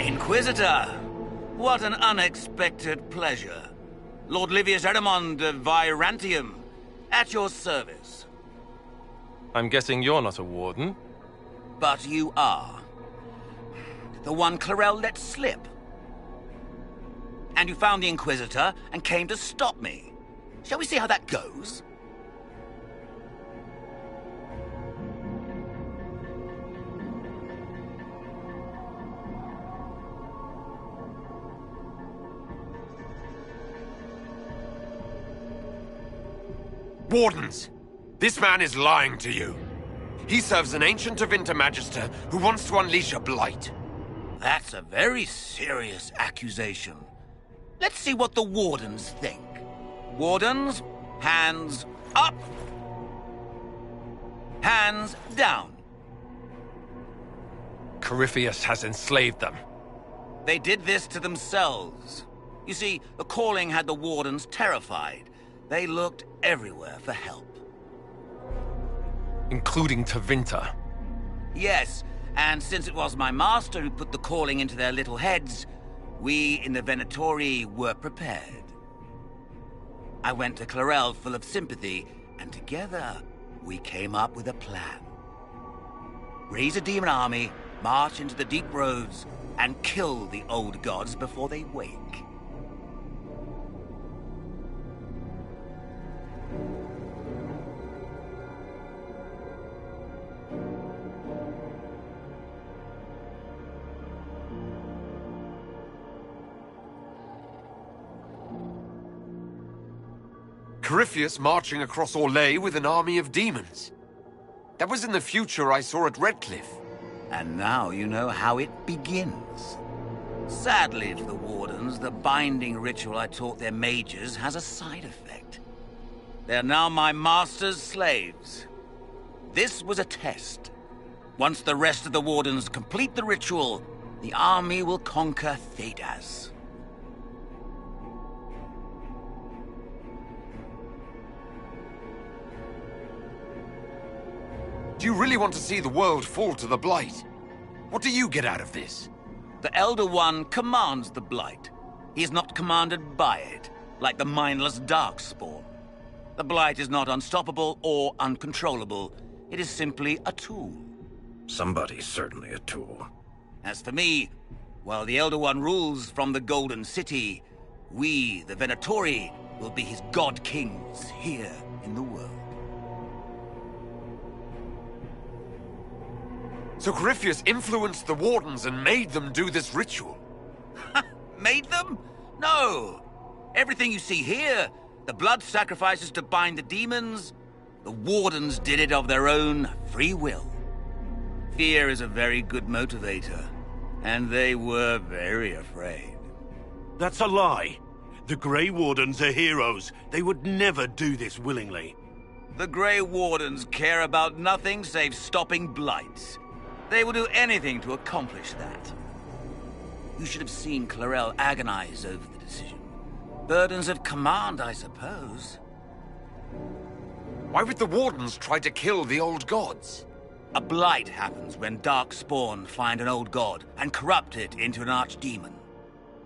Inquisitor, what an unexpected pleasure. Lord Livius Erimond of Virantium, at your service. I'm guessing you're not a warden? But you are. The one Clarel let slip. And you found the Inquisitor and came to stop me. Shall we see how that goes? Wardens! This man is lying to you. He serves an ancient Tevinter Magister who wants to unleash a blight. That's a very serious accusation. Let's see what the Wardens think. Wardens, hands up. Hands down. Corypheus has enslaved them. They did this to themselves. You see, the calling had the Wardens terrified. They looked everywhere for help. Including Tevinter. Yes, and since it was my master who put the calling into their little heads, we in the Venatori were prepared. I went to Clarel full of sympathy, and together we came up with a plan. Raise a demon army, march into the deep roads, and kill the old gods before they wake. Corypheus marching across Orlais with an army of demons. That was in the future I saw at Redcliffe. And now you know how it begins. Sadly for the Wardens, the binding ritual I taught their mages has a side effect. They're now my master's slaves. This was a test. Once the rest of the Wardens complete the ritual, the army will conquer Thedas. Do you really want to see the world fall to the Blight? What do you get out of this? The Elder One commands the Blight. He is not commanded by it, like the mindless Darkspawn. The Blight is not unstoppable or uncontrollable. It is simply a tool. Somebody's certainly a tool. As for me, while the Elder One rules from the Golden City, we, the Venatori, will be his god-kings here in the world. So Corypheus influenced the Wardens and made them do this ritual? Made them? No! Everything you see here, the blood sacrifices to bind the demons, the Wardens did it of their own free will. Fear is a very good motivator, and they were very afraid. That's a lie. The Grey Wardens are heroes. They would never do this willingly. The Grey Wardens care about nothing save stopping blights. They will do anything to accomplish that. You should have seen Clarel agonize over the decision. Burdens of command, I suppose. Why would the Wardens try to kill the old gods? A blight happens when Darkspawn find an old god and corrupt it into an archdemon.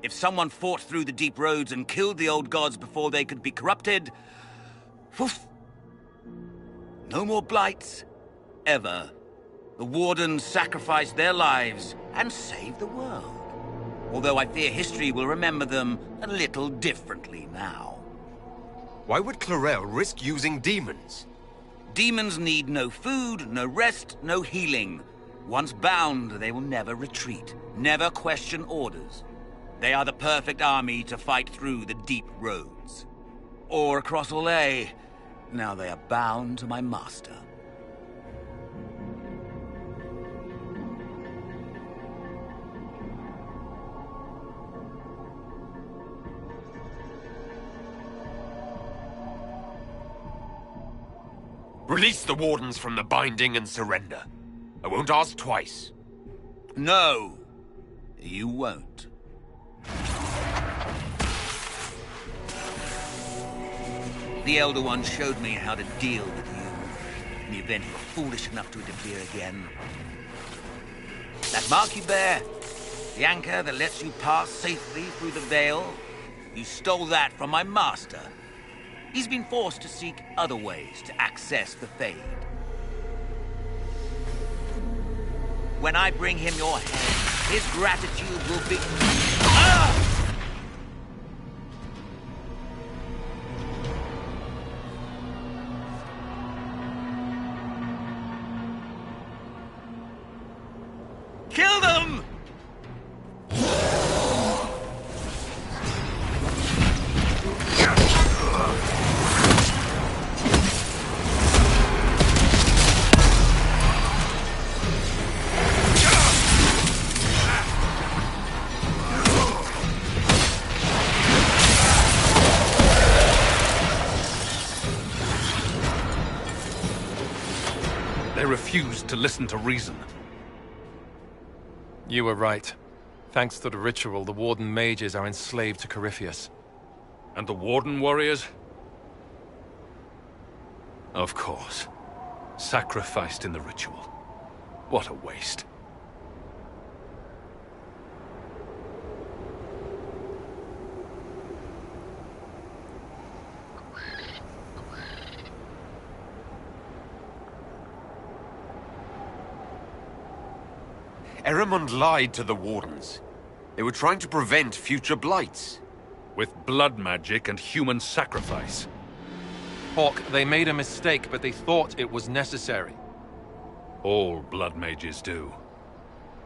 If someone fought through the deep roads and killed the old gods before they could be corrupted, poof, no more blights, ever. The Wardens sacrificed their lives and saved the world. Although I fear history will remember them a little differently now. Why would Clarel risk using demons? Demons need no food, no rest, no healing. Once bound, they will never retreat, never question orders. They are the perfect army to fight through the deep roads. Or across Orlais. Now they are bound to my master. Release the Wardens from the binding and surrender. I won't ask twice. No, you won't. The Elder One showed me how to deal with you in the event you were foolish enough to interfere again. That mark you bear, the anchor that lets you pass safely through the veil, you stole that from my master. He's been forced to seek other ways to access the Fade. When I bring him your head, his gratitude will be... Kill them! They refused to listen to reason. You were right. Thanks to the ritual, the Warden mages are enslaved to Corypheus. And the Warden warriors? Of course. Sacrificed in the ritual. What a waste. Eramond lied to the Wardens. They were trying to prevent future blights. With blood magic and human sacrifice. Hawk, they made a mistake, but they thought it was necessary. All blood mages do.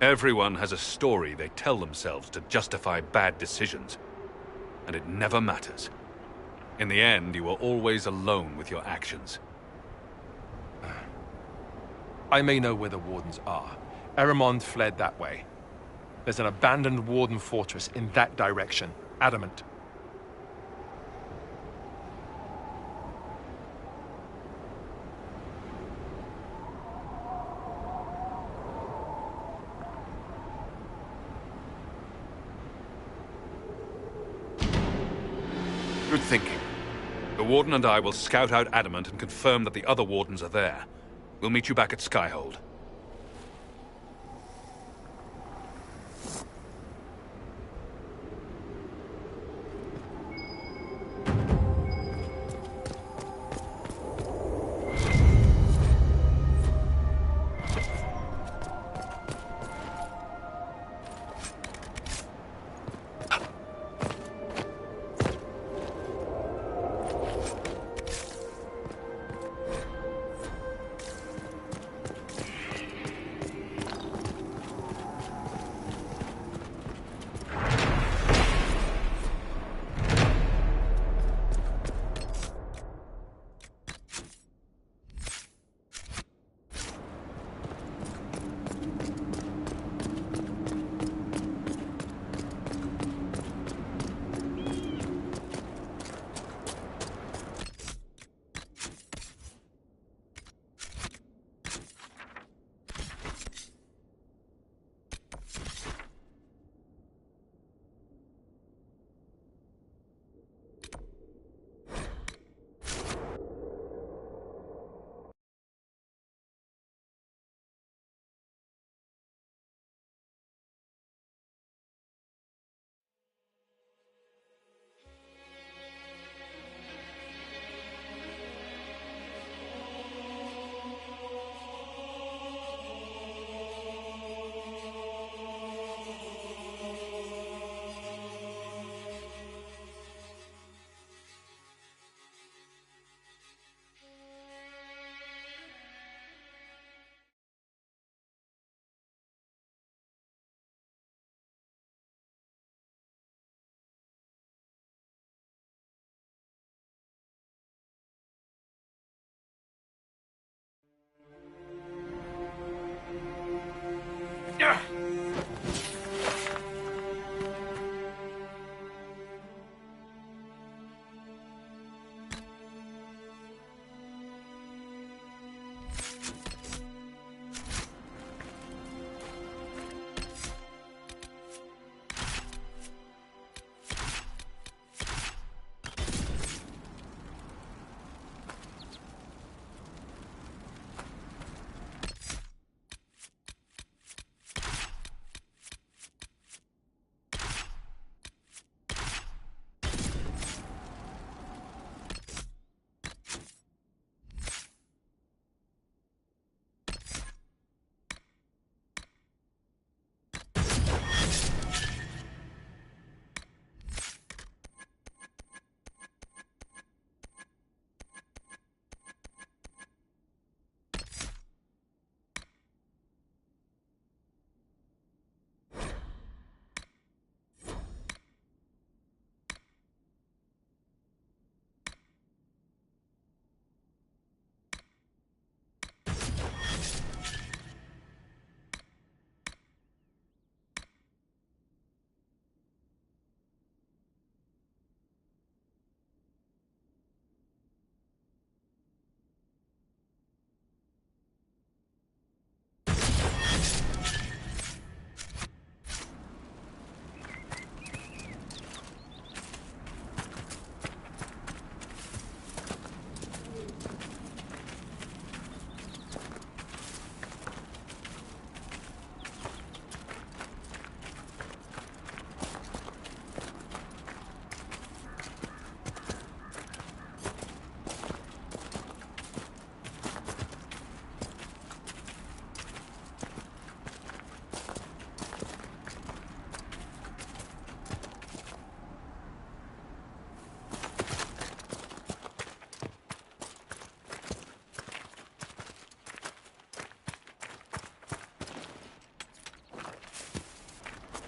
Everyone has a story they tell themselves to justify bad decisions. And it never matters. In the end, you are always alone with your actions. I may know where the Wardens are. Eramond fled that way. There's an abandoned Warden fortress in that direction. Adamant. Good thinking. The Warden and I will scout out Adamant and confirm that the other Wardens are there. We'll meet you back at Skyhold.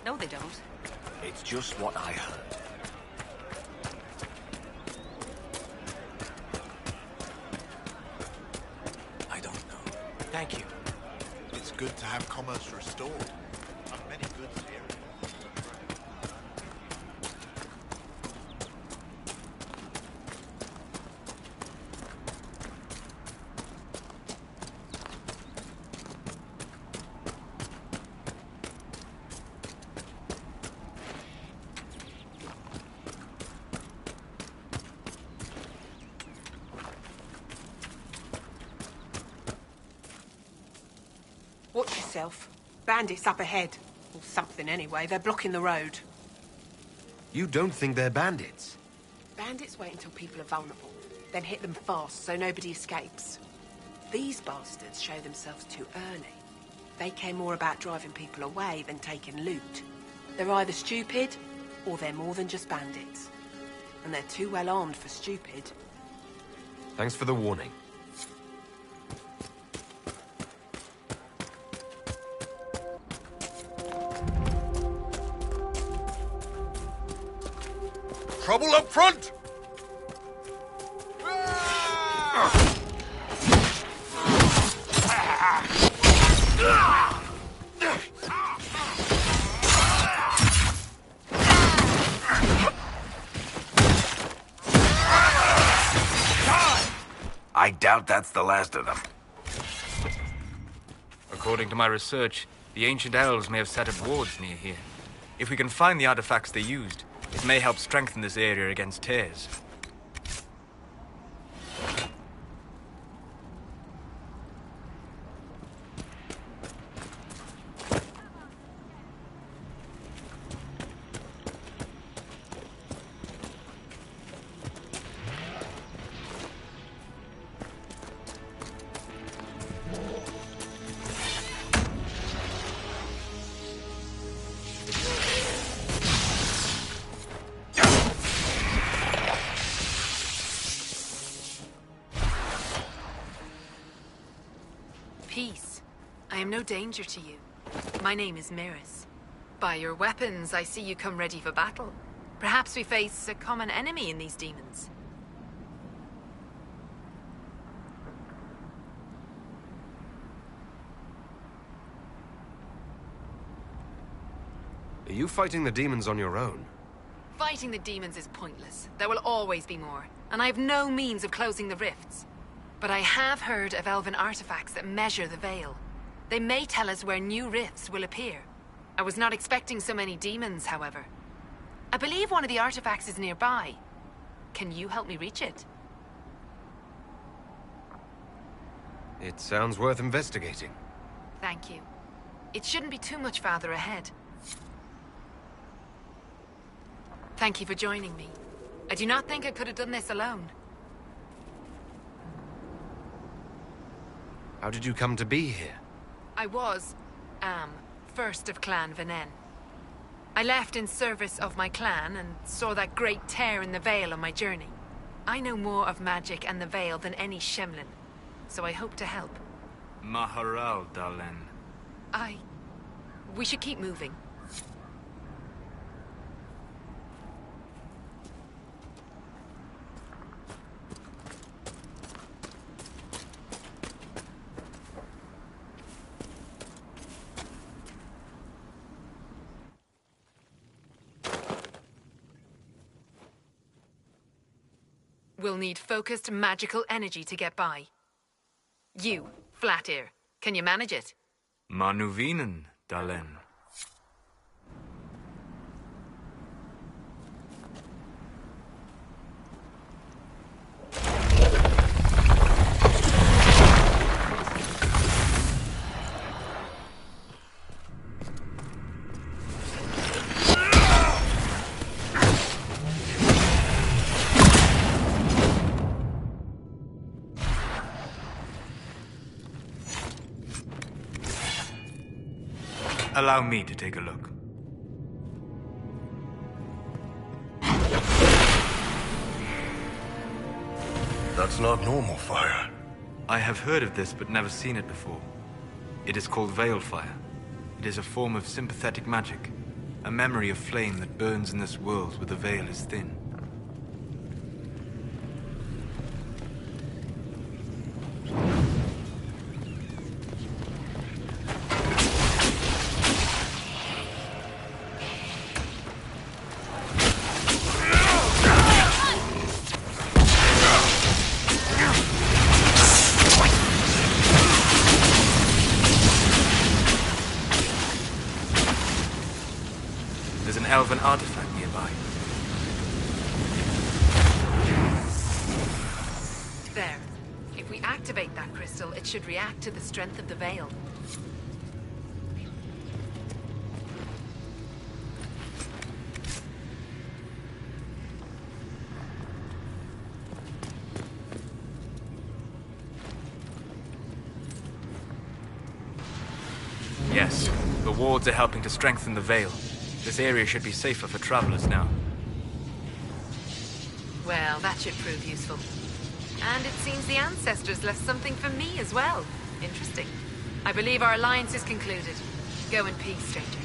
No, they don't. It's just what I heard. I don't know. Thank you. It's good to have commerce restored. I've many goods here. Watch yourself. Bandits up ahead. Or something anyway. They're blocking the road. You don't think they're bandits? Bandits wait until people are vulnerable, then hit them fast so nobody escapes. These bastards show themselves too early. They care more about driving people away than taking loot. They're either stupid, or they're more than just bandits. And they're too well armed for stupid. Thanks for the warning. Trouble up front! I doubt that's the last of them. According to my research, the ancient elves may have set up wards near here. If we can find the artifacts they used, it may help strengthen this area against tears. Peace. I am no danger to you. My name is Miris. By your weapons, I see you come ready for battle. Perhaps we face a common enemy in these demons. Are you fighting the demons on your own? Fighting the demons is pointless. There will always be more, and I have no means of closing the rifts. But I have heard of elven artifacts that measure the Veil. They may tell us where new rifts will appear. I was not expecting so many demons, however. I believe one of the artifacts is nearby. Can you help me reach it? It sounds worth investigating. Thank you. It shouldn't be too much farther ahead. Thank you for joining me. I do not think I could have done this alone. How did you come to be here? I am, first of Clan Venen. I left in service of my clan and saw that great tear in the Veil on my journey. I know more of magic and the Veil than any Shemlin, so I hope to help. Maharal, Dalen. We should keep moving. We'll need focused magical energy to get by. You, Flatear, can you manage it? Manuvinen, Dalen. Allow me to take a look. That's not normal fire. I have heard of this, but never seen it before. It is called Veil Fire. It is a form of sympathetic magic. A memory of flame that burns in this world where the veil is thin. There's an elven artifact nearby. There. If we activate that crystal, it should react to the strength of the veil. Yes, the wards are helping to strengthen the veil. This area should be safer for travelers now. Well, that should prove useful. And it seems the ancestors left something for me as well. Interesting. I believe our alliance is concluded. Go in peace, stranger.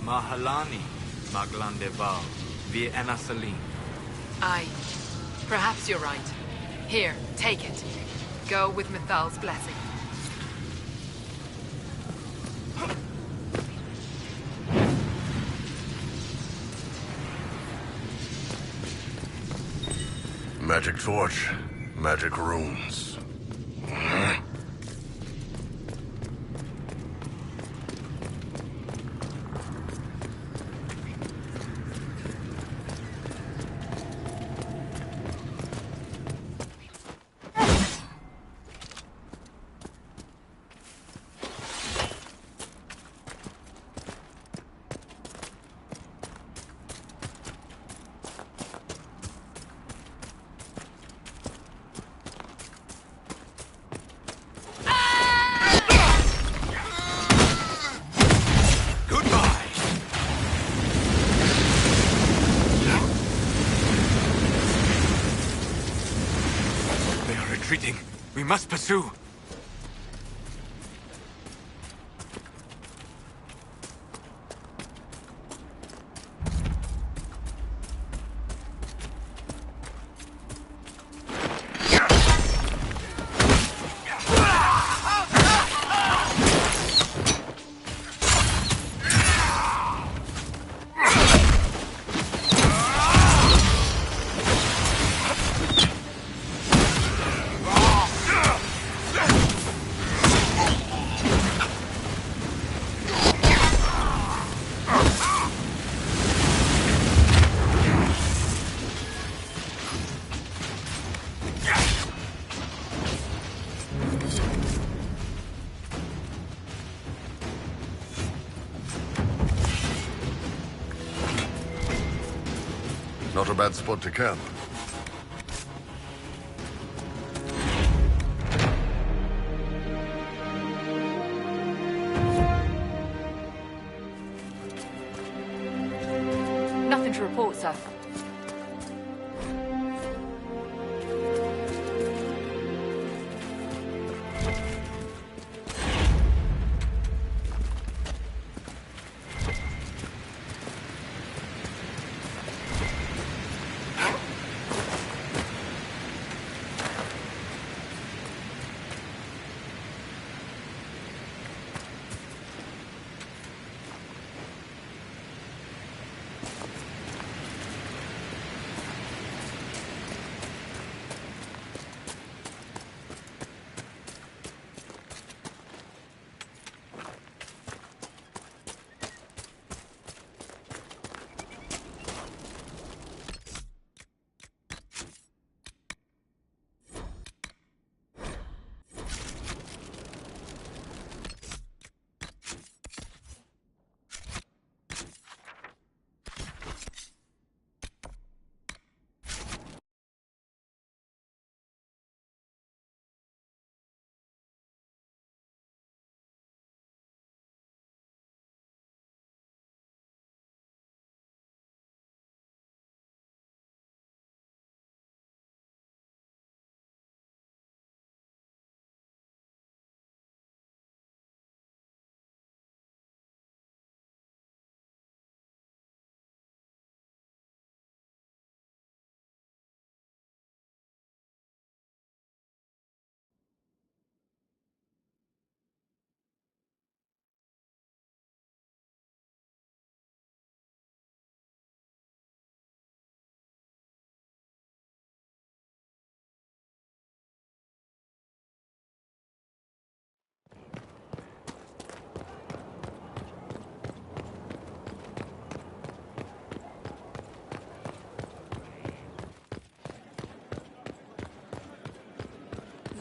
Mahalani, Maglandeval, via Enasalim. Aye. Perhaps you're right. Here, take it. Go with Mithal's blessing. Magic torch, magic runes. Retreating. We must pursue. Not a bad spot to camp. Nothing to report, sir.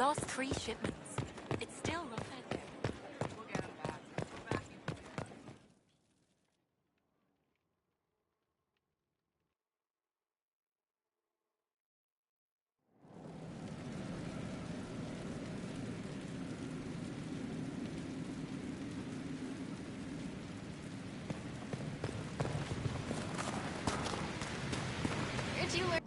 lost 3 shipments. It's still rough out there. We'll get them back. We're back in. Where'd you learn?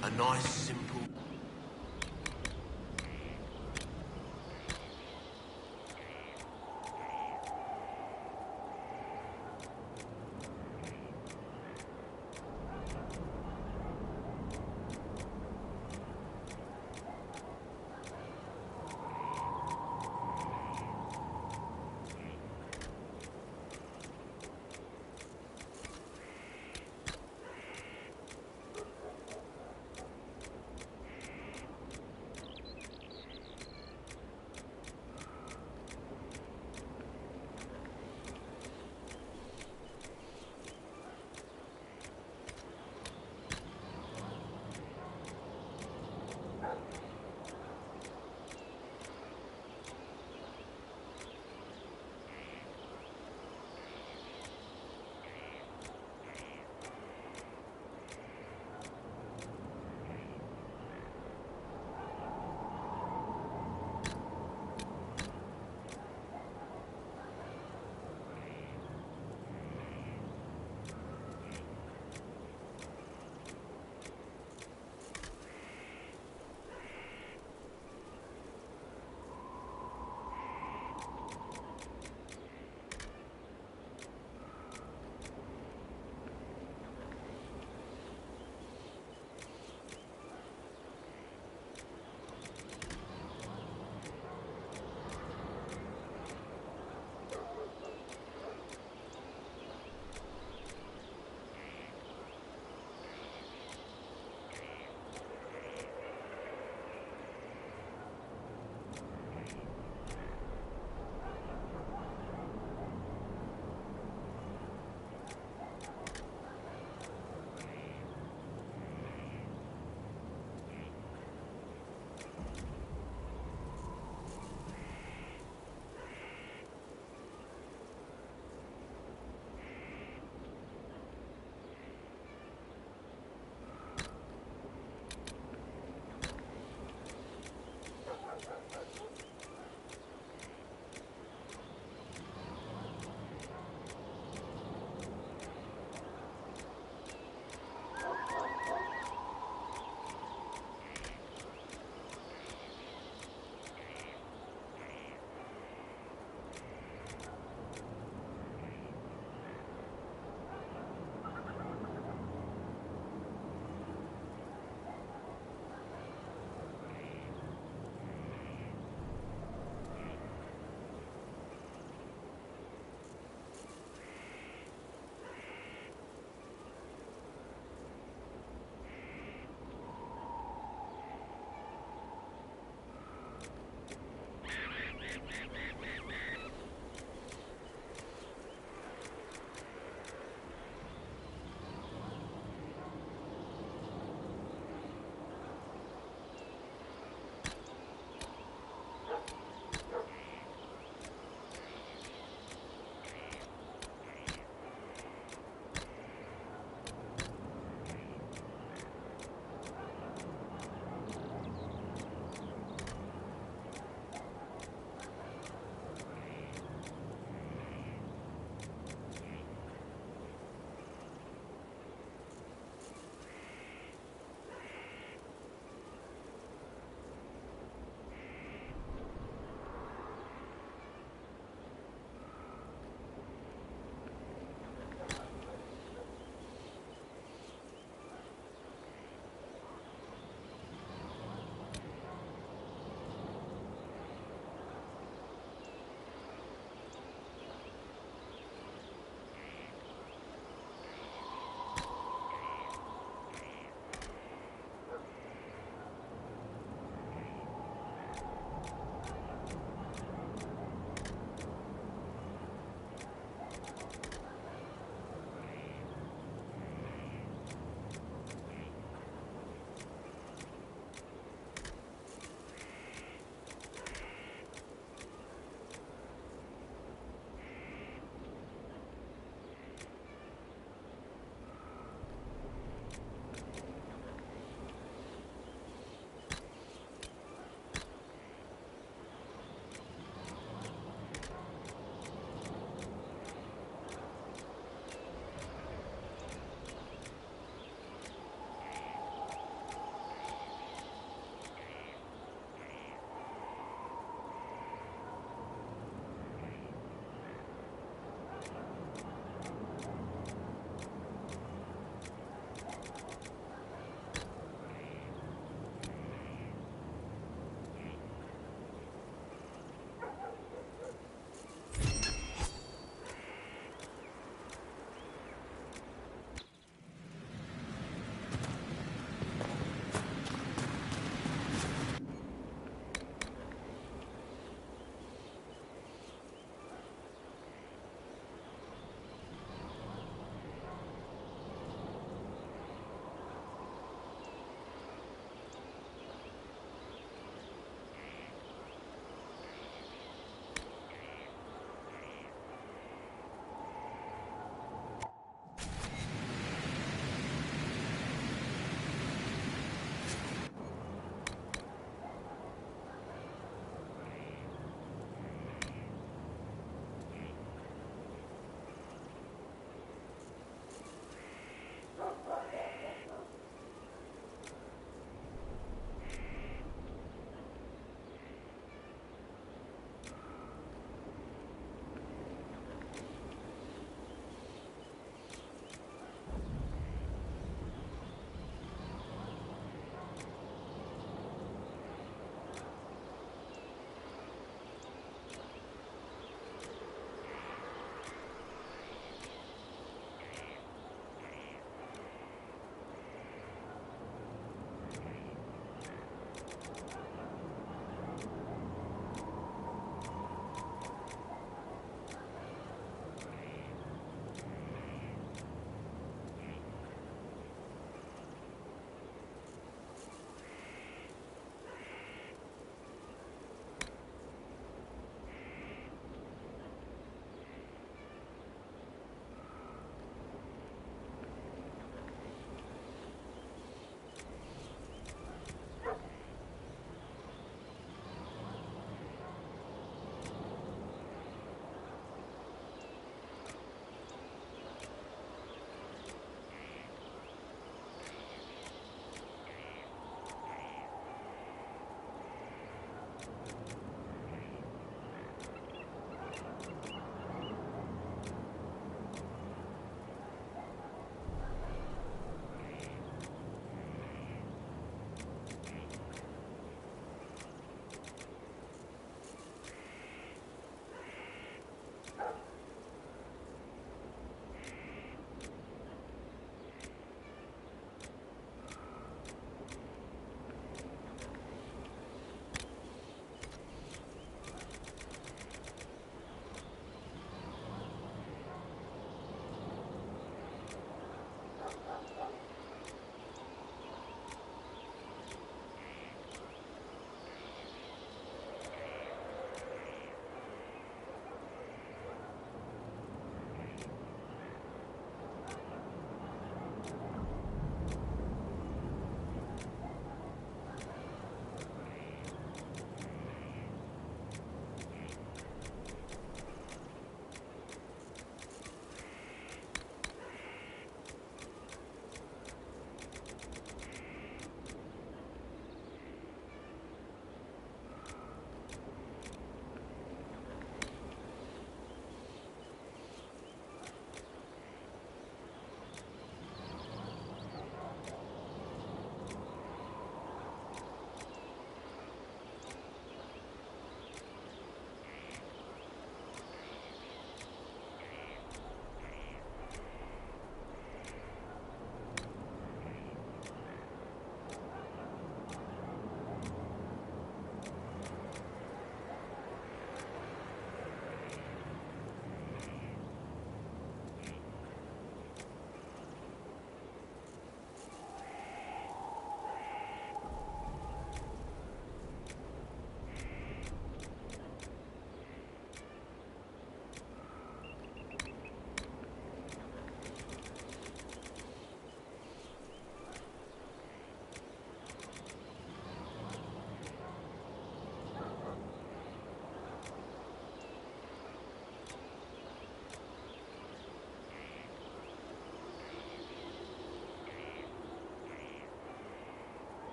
A nice